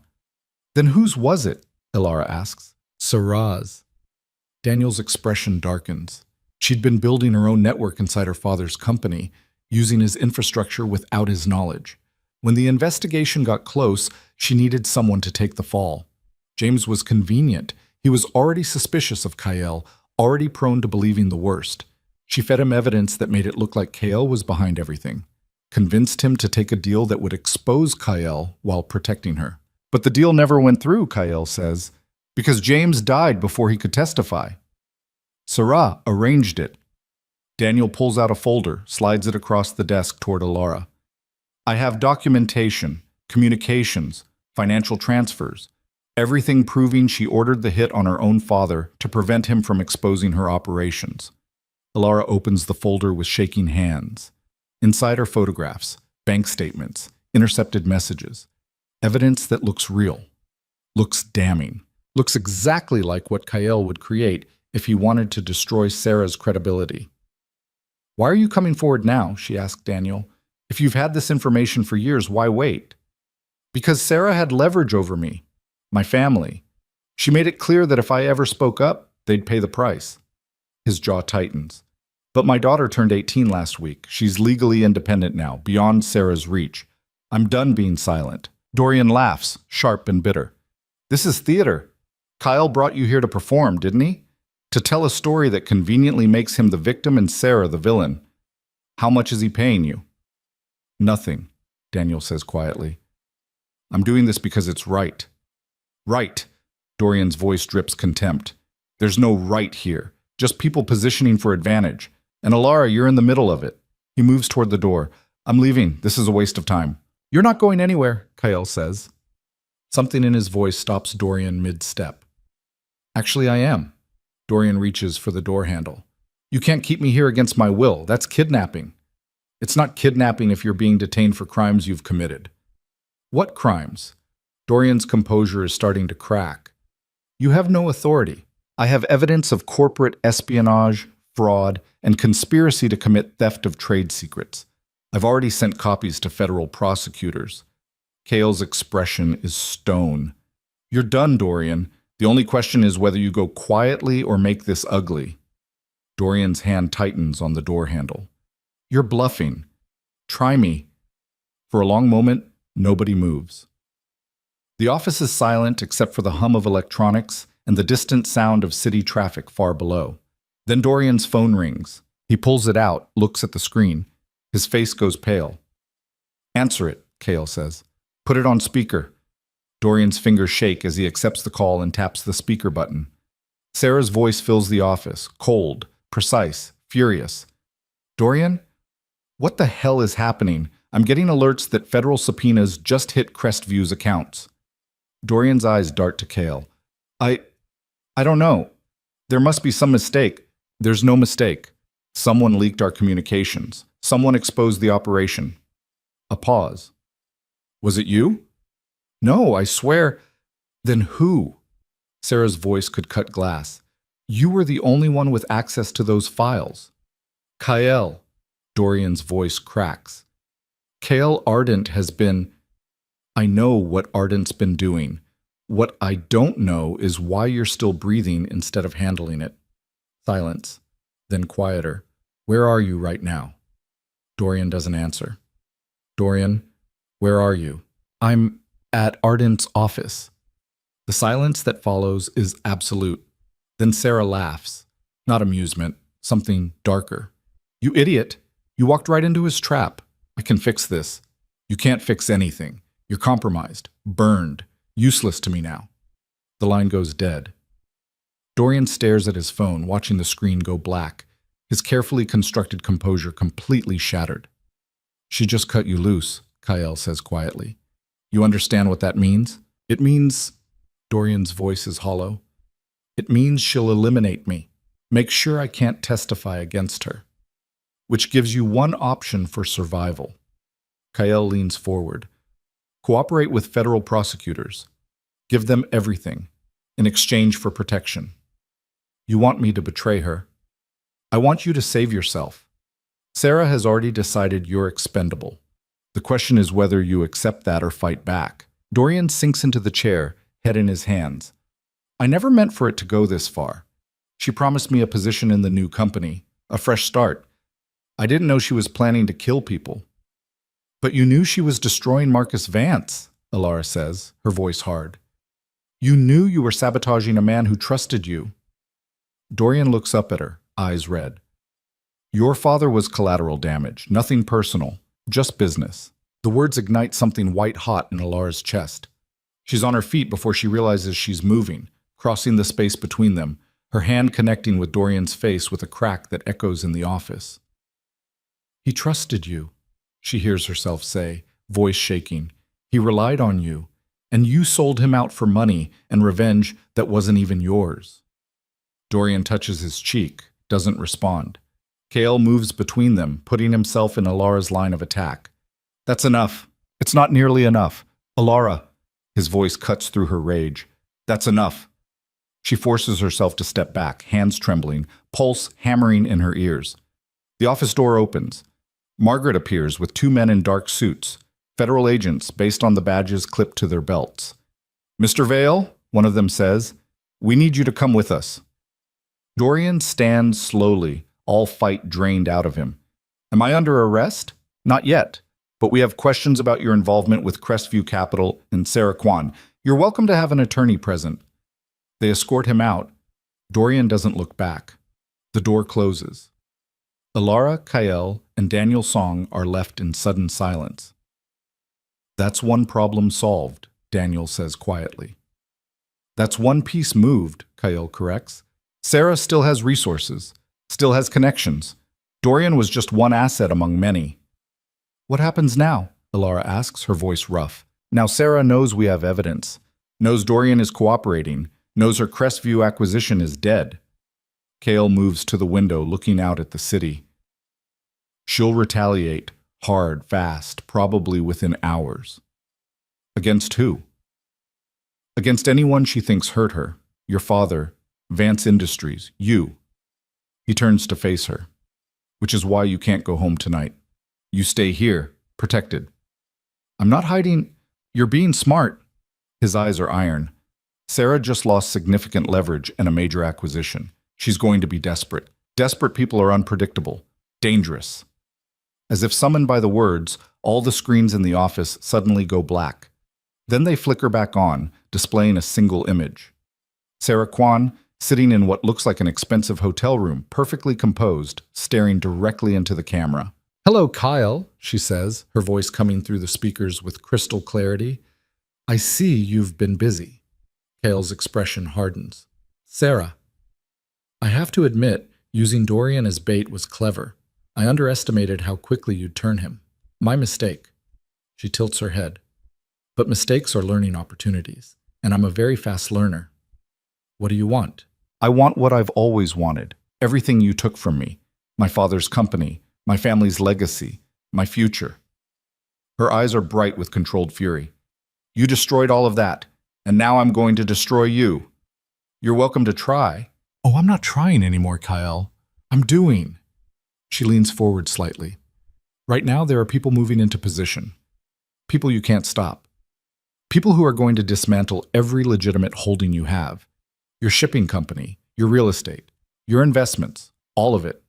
Then whose was it? Alara asks. Sarah's. Daniel's expression darkens. She'd been building her own network inside her father's company, using his infrastructure without his knowledge. When the investigation got close, she needed someone to take the fall. James was convenient. He was already suspicious of Kyle, already prone to believing the worst. She fed him evidence that made it look like Kyle was behind everything, convinced him to take a deal that would expose Kyle while protecting her. But the deal never went through, Kyle says, because James died before he could testify. Sarah arranged it. Daniel pulls out a folder, slides it across the desk toward Alara. I have documentation, communications, financial transfers, everything proving she ordered the hit on her own father to prevent him from exposing her operations. Alara opens the folder with shaking hands. Inside are photographs, bank statements, intercepted messages, evidence that looks real, looks damning, looks exactly like what Kyle would create if he wanted to destroy Sarah's credibility. Why are you coming forward now? She asked Daniel. If you've had this information for years, why wait? Because Sarah had leverage over me. My family. She made it clear that if I ever spoke up, they'd pay the price. His jaw tightens. But my daughter turned 18 last week. She's legally independent now, beyond Sarah's reach. I'm done being silent. Dorian laughs, sharp and bitter. This is theater. Kyle brought you here to perform, didn't he? To tell a story that conveniently makes him the victim and Sarah the villain. How much is he paying you? Nothing, Daniel says quietly. I'm doing this because it's right. Right. Dorian's voice drips contempt. There's no right here, just people positioning for advantage. And Alara, you're in the middle of it. He moves toward the door. I'm leaving. This is a waste of time. You're not going anywhere, Kyle says. Something in his voice stops Dorian mid-step. Actually, I am. Dorian reaches for the door handle. You can't keep me here against my will. That's kidnapping. It's not kidnapping if you're being detained for crimes you've committed. What crimes? Dorian's composure is starting to crack. You have no authority. I have evidence of corporate espionage, fraud, and conspiracy to commit theft of trade secrets. I've already sent copies to federal prosecutors. Kale's expression is stone. You're done, Dorian. The only question is whether you go quietly or make this ugly. Dorian's hand tightens on the door handle. You're bluffing. Try me. For a long moment, nobody moves. The office is silent except for the hum of electronics and the distant sound of city traffic far below. Then Dorian's phone rings. He pulls it out, looks at the screen. His face goes pale. Answer it, Kale says. Put it on speaker. Dorian's fingers shake as he accepts the call and taps the speaker button. Sarah's voice fills the office, cold, precise, furious. Dorian? What the hell is happening? I'm getting alerts that federal subpoenas just hit Crestview's accounts. Dorian's eyes dart to Kale. I don't know. There must be some mistake. There's no mistake. Someone leaked our communications. Someone exposed the operation. A pause. Was it you? No, I swear. Then who? Sarah's voice could cut glass. You were the only one with access to those files. Kyle. Dorian's voice cracks. Kale Ardent has been... I know what Ardent's been doing. What I don't know is why you're still breathing instead of handling it. Silence. Then quieter. Where are you right now? Dorian doesn't answer. Dorian, where are you? I'm at Ardent's office. The silence that follows is absolute. Then Sarah laughs. Not amusement, something darker. You idiot! You walked right into his trap. I can fix this. You can't fix anything. You're compromised, burned, useless to me now. The line goes dead. Dorian stares at his phone, watching the screen go black, his carefully constructed composure completely shattered. She just cut you loose, Kyle says quietly. You understand what that means? It means... Dorian's voice is hollow. It means she'll eliminate me. Make sure I can't testify against her. Which gives you one option for survival. Kyle leans forward. Cooperate with federal prosecutors. Give them everything, in exchange for protection. You want me to betray her. I want you to save yourself. Sarah has already decided you're expendable. The question is whether you accept that or fight back. Dorian sinks into the chair, head in his hands. I never meant for it to go this far. She promised me a position in the new company, a fresh start. I didn't know she was planning to kill people. But you knew she was destroying Marcus Vance, Alara says, her voice hard. You knew you were sabotaging a man who trusted you. Dorian looks up at her, eyes red. Your father was collateral damage, nothing personal, just business. The words ignite something white-hot in Alara's chest. She's on her feet before she realizes she's moving, crossing the space between them, her hand connecting with Dorian's face with a crack that echoes in the office. He trusted you, she hears herself say, voice shaking. He relied on you, and you sold him out for money and revenge that wasn't even yours. Dorian touches his cheek, doesn't respond. Kale moves between them, putting himself in Alara's line of attack. That's enough. It's not nearly enough. Alara. His voice cuts through her rage. That's enough. She forces herself to step back, hands trembling, pulse hammering in her ears. The office door opens. Margaret appears with two men in dark suits, federal agents based on the badges clipped to their belts. Mr. Vale, one of them says, we need you to come with us. Dorian stands slowly, all fight drained out of him. Am I under arrest? Not yet, but we have questions about your involvement with Crestview Capital and Sarah Kwan. You're welcome to have an attorney present. They escort him out. Dorian doesn't look back. The door closes. Alara, Kyle, and Daniel Song are left in sudden silence. That's one problem solved, Daniel says quietly. That's one piece moved, Kyle corrects. Sarah still has resources, still has connections. Dorian was just one asset among many. What happens now? Alara asks, her voice rough. Now Sarah knows we have evidence, knows Dorian is cooperating, knows her Crestview acquisition is dead. Kale moves to the window, looking out at the city. She'll retaliate, hard, fast, probably within hours. Against who? Against anyone she thinks hurt her. Your father, Vance Industries, you. He turns to face her. Which is why you can't go home tonight. You stay here, protected. I'm not hiding. You're being smart. His eyes are iron. Sarah just lost significant leverage and a major acquisition. She's going to be desperate. Desperate people are unpredictable, dangerous. As if summoned by the words, all the screens in the office suddenly go black. Then they flicker back on, displaying a single image. Sarah Kwan, sitting in what looks like an expensive hotel room, perfectly composed, staring directly into the camera. "Hello, Kyle," she says, her voice coming through the speakers with crystal clarity. "I see you've been busy." Kale's expression hardens. "Sarah, I have to admit, using Dorian as bait was clever. I underestimated how quickly you'd turn him. My mistake." She tilts her head. "But mistakes are learning opportunities, and I'm a very fast learner. What do you want?" "I want what I've always wanted. Everything you took from me. My father's company, my family's legacy, my future." Her eyes are bright with controlled fury. "You destroyed all of that, and now I'm going to destroy you. You're welcome to try." "Oh, I'm not trying anymore, Kyle. I'm doing." She leans forward slightly. "Right now, there are people moving into position. People you can't stop. People who are going to dismantle every legitimate holding you have. Your shipping company, your real estate, your investments, all of it.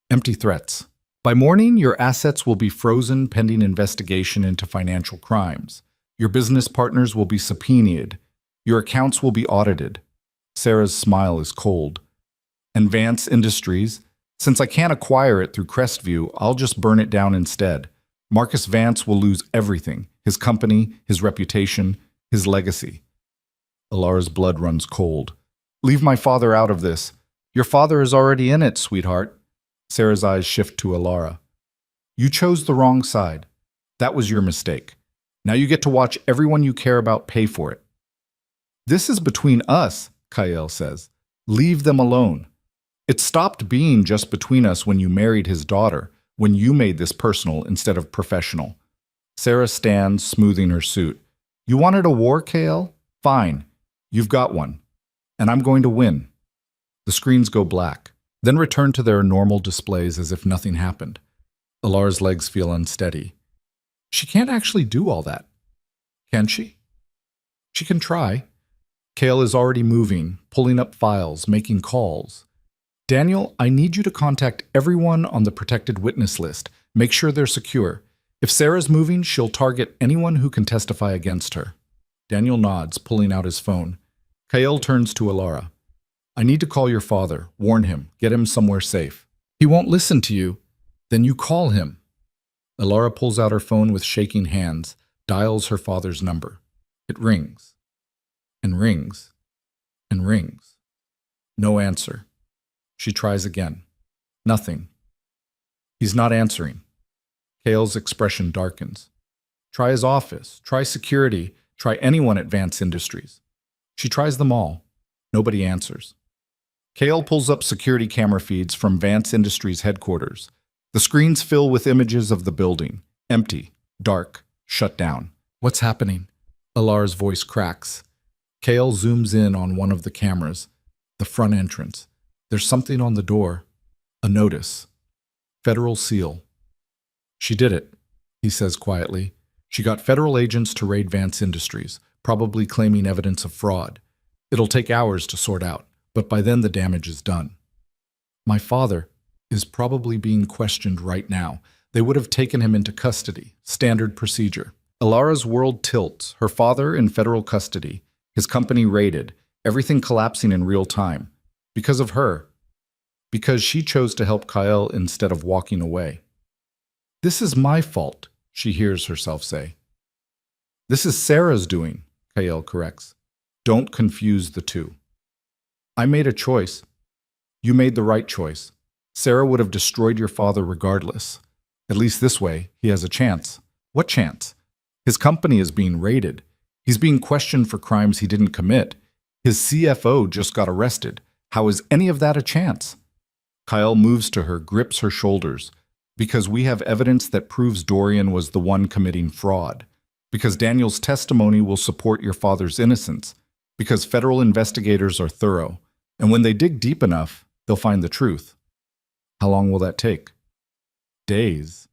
Empty threats. By morning, your assets will be frozen pending investigation into financial crimes. Your business partners will be subpoenaed. Your accounts will be audited." Sarah's smile is cold. "And Vance Industries? Since I can't acquire it through Crestview, I'll just burn it down instead. Marcus Vance will lose everything, his company, his reputation, his legacy." Alara's blood runs cold. "Leave my father out of this. Your father is already in it, sweetheart." Sarah's eyes shift to Alara. "You chose the wrong side. That was your mistake. Now you get to watch everyone you care about pay for it." "This is between us," Kyle says. "Leave them alone. It stopped being just between us when you married his daughter, when you made this personal instead of professional." Sarah stands, smoothing her suit. "You wanted a war, Kale? Fine. You've got one. And I'm going to win." The screens go black, then return to their normal displays as if nothing happened. Alara's legs feel unsteady. She can't actually do all that. Can she? She can try. Kale is already moving, pulling up files, making calls. "Daniel, I need you to contact everyone on the protected witness list. Make sure they're secure. If Sarah's moving, she'll target anyone who can testify against her." Daniel nods, pulling out his phone. Kale turns to Alara. "I need to call your father. Warn him. Get him somewhere safe." "He won't listen to you." "Then you call him." Alara pulls out her phone with shaking hands, dials her father's number. It rings. And rings. And rings. No answer. She tries again. Nothing. He's not answering. Kale's expression darkens. Try his office. Try security. Try anyone at Vance Industries. She tries them all. Nobody answers. Kale pulls up security camera feeds from Vance Industries headquarters. The screens fill with images of the building. Empty, dark, shut down. "What's happening?" Alara's voice cracks. Kale zooms in on one of the cameras. The front entrance. There's something on the door. A notice. Federal seal. "She did it," he says quietly. "She got federal agents to raid Vance Industries, probably claiming evidence of fraud. It'll take hours to sort out, but by then the damage is done. My father is probably being questioned right now. They would have taken him into custody, standard procedure." Alara's world tilts, her father in federal custody, his company raided, everything collapsing in real time. Because of her. Because she chose to help Kyle instead of walking away. "This is my fault," she hears herself say. "This is Sarah's doing," Kyle corrects. "Don't confuse the two. I made a choice. You made the right choice. Sarah would have destroyed your father regardless. At least this way, he has a chance. What chance? His company is being raided. He's being questioned for crimes he didn't commit. His CFO just got arrested. How is any of that a chance? Kyle moves to her, grips her shoulders. Because we have evidence that proves Dorian was the one committing fraud. Because Daniel's testimony will support your father's innocence. Because federal investigators are thorough. And when they dig deep enough, they'll find the truth. How long will that take? Days.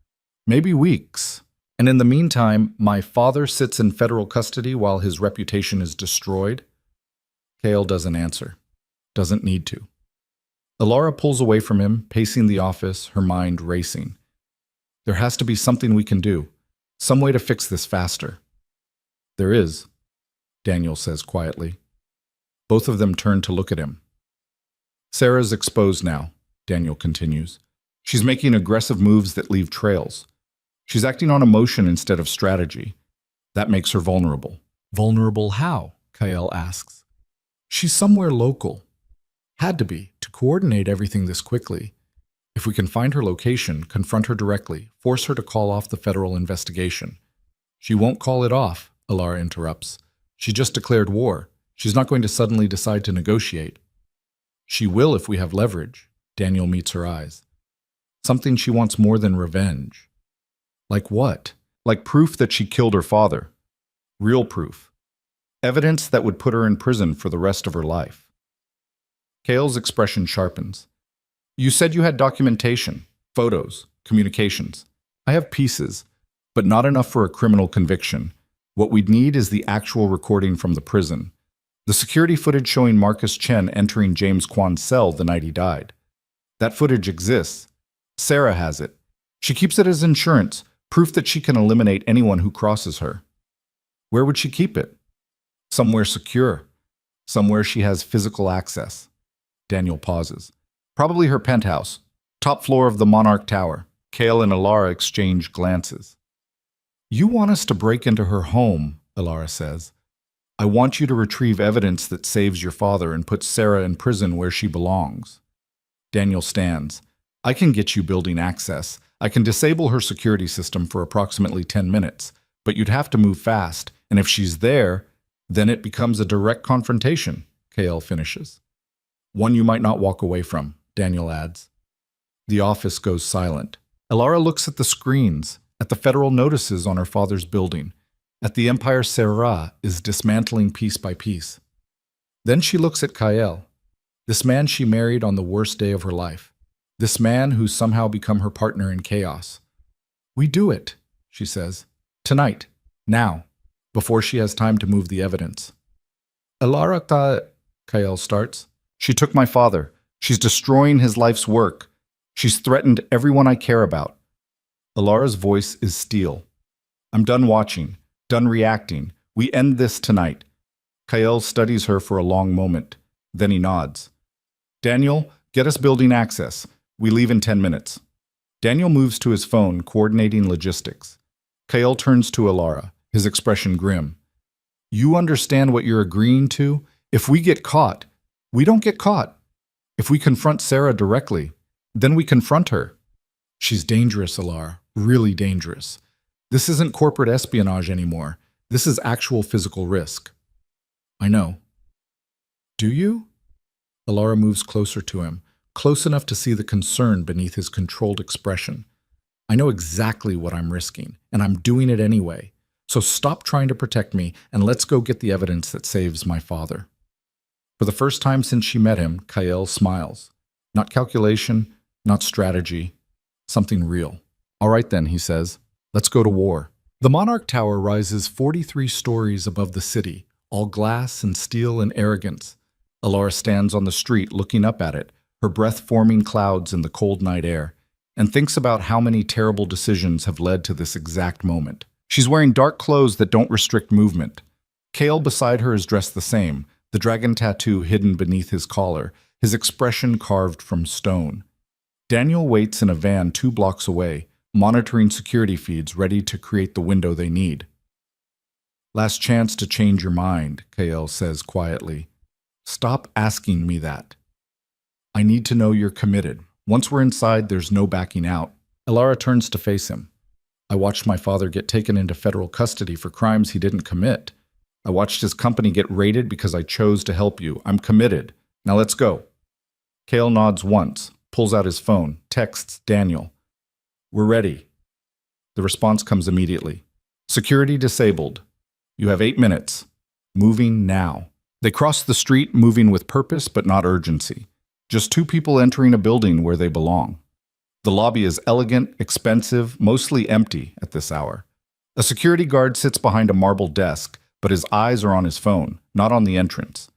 Maybe weeks. And in the meantime, my father sits in federal custody while his reputation is destroyed? Cale doesn't answer. Doesn't need to. Alara pulls away from him, pacing the office, her mind racing. There has to be something we can do. Some way to fix this faster. There is, Daniel says quietly. Both of them turn to look at him. Sarah's exposed now, Daniel continues. She's making aggressive moves that leave trails. She's acting on emotion instead of strategy. That makes her vulnerable. Vulnerable how? Kyle asks. She's somewhere local. Had to be, to coordinate everything this quickly. If we can find her location, confront her directly, force her to call off the federal investigation. She won't call it off, Alara interrupts. She just declared war. She's not going to suddenly decide to negotiate. She will if we have leverage. Daniel meets her eyes. Something she wants more than revenge. Like what? Like proof that she killed her father. Real proof. Evidence that would put her in prison for the rest of her life. Cale's expression sharpens. You said you had documentation, photos, communications. I have pieces, but not enough for a criminal conviction. What we'd need is the actual recording from the prison. The security footage showing Marcus Chen entering James Kwan's cell the night he died. That footage exists. Sarah has it. She keeps it as insurance, proof that she can eliminate anyone who crosses her. Where would she keep it? Somewhere secure. Somewhere she has physical access. Daniel pauses. Probably her penthouse, top floor of the Monarch Tower. Cale and Alara exchange glances. You want us to break into her home, Alara says. I want you to retrieve evidence that saves your father and puts Sarah in prison where she belongs. Daniel stands. I can get you building access. I can disable her security system for approximately 10 minutes, but you'd have to move fast, and if she's there, then it becomes a direct confrontation, Cale finishes. One you might not walk away from, Daniel adds. The office goes silent. Alara looks at the screens, at the federal notices on her father's building, at the empire Sarah is dismantling piece by piece. Then she looks at Kyle, this man she married on the worst day of her life, this man who's somehow become her partner in chaos. We do it, she says. Tonight, now, before she has time to move the evidence. Alara, Kyle starts. She took my father. She's destroying his life's work. She's threatened everyone I care about. Alara's voice is steel. I'm done watching, done reacting. We end this tonight. Kyle studies her for a long moment. Then he nods. Daniel, get us building access. We leave in 10 minutes. Daniel moves to his phone, coordinating logistics. Kyle turns to Alara, his expression grim. You understand what you're agreeing to? If we get caught, we don't get caught. If we confront Sarah directly, then we confront her. She's dangerous, Alara, really dangerous. This isn't corporate espionage anymore. This is actual physical risk. I know. Do you? Alara moves closer to him, close enough to see the concern beneath his controlled expression. I know exactly what I'm risking, and I'm doing it anyway. So stop trying to protect me, and let's go get the evidence that saves my father. For the first time since she met him, Kyle smiles. Not calculation, not strategy, something real. All right then, he says, let's go to war. The Monarch Tower rises 43 stories above the city, all glass and steel and arrogance. Alara stands on the street looking up at it, her breath forming clouds in the cold night air, and thinks about how many terrible decisions have led to this exact moment. She's wearing dark clothes that don't restrict movement. Cale beside her is dressed the same, the dragon tattoo hidden beneath his collar, his expression carved from stone. Daniel waits in a van 2 blocks away, monitoring security feeds ready to create the window they need. Last chance to change your mind, Cale says quietly. Stop asking me that. I need to know you're committed, Once we're inside, there's no backing out. Elara turns to face him. I watched my father get taken into federal custody for crimes he didn't commit. I watched his company get raided because I chose to help you. I'm committed. Now let's go. Kale nods once, pulls out his phone, texts Daniel. We're ready. The response comes immediately. Security disabled. You have 8 minutes. Moving now. They cross the street, moving with purpose but not urgency. Just 2 people entering a building where they belong. The lobby is elegant, expensive, mostly empty at this hour. A security guard sits behind a marble desk, but his eyes are on his phone, not on the entrance.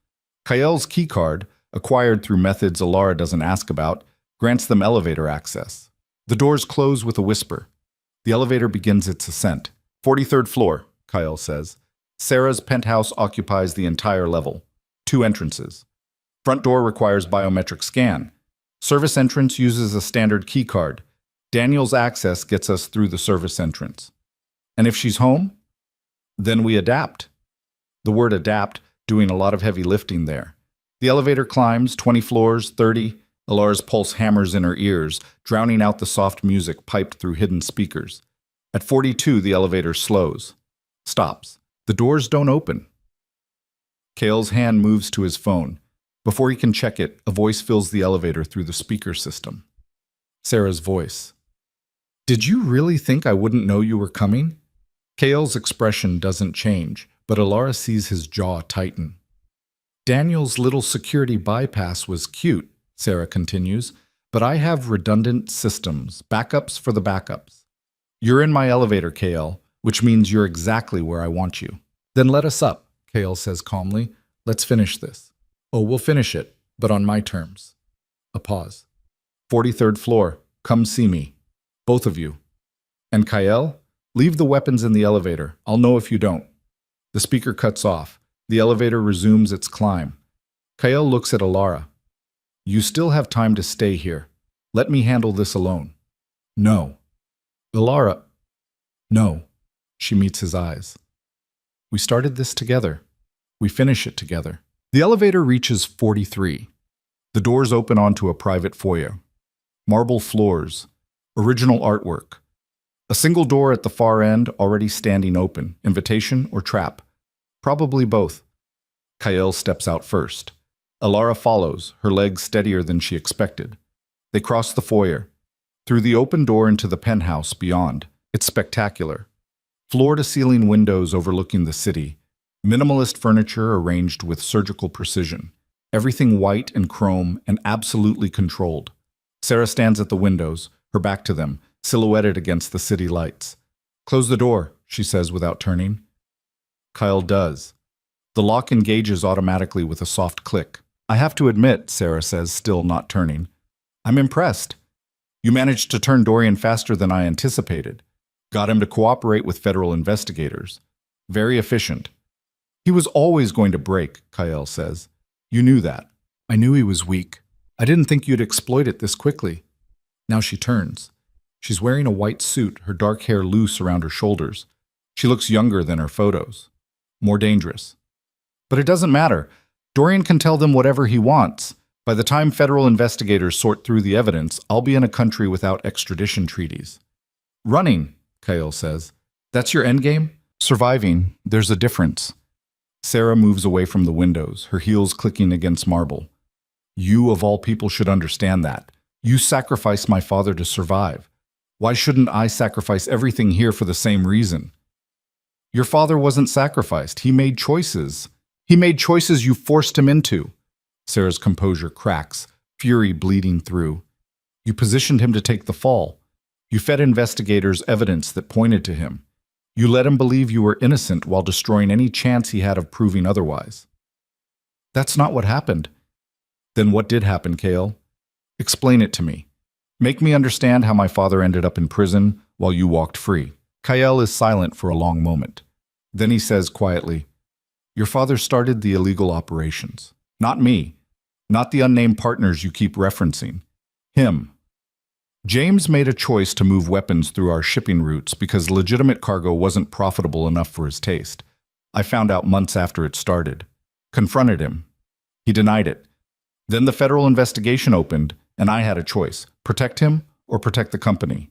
Kael's keycard, acquired through methods Elara doesn't ask about, grants them elevator access. The doors close with a whisper. The elevator begins its ascent. 43rd floor, Kael says. Sarah's penthouse occupies the entire level. 2 entrances. Front door requires biometric scan. Service entrance uses a standard keycard. Daniel's access gets us through the service entrance. And if she's home, then we adapt. The word adapt doing a lot of heavy lifting there. The elevator climbs 20 floors, 30. Elara's pulse hammers in her ears, drowning out the soft music piped through hidden speakers. At 42, the elevator slows. Stops. The doors don't open. Kael's hand moves to his phone. Before he can check it, a voice fills the elevator through the speaker system. Sarah's voice. Did you really think I wouldn't know you were coming? Kael's expression doesn't change, but Elara sees his jaw tighten. Daniel's little security bypass was cute, Sarah continues, but I have redundant systems, backups for the backups. You're in my elevator, Kael, which means you're exactly where I want you. Then let us up, Kael says calmly. Let's finish this. Oh, we'll finish it, but on my terms. A pause. 43rd floor, come see me. Both of you. And Kael, leave the weapons in the elevator. I'll know if you don't. The speaker cuts off. The elevator resumes its climb. Kael looks at Elara. You still have time to stay here. Let me handle this alone. No. Elara. No. She meets his eyes. We started this together. We finish it together. The elevator reaches 43. The doors open onto a private foyer. Marble floors. Original artwork. A single door at the far end already standing open. Invitation or trap? Probably both. Kael steps out first. Elara follows, her legs steadier than she expected. They cross the foyer. Through the open door into the penthouse beyond. It's spectacular. Floor-to-ceiling windows overlooking the city. Minimalist furniture arranged with surgical precision. Everything white and chrome and absolutely controlled. Sarah stands at the windows, her back to them, silhouetted against the city lights. Close the door, she says without turning. Kael does. The lock engages automatically with a soft click. I have to admit, Sarah says, still not turning. I'm impressed. You managed to turn Dorian faster than I anticipated. Got him to cooperate with federal investigators. Very efficient. He was always going to break, Kael says. You knew that. I knew he was weak. I didn't think you'd exploit it this quickly. Now she turns. She's wearing a white suit, her dark hair loose around her shoulders. She looks younger than her photos. More dangerous. But it doesn't matter. Dorian can tell them whatever he wants. By the time federal investigators sort through the evidence, I'll be in a country without extradition treaties. Running, Kael says. That's your endgame? Surviving. There's a difference. Sarah moves away from the windows, her heels clicking against marble. You, of all people, should understand that. You sacrificed my father to survive. Why shouldn't I sacrifice everything here for the same reason? Your father wasn't sacrificed. He made choices. He made choices you forced him into. Sarah's composure cracks, fury bleeding through. You positioned him to take the fall. You fed investigators evidence that pointed to him. You let him believe you were innocent while destroying any chance he had of proving otherwise. That's not what happened. Then what did happen, Kael? Explain it to me. Make me understand how my father ended up in prison while you walked free. Kael is silent for a long moment. Then he says quietly, Your father started the illegal operations. Not me. Not the unnamed partners you keep referencing. Him. James made a choice to move weapons through our shipping routes because legitimate cargo wasn't profitable enough for his taste. I found out months after it started. Confronted him. He denied it. Then the federal investigation opened, and I had a choice: protect him or protect the company.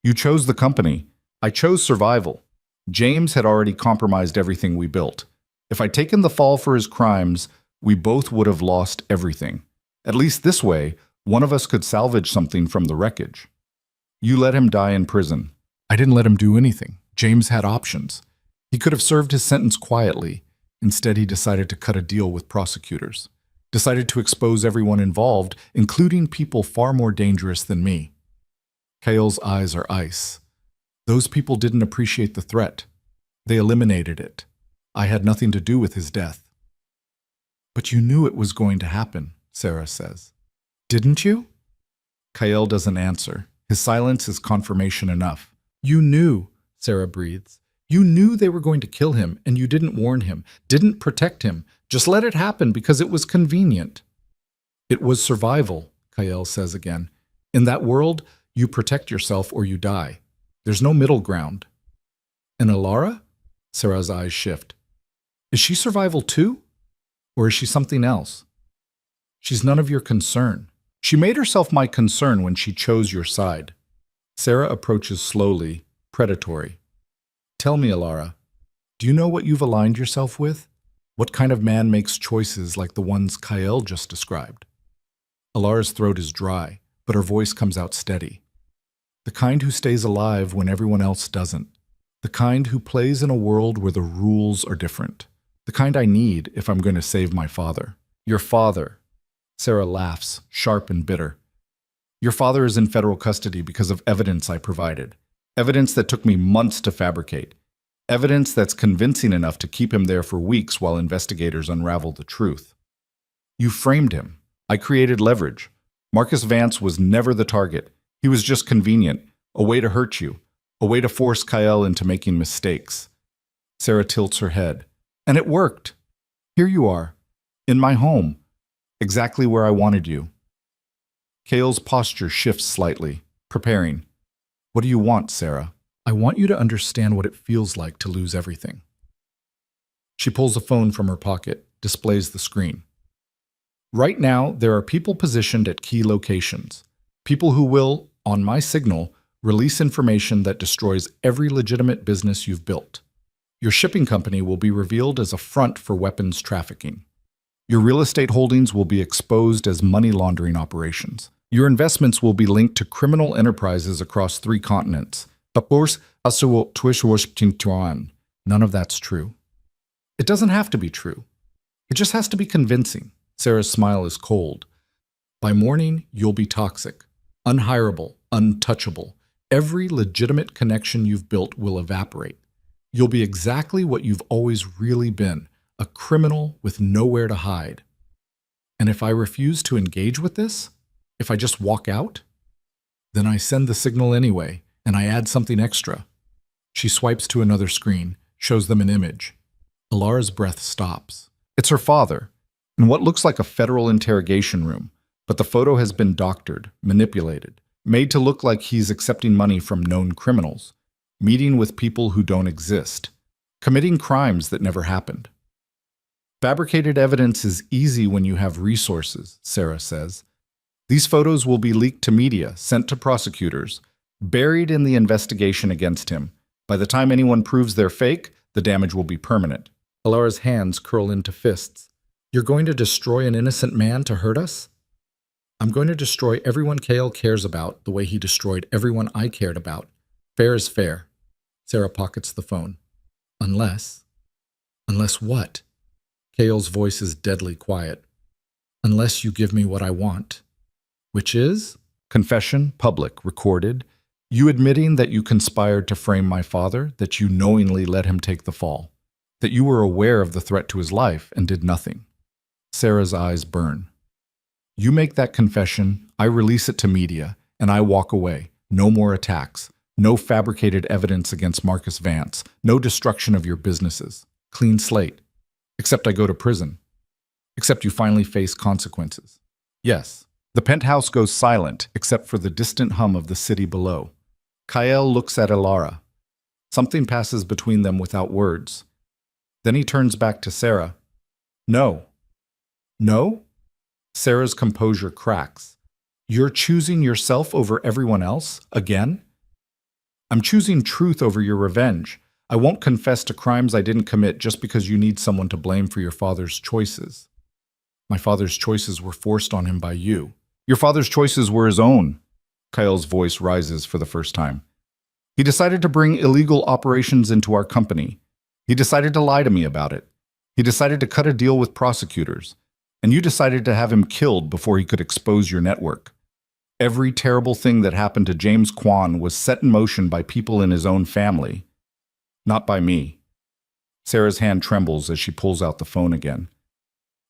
You chose the company. I chose survival. James had already compromised everything we built. If I'd taken the fall for his crimes, we both would have lost everything. At least this way, one of us could salvage something from the wreckage. You let him die in prison. I didn't let him do anything. James had options. He could have served his sentence quietly. Instead, he decided to cut a deal with prosecutors. Decided to expose everyone involved, including people far more dangerous than me. Kael's eyes are ice. Those people didn't appreciate the threat. They eliminated it. I had nothing to do with his death. But you knew it was going to happen, Sarah says. Didn't you? Kael doesn't answer. His silence is confirmation enough. You knew, Sarah breathes. You knew they were going to kill him, and you didn't warn him, didn't protect him. Just let it happen because it was convenient. It was survival, Kael says again. In that world, you protect yourself or you die. There's no middle ground. And Alara? Sarah's eyes shift. Is she survival too? Or is she something else? She's none of your concern. She made herself my concern when she chose your side. Sarah approaches slowly, predatory. Tell me, Alara, do you know what you've aligned yourself with? What kind of man makes choices like the ones Kael just described? Alara's throat is dry, but her voice comes out steady. The kind who stays alive when everyone else doesn't. The kind who plays in a world where the rules are different. The kind I need if I'm going to save my father. Your father. Sarah laughs, sharp and bitter. Your father is in federal custody because of evidence I provided. Evidence that took me months to fabricate. Evidence that's convincing enough to keep him there for weeks while investigators unravel the truth. You framed him. I created leverage. Marcus Vance was never the target. He was just convenient, a way to hurt you, a way to force Kael into making mistakes. Sarah tilts her head. And it worked. Here you are, in my home, exactly where I wanted you. Kael's posture shifts slightly, preparing. What do you want, Sarah? I want you to understand what it feels like to lose everything. She pulls a phone from her pocket, displays the screen. Right now, there are people positioned at key locations. People who will, on my signal, release information that destroys every legitimate business you've built. Your shipping company will be revealed as a front for weapons trafficking. Your real estate holdings will be exposed as money laundering operations. Your investments will be linked to criminal enterprises across 3 continents. None of that's true. It doesn't have to be true. It just has to be convincing. Sarah's smile is cold. By morning, you'll be toxic, unhireable, untouchable. Every legitimate connection you've built will evaporate. You'll be exactly what you've always really been, a criminal with nowhere to hide. And if I refuse to engage with this, if I just walk out, then I send the signal anyway, and I add something extra. She swipes to another screen, shows them an image. Alara's breath stops. It's her father, in what looks like a federal interrogation room, but the photo has been doctored, manipulated, made to look like he's accepting money from known criminals, meeting with people who don't exist, committing crimes that never happened. Fabricated evidence is easy when you have resources, Sarah says. These photos will be leaked to media, sent to prosecutors, buried in the investigation against him. By the time anyone proves they're fake, the damage will be permanent. Alara's hands curl into fists. You're going to destroy an innocent man to hurt us? I'm going to destroy everyone Kael cares about the way he destroyed everyone I cared about. Fair is fair. Sarah pockets the phone. Unless what? Kael's voice is deadly quiet. Unless you give me what I want. Which is? Confession, public, recorded. You admitting that you conspired to frame my father, that you knowingly let him take the fall. That you were aware of the threat to his life and did nothing. Sarah's eyes burn. You make that confession, I release it to media, and I walk away. No more attacks. No fabricated evidence against Marcus Vance. No destruction of your businesses. Clean slate. Except I go to prison. Except you finally face consequences. Yes. The penthouse goes silent, except for the distant hum of the city below. Kael looks at Alara. Something passes between them without words. Then he turns back to Sarah. No. No? Sarah's composure cracks. You're choosing yourself over everyone else? Again? I'm choosing truth over your revenge. I won't confess to crimes I didn't commit just because you need someone to blame for your father's choices. My father's choices were forced on him by you. Your father's choices were his own. Kyle's voice rises for the first time. He decided to bring illegal operations into our company. He decided to lie to me about it. He decided to cut a deal with prosecutors. And you decided to have him killed before he could expose your network. Every terrible thing that happened to James Kwan was set in motion by people in his own family, not by me. Sarah's hand trembles as she pulls out the phone again.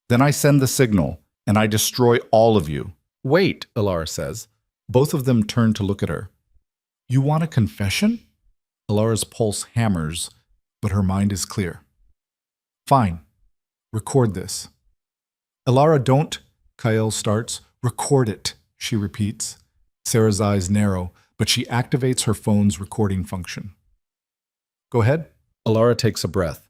Then I send the signal, and I destroy all of you. Wait, Alara says. Both of them turn to look at her. You want a confession? Alara's pulse hammers, but her mind is clear. Fine. Record this. Alara, don't, Kyle starts. Record it, she repeats. Sarah's eyes narrow, but she activates her phone's recording function. Go ahead. Alara takes a breath.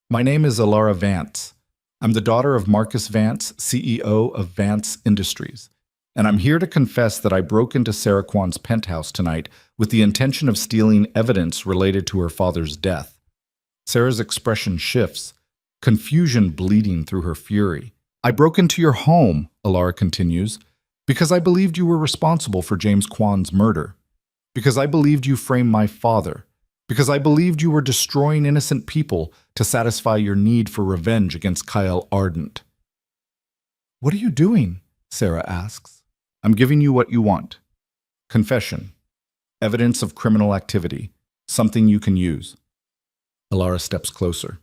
My name is Alara Vance. I'm the daughter of Marcus Vance, CEO of Vance Industries. And I'm here to confess that I broke into Sarah Kwan's penthouse tonight with the intention of stealing evidence related to her father's death. Sarah's expression shifts, confusion bleeding through her fury. I broke into your home, Alara continues, because I believed you were responsible for James Kwan's murder. Because I believed you framed my father. Because I believed you were destroying innocent people to satisfy your need for revenge against Kyle Ardent. What are you doing? Sarah asks. I'm giving you what you want. Confession. Evidence of criminal activity. Something you can use. Alara steps closer.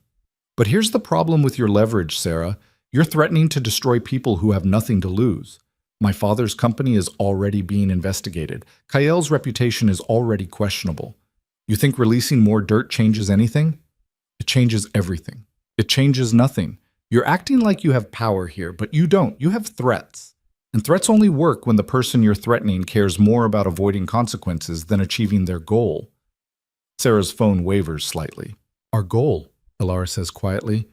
But here's the problem with your leverage, Sarah. You're threatening to destroy people who have nothing to lose. My father's company is already being investigated. Kyle's reputation is already questionable. You think releasing more dirt changes anything? It changes everything. It changes nothing. You're acting like you have power here, but you don't. You have threats. And threats only work when the person you're threatening cares more about avoiding consequences than achieving their goal. Sarah's phone wavers slightly. Our goal, Alara says quietly,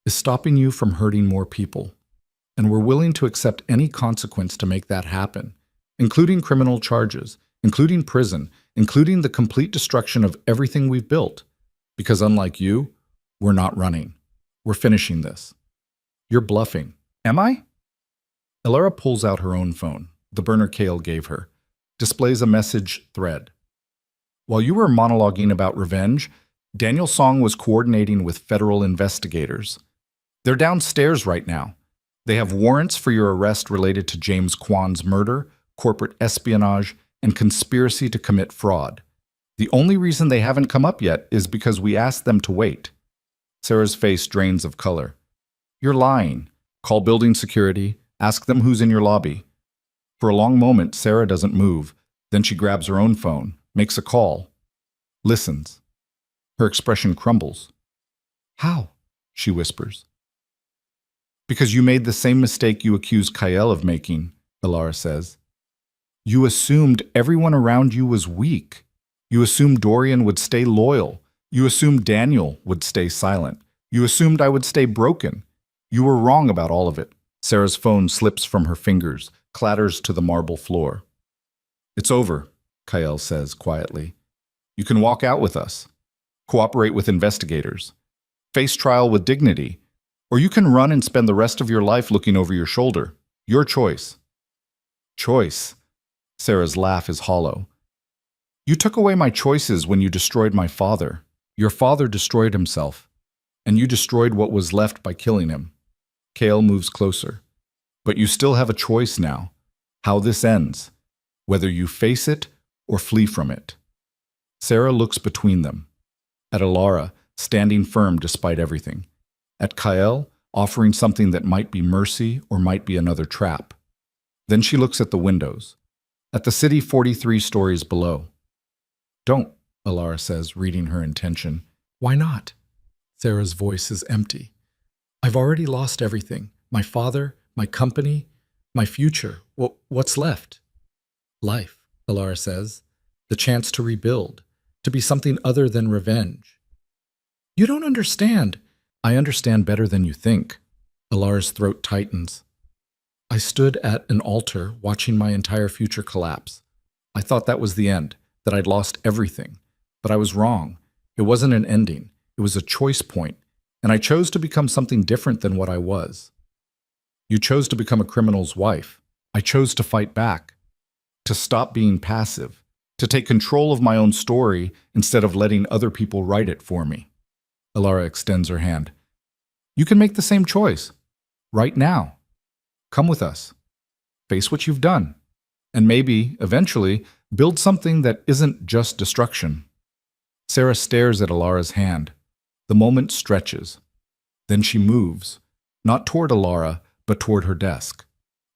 is stopping you from hurting more people. And we're willing to accept any consequence to make that happen, including criminal charges, including prison, including the complete destruction of everything we've built. Because unlike you, we're not running. We're finishing this. You're bluffing. Am I? Alara pulls out her own phone, the burner Kale gave her, displays a message thread. While you were monologuing about revenge, Daniel Song was coordinating with federal investigators. They're downstairs right now. They have warrants for your arrest related to James Kwan's murder, corporate espionage, and conspiracy to commit fraud. The only reason they haven't come up yet is because we asked them to wait. Sarah's face drains of color. You're lying. Call building security. Ask them who's in your lobby. For a long moment, Sarah doesn't move. Then she grabs her own phone, makes a call, listens. Her expression crumbles. How? She whispers. Because you made the same mistake you accused Kyle of making, Alara says. You assumed everyone around you was weak. You assumed Dorian would stay loyal. You assumed Daniel would stay silent. You assumed I would stay broken. You were wrong about all of it. Sarah's phone slips from her fingers, clatters to the marble floor. It's over, Kyle says quietly. You can walk out with us. Cooperate with investigators. Face trial with dignity. Or you can run and spend the rest of your life looking over your shoulder. Your choice. Choice. Sarah's laugh is hollow. You took away my choices when you destroyed my father. Your father destroyed himself. And you destroyed what was left by killing him. Kale moves closer. But you still have a choice now. How this ends. Whether you face it or flee from it. Sarah looks between them. At Alara, standing firm despite everything. At Kyle, offering something that might be mercy or might be another trap. Then she looks at the windows. At the city 43 stories below. Don't, Alara says, reading her intention. Why not? Sarah's voice is empty. I've already lost everything. My father, my company, my future. What's left? Life, Alara says. The chance to rebuild. To be something other than revenge. You don't understand. I understand better than you think. Alara's throat tightens. I stood at an altar watching my entire future collapse. I thought that was the end, that I'd lost everything. But I was wrong. It wasn't an ending. It was a choice point, and I chose to become something different than what I was. You chose to become a criminal's wife. I chose to fight back, to stop being passive, to take control of my own story instead of letting other people write it for me. Alara extends her hand. You can make the same choice, right now. Come with us. Face what you've done. And maybe, eventually, build something that isn't just destruction. Sarah stares at Alara's hand. The moment stretches. Then she moves, not toward Alara, but toward her desk.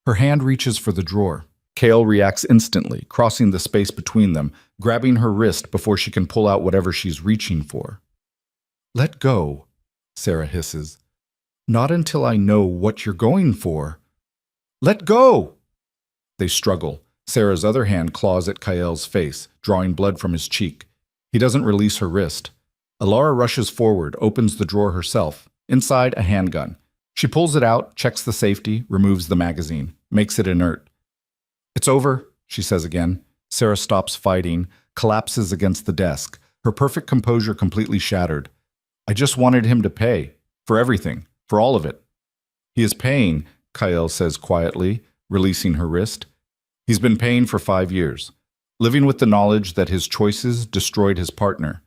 Her hand reaches for the drawer. Kale reacts instantly, crossing the space between them, grabbing her wrist before she can pull out whatever she's reaching for. Let go, Sarah hisses. Not until I know what you're going for. Let go! They struggle. Sarah's other hand claws at Kael's face, drawing blood from his cheek. He doesn't release her wrist. Alara rushes forward, opens the drawer herself. Inside, a handgun. She pulls it out, checks the safety, removes the magazine, makes it inert. It's over, she says again. Sarah stops fighting, collapses against the desk, her perfect composure completely shattered. I just wanted him to pay. For everything. For all of it. He is paying, Kael says quietly, releasing her wrist. He's been paying for 5 years, living with the knowledge that his choices destroyed his partner,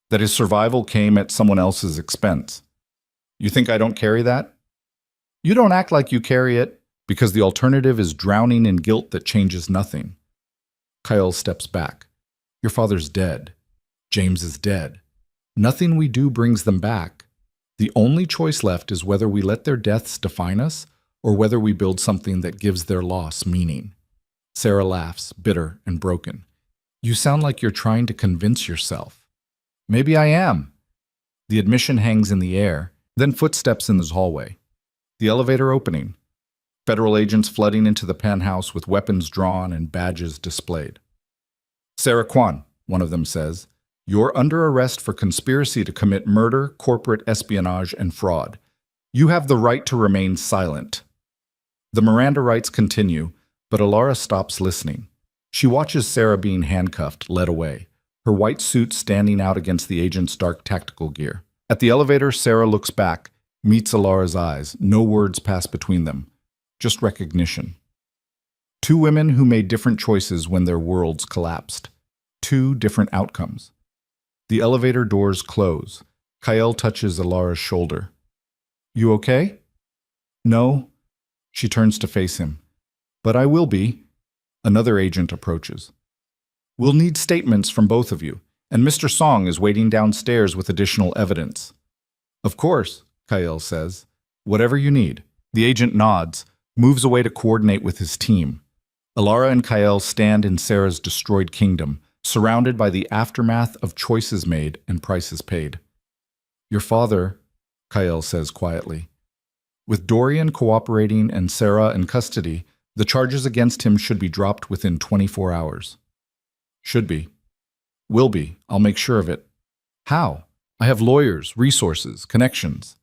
that his survival came at someone else's expense. You think I don't carry that? You don't act like you carry it, because the alternative is drowning in guilt that changes nothing. Kael steps back. Your father's dead. James is dead. Nothing we do brings them back. The only choice left is whether we let their deaths define us or whether we build something that gives their loss meaning. Sarah laughs, bitter and broken. You sound like you're trying to convince yourself. Maybe I am. The admission hangs in the air, then footsteps in the hallway. The elevator opening. Federal agents flooding into the penthouse with weapons drawn and badges displayed. Sarah Kwan, one of them says, you're under arrest for conspiracy to commit murder, corporate espionage, and fraud. You have the right to remain silent. The Miranda rights continue, but Alara stops listening. She watches Sarah being handcuffed, led away, her white suit standing out against the agent's dark tactical gear. At the elevator, Sarah looks back, meets Alara's eyes. No words pass between them, just recognition. Two women who made different choices when their worlds collapsed. Two different outcomes. The elevator doors close. Kael touches Alara's shoulder. You okay? No. She turns to face him. But I will be. Another agent approaches. We'll need statements from both of you, and Mr. Song is waiting downstairs with additional evidence. Of course, Kael says. Whatever you need. The agent nods, moves away to coordinate with his team. Alara and Kael stand in Sarah's destroyed kingdom, surrounded by the aftermath of choices made and prices paid. Your father, Kael says quietly. With Dorian cooperating and Sarah in custody, the charges against him should be dropped within 24 hours. Should be. Will be. I'll make sure of it. How? I have lawyers, resources, connections.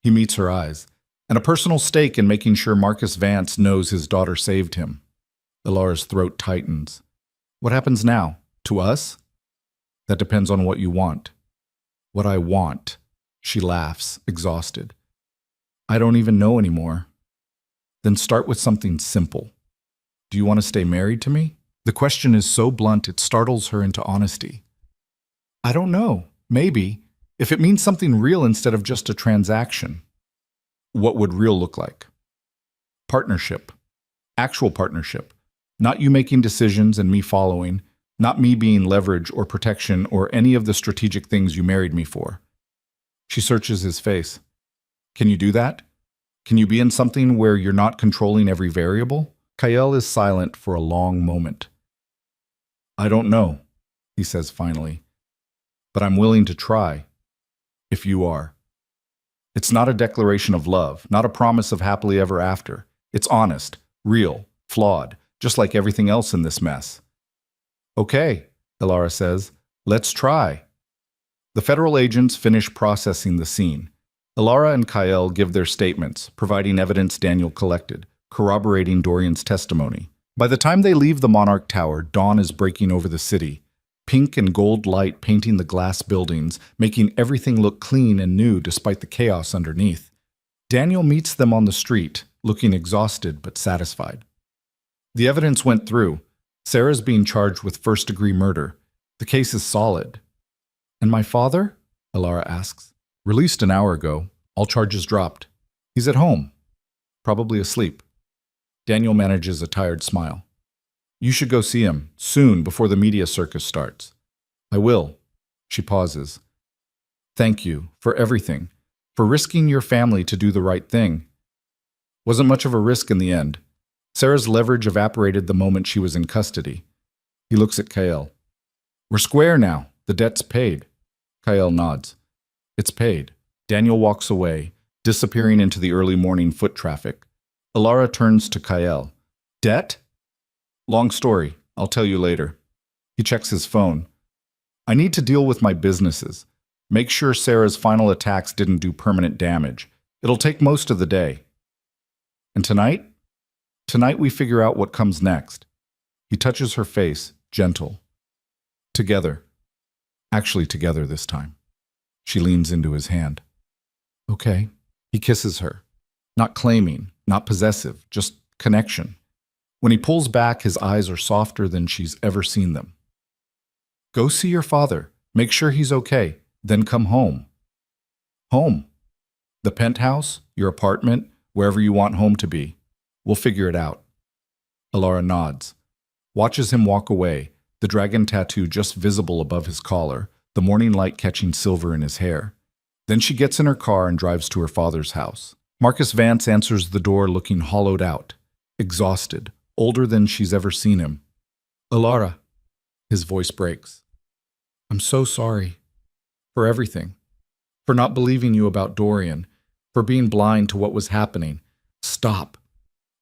He meets her eyes, and a personal stake in making sure Marcus Vance knows his daughter saved him. Alara's throat tightens. What happens now? To us? That depends on what you want. What I want. She laughs, exhausted. I don't even know anymore. Then start with something simple. Do you want to stay married to me? The question is so blunt it startles her into honesty. I don't know. Maybe. If it means something real instead of just a transaction. What would real look like? Partnership. Actual partnership. Not you making decisions and me following. Not me being leverage or protection or any of the strategic things you married me for. She searches his face. Can you do that? Can you be in something where you're not controlling every variable? Kael is silent for a long moment. I don't know, he says finally. But I'm willing to try, if you are. It's not a declaration of love, not a promise of happily ever after. It's honest, real, flawed, just like everything else in this mess. Okay, Alara says, let's try. The federal agents finish processing the scene. Alara and Kael give their statements, providing evidence Daniel collected, corroborating Dorian's testimony. By the time they leave the Monarch Tower, dawn is breaking over the city, pink and gold light painting the glass buildings, making everything look clean and new despite the chaos underneath. Daniel meets them on the street, looking exhausted but satisfied. The evidence went through. Sarah's being charged with first-degree murder. The case is solid. And my father? Alara asks. Released an hour ago. All charges dropped. He's at home. Probably asleep. Daniel manages a tired smile. You should go see him, soon, before the media circus starts. I will. She pauses. Thank you for everything, for risking your family to do the right thing. Wasn't much of a risk in the end. Sarah's leverage evaporated the moment she was in custody. He looks at Kael. We're square now. The debt's paid. Kael nods. It's paid. Daniel walks away, disappearing into the early morning foot traffic. Alara turns to Kael. Debt? Long story. I'll tell you later. He checks his phone. I need to deal with my businesses. Make sure Sarah's final attacks didn't do permanent damage. It'll take most of the day. And tonight? Tonight we figure out what comes next. He touches her face, gentle. Together. Actually together this time. She leans into his hand. Okay. He kisses her. Not claiming, not possessive, just connection. When he pulls back, his eyes are softer than she's ever seen them. Go see your father. Make sure he's okay. Then come home. Home. The penthouse, your apartment, wherever you want home to be. We'll figure it out. Alara nods. Watches him walk away, the dragon tattoo just visible above his collar, the morning light catching silver in his hair. Then she gets in her car and drives to her father's house. Marcus Vance answers the door looking hollowed out, exhausted, older than she's ever seen him. Alara. His voice breaks. I'm so sorry. For everything. For not believing you about Dorian. For being blind to what was happening. Stop.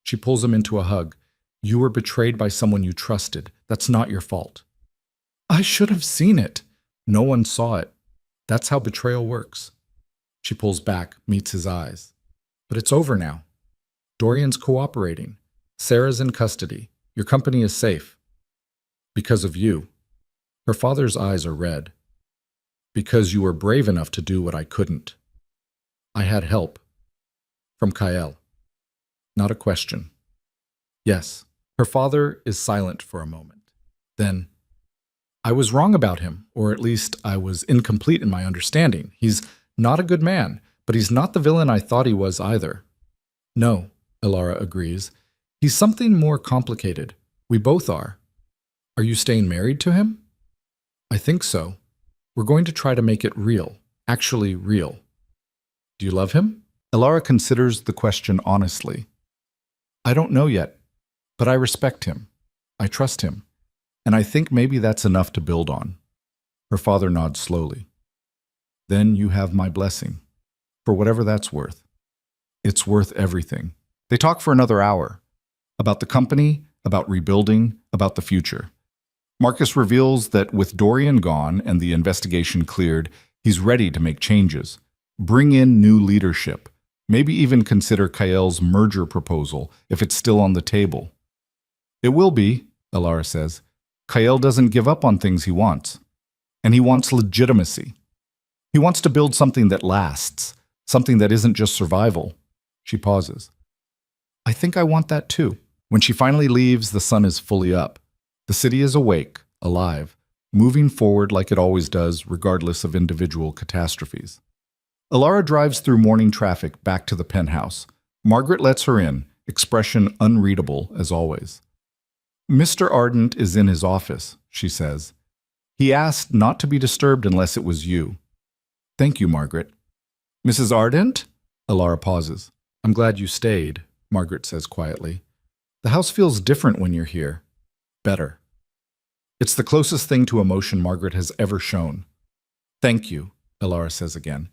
She pulls him into a hug. You were betrayed by someone you trusted. That's not your fault. I should have seen it. No one saw it. That's how betrayal works. She pulls back, meets his eyes. But it's over now. Dorian's cooperating. Sarah's in custody. Your company is safe. Because of you. Her father's eyes are red. Because you were brave enough to do what I couldn't. I had help. From Kael. Not a question. Yes. Her father is silent for a moment. Then, I was wrong about him, or at least I was incomplete in my understanding. He's not a good man, but he's not the villain I thought he was either. No, Alara agrees. He's something more complicated. We both are. Are you staying married to him? I think so. We're going to try to make it real. Actually real. Do you love him? Alara considers the question honestly. I don't know yet, but I respect him. I trust him. And I think maybe that's enough to build on. Her father nods slowly. Then you have my blessing. For whatever that's worth. It's worth everything. They talk for another hour. About the company, about rebuilding, about the future. Marcus reveals that with Dorian gone and the investigation cleared, he's ready to make changes. Bring in new leadership. Maybe even consider Kael's merger proposal if it's still on the table. It will be, Alara says. Kael doesn't give up on things he wants. And he wants legitimacy. He wants to build something that lasts, something that isn't just survival. She pauses. I think I want that too. When she finally leaves, the sun is fully up. The city is awake, alive, moving forward like it always does, regardless of individual catastrophes. Alara drives through morning traffic back to the penthouse. Margaret lets her in, expression unreadable as always. Mr. Ardent is in his office, she says. He asked not to be disturbed unless it was you. Thank you, Margaret. Mrs. Ardent? Alara pauses. I'm glad you stayed, Margaret says quietly. The house feels different when you're here. Better. It's the closest thing to emotion Margaret has ever shown. Thank you, Alara says again.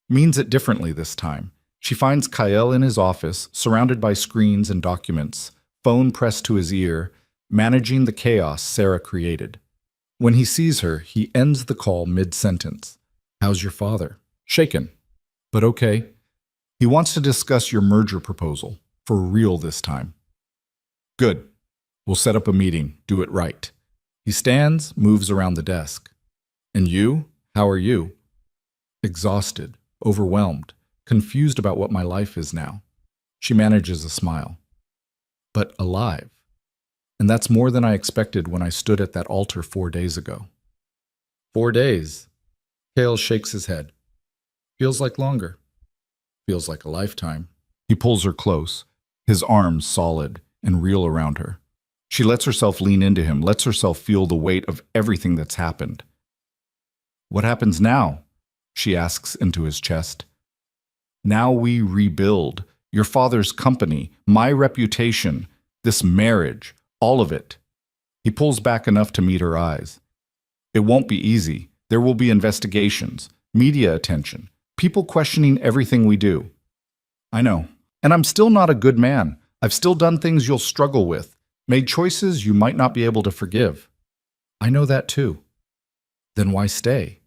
Means it differently this time. She finds Kael in his office, surrounded by screens and documents, phone pressed to his ear, managing the chaos Sarah created. When he sees her, he ends the call mid-sentence. How's your father? Shaken. But okay. He wants to discuss your merger proposal. For real this time. Good. We'll set up a meeting. Do it right. He stands, moves around the desk. And you? How are you? Exhausted, overwhelmed, confused about what my life is now. She manages a smile. But alive. And that's more than I expected when I stood at that altar 4 days ago. 4 days. Cale shakes his head. Feels like longer. Feels like a lifetime. He pulls her close, his arms solid and real around her. She lets herself lean into him, lets herself feel the weight of everything that's happened. What happens now? She asks into his chest. Now we rebuild. Your father's company, my reputation, this marriage, all of it. He pulls back enough to meet her eyes. It won't be easy. There will be investigations, media attention, people questioning everything we do. I know. And I'm still not a good man. I've still done things you'll struggle with, made choices you might not be able to forgive. I know that too. Then why stay?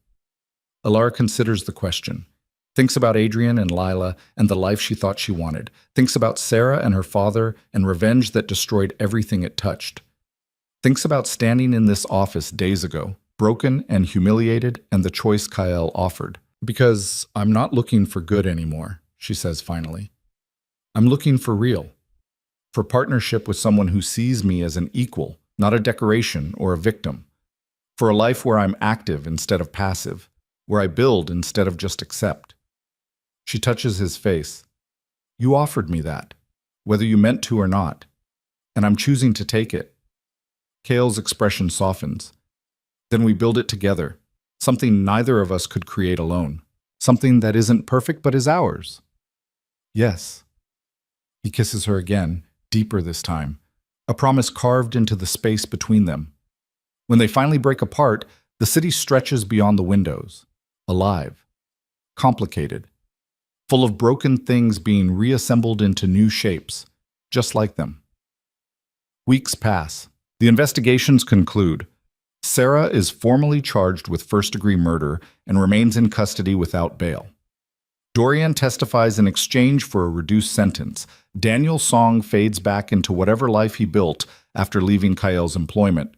Alara considers the question, thinks about Adrian and Lila and the life she thought she wanted, thinks about Sarah and her father and revenge that destroyed everything it touched. Thinks about standing in this office days ago, broken and humiliated, and the choice Kyle offered. Because I'm not looking for good anymore, she says finally. I'm looking for real. For partnership with someone who sees me as an equal, not a decoration or a victim. For a life where I'm active instead of passive, where I build instead of just accept. She touches his face. You offered me that, whether you meant to or not, and I'm choosing to take it. Cale's expression softens. Then we build it together, something neither of us could create alone, something that isn't perfect but is ours. Yes. He kisses her again, deeper this time, a promise carved into the space between them. When they finally break apart, the city stretches beyond the windows, alive, complicated, full of broken things being reassembled into new shapes, just like them. Weeks pass. The investigations conclude. Sarah is formally charged with first-degree murder and remains in custody without bail. Dorian testifies in exchange for a reduced sentence. Daniel Song fades back into whatever life he built after leaving Kyle's employment.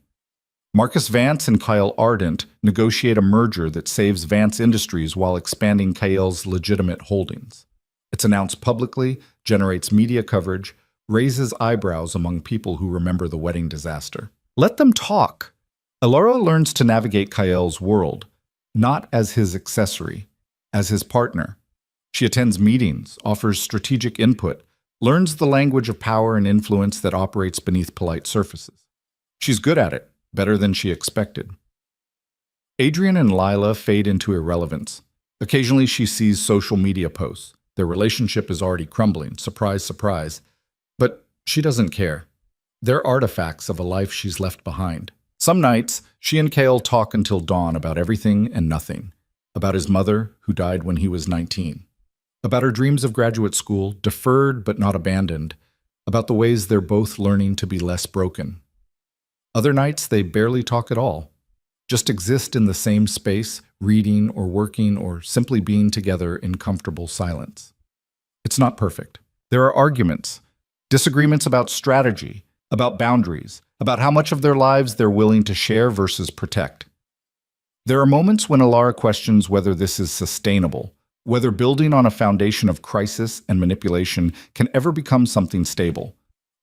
Marcus Vance and Kyle Ardent negotiate a merger that saves Vance Industries while expanding Kyle's legitimate holdings. It's announced publicly, generates media coverage, raises eyebrows among people who remember the wedding disaster. Let them talk. Alara learns to navigate Kyle's world, not as his accessory, as his partner. She attends meetings, offers strategic input, learns the language of power and influence that operates beneath polite surfaces. She's good at it. Better than she expected. Adrian and Lila fade into irrelevance. Occasionally she sees social media posts. Their relationship is already crumbling, surprise, surprise. But she doesn't care. They're artifacts of a life she's left behind. Some nights, she and Cale talk until dawn about everything and nothing. About his mother, who died when he was 19. About her dreams of graduate school, deferred but not abandoned. About the ways they're both learning to be less broken. Other nights, they barely talk at all, just exist in the same space, reading or working or simply being together in comfortable silence. It's not perfect. There are arguments, disagreements about strategy, about boundaries, about how much of their lives they're willing to share versus protect. There are moments when Alara questions whether this is sustainable, whether building on a foundation of crisis and manipulation can ever become something stable.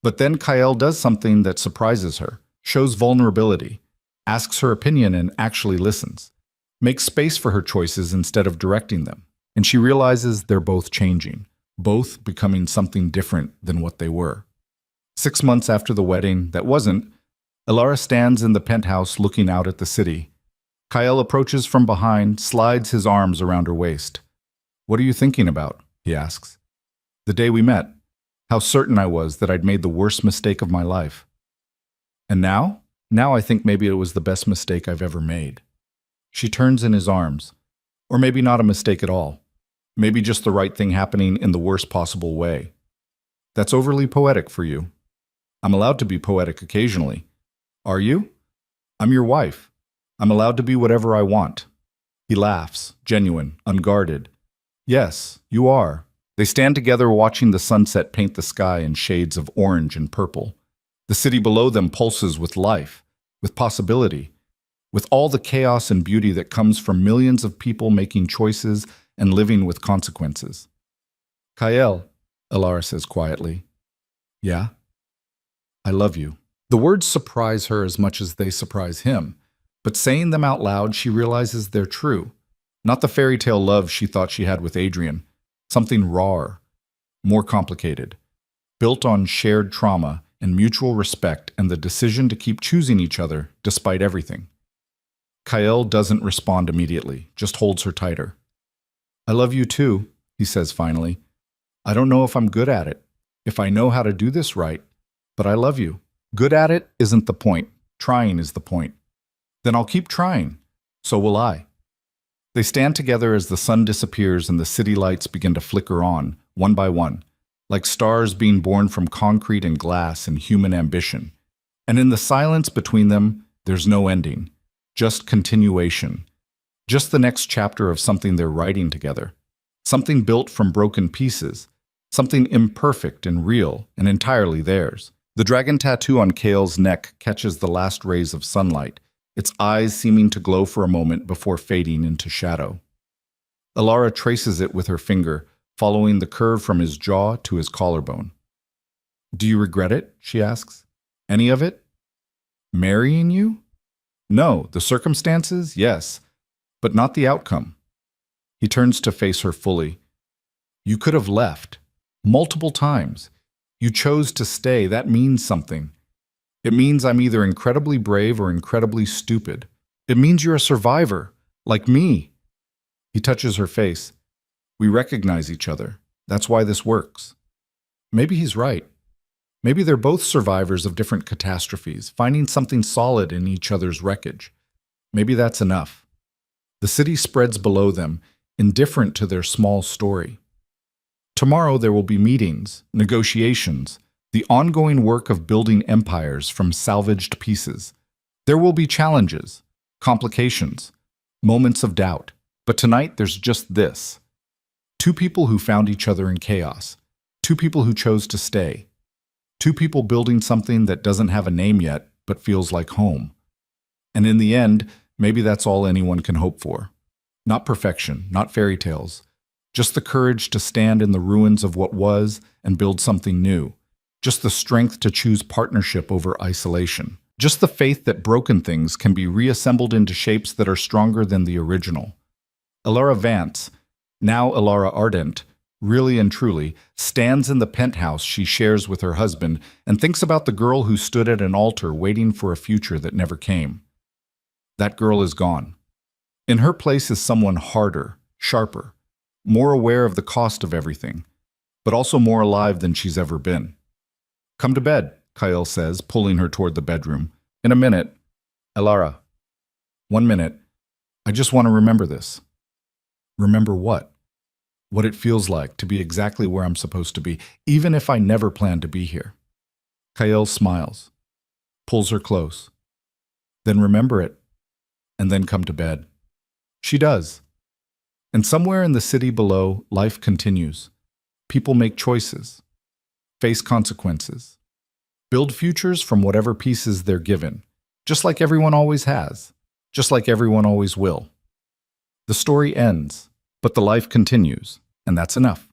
But then Kyle does something that surprises her. Shows vulnerability, asks her opinion and actually listens, makes space for her choices instead of directing them, and she realizes they're both changing, both becoming something different than what they were. 6 months after the wedding that wasn't, Alara stands in the penthouse looking out at the city. Kyle approaches from behind, slides his arms around her waist. What are you thinking about? He asks. The day we met, how certain I was that I'd made the worst mistake of my life. And now? Now I think maybe it was the best mistake I've ever made. She turns in his arms. Or maybe not a mistake at all. Maybe just the right thing happening in the worst possible way. That's overly poetic for you. I'm allowed to be poetic occasionally. Are you? I'm your wife. I'm allowed to be whatever I want. He laughs, genuine, unguarded. Yes, you are. They stand together watching the sunset paint the sky in shades of orange and purple. The city below them pulses with life, with possibility, with all the chaos and beauty that comes from millions of people making choices and living with consequences. Kael, Alara says quietly. Yeah? I love you. The words surprise her as much as they surprise him, but saying them out loud, she realizes they're true. Not the fairy tale love she thought she had with Adrian, something rawer, more complicated, built on shared trauma and mutual respect and the decision to keep choosing each other despite everything. Kael doesn't respond immediately, just holds her tighter. I love you too, he says finally. I don't know if I'm good at it, if I know how to do this right, but I love you. Good at it isn't the point. Trying is the point. Then I'll keep trying. So will I. They stand together as the sun disappears and the city lights begin to flicker on, one by one, like stars being born from concrete and glass and human ambition. And in the silence between them, there's no ending, just continuation, just the next chapter of something they're writing together, something built from broken pieces, something imperfect and real and entirely theirs. The dragon tattoo on Kael's neck catches the last rays of sunlight, its eyes seeming to glow for a moment before fading into shadow. Alara traces it with her finger, following the curve from his jaw to his collarbone. Do you regret it? She asks. Any of it? Marrying you? No, the circumstances, yes, but not the outcome. He turns to face her fully. You could have left. Multiple times. You chose to stay. That means something. It means I'm either incredibly brave or incredibly stupid. It means you're a survivor, like me. He touches her face. We recognize each other. That's why this works. Maybe he's right. Maybe they're both survivors of different catastrophes, finding something solid in each other's wreckage. Maybe that's enough. The city spreads below them, indifferent to their small story. Tomorrow there will be meetings, negotiations, the ongoing work of building empires from salvaged pieces. There will be challenges, complications, moments of doubt. But tonight there's just this. Two people who found each other in chaos. Two people who chose to stay. Two people building something that doesn't have a name yet, but feels like home. And in the end, maybe that's all anyone can hope for. Not perfection, not fairy tales. Just the courage to stand in the ruins of what was and build something new. Just the strength to choose partnership over isolation. Just the faith that broken things can be reassembled into shapes that are stronger than the original. Alara Vance, now Alara Ardent, really and truly, stands in the penthouse she shares with her husband and thinks about the girl who stood at an altar waiting for a future that never came. That girl is gone. In her place is someone harder, sharper, more aware of the cost of everything, but also more alive than she's ever been. Come to bed, Kael says, pulling her toward the bedroom. In a minute. Alara. 1 minute. I just want to remember this. Remember what? What it feels like to be exactly where I'm supposed to be, even if I never planned to be here. Kael smiles, pulls her close. Then remember it, and then come to bed. She does. And somewhere in the city below, life continues. People make choices, face consequences, build futures from whatever pieces they're given, just like everyone always has, just like everyone always will. The story ends, but the life continues, and that's enough.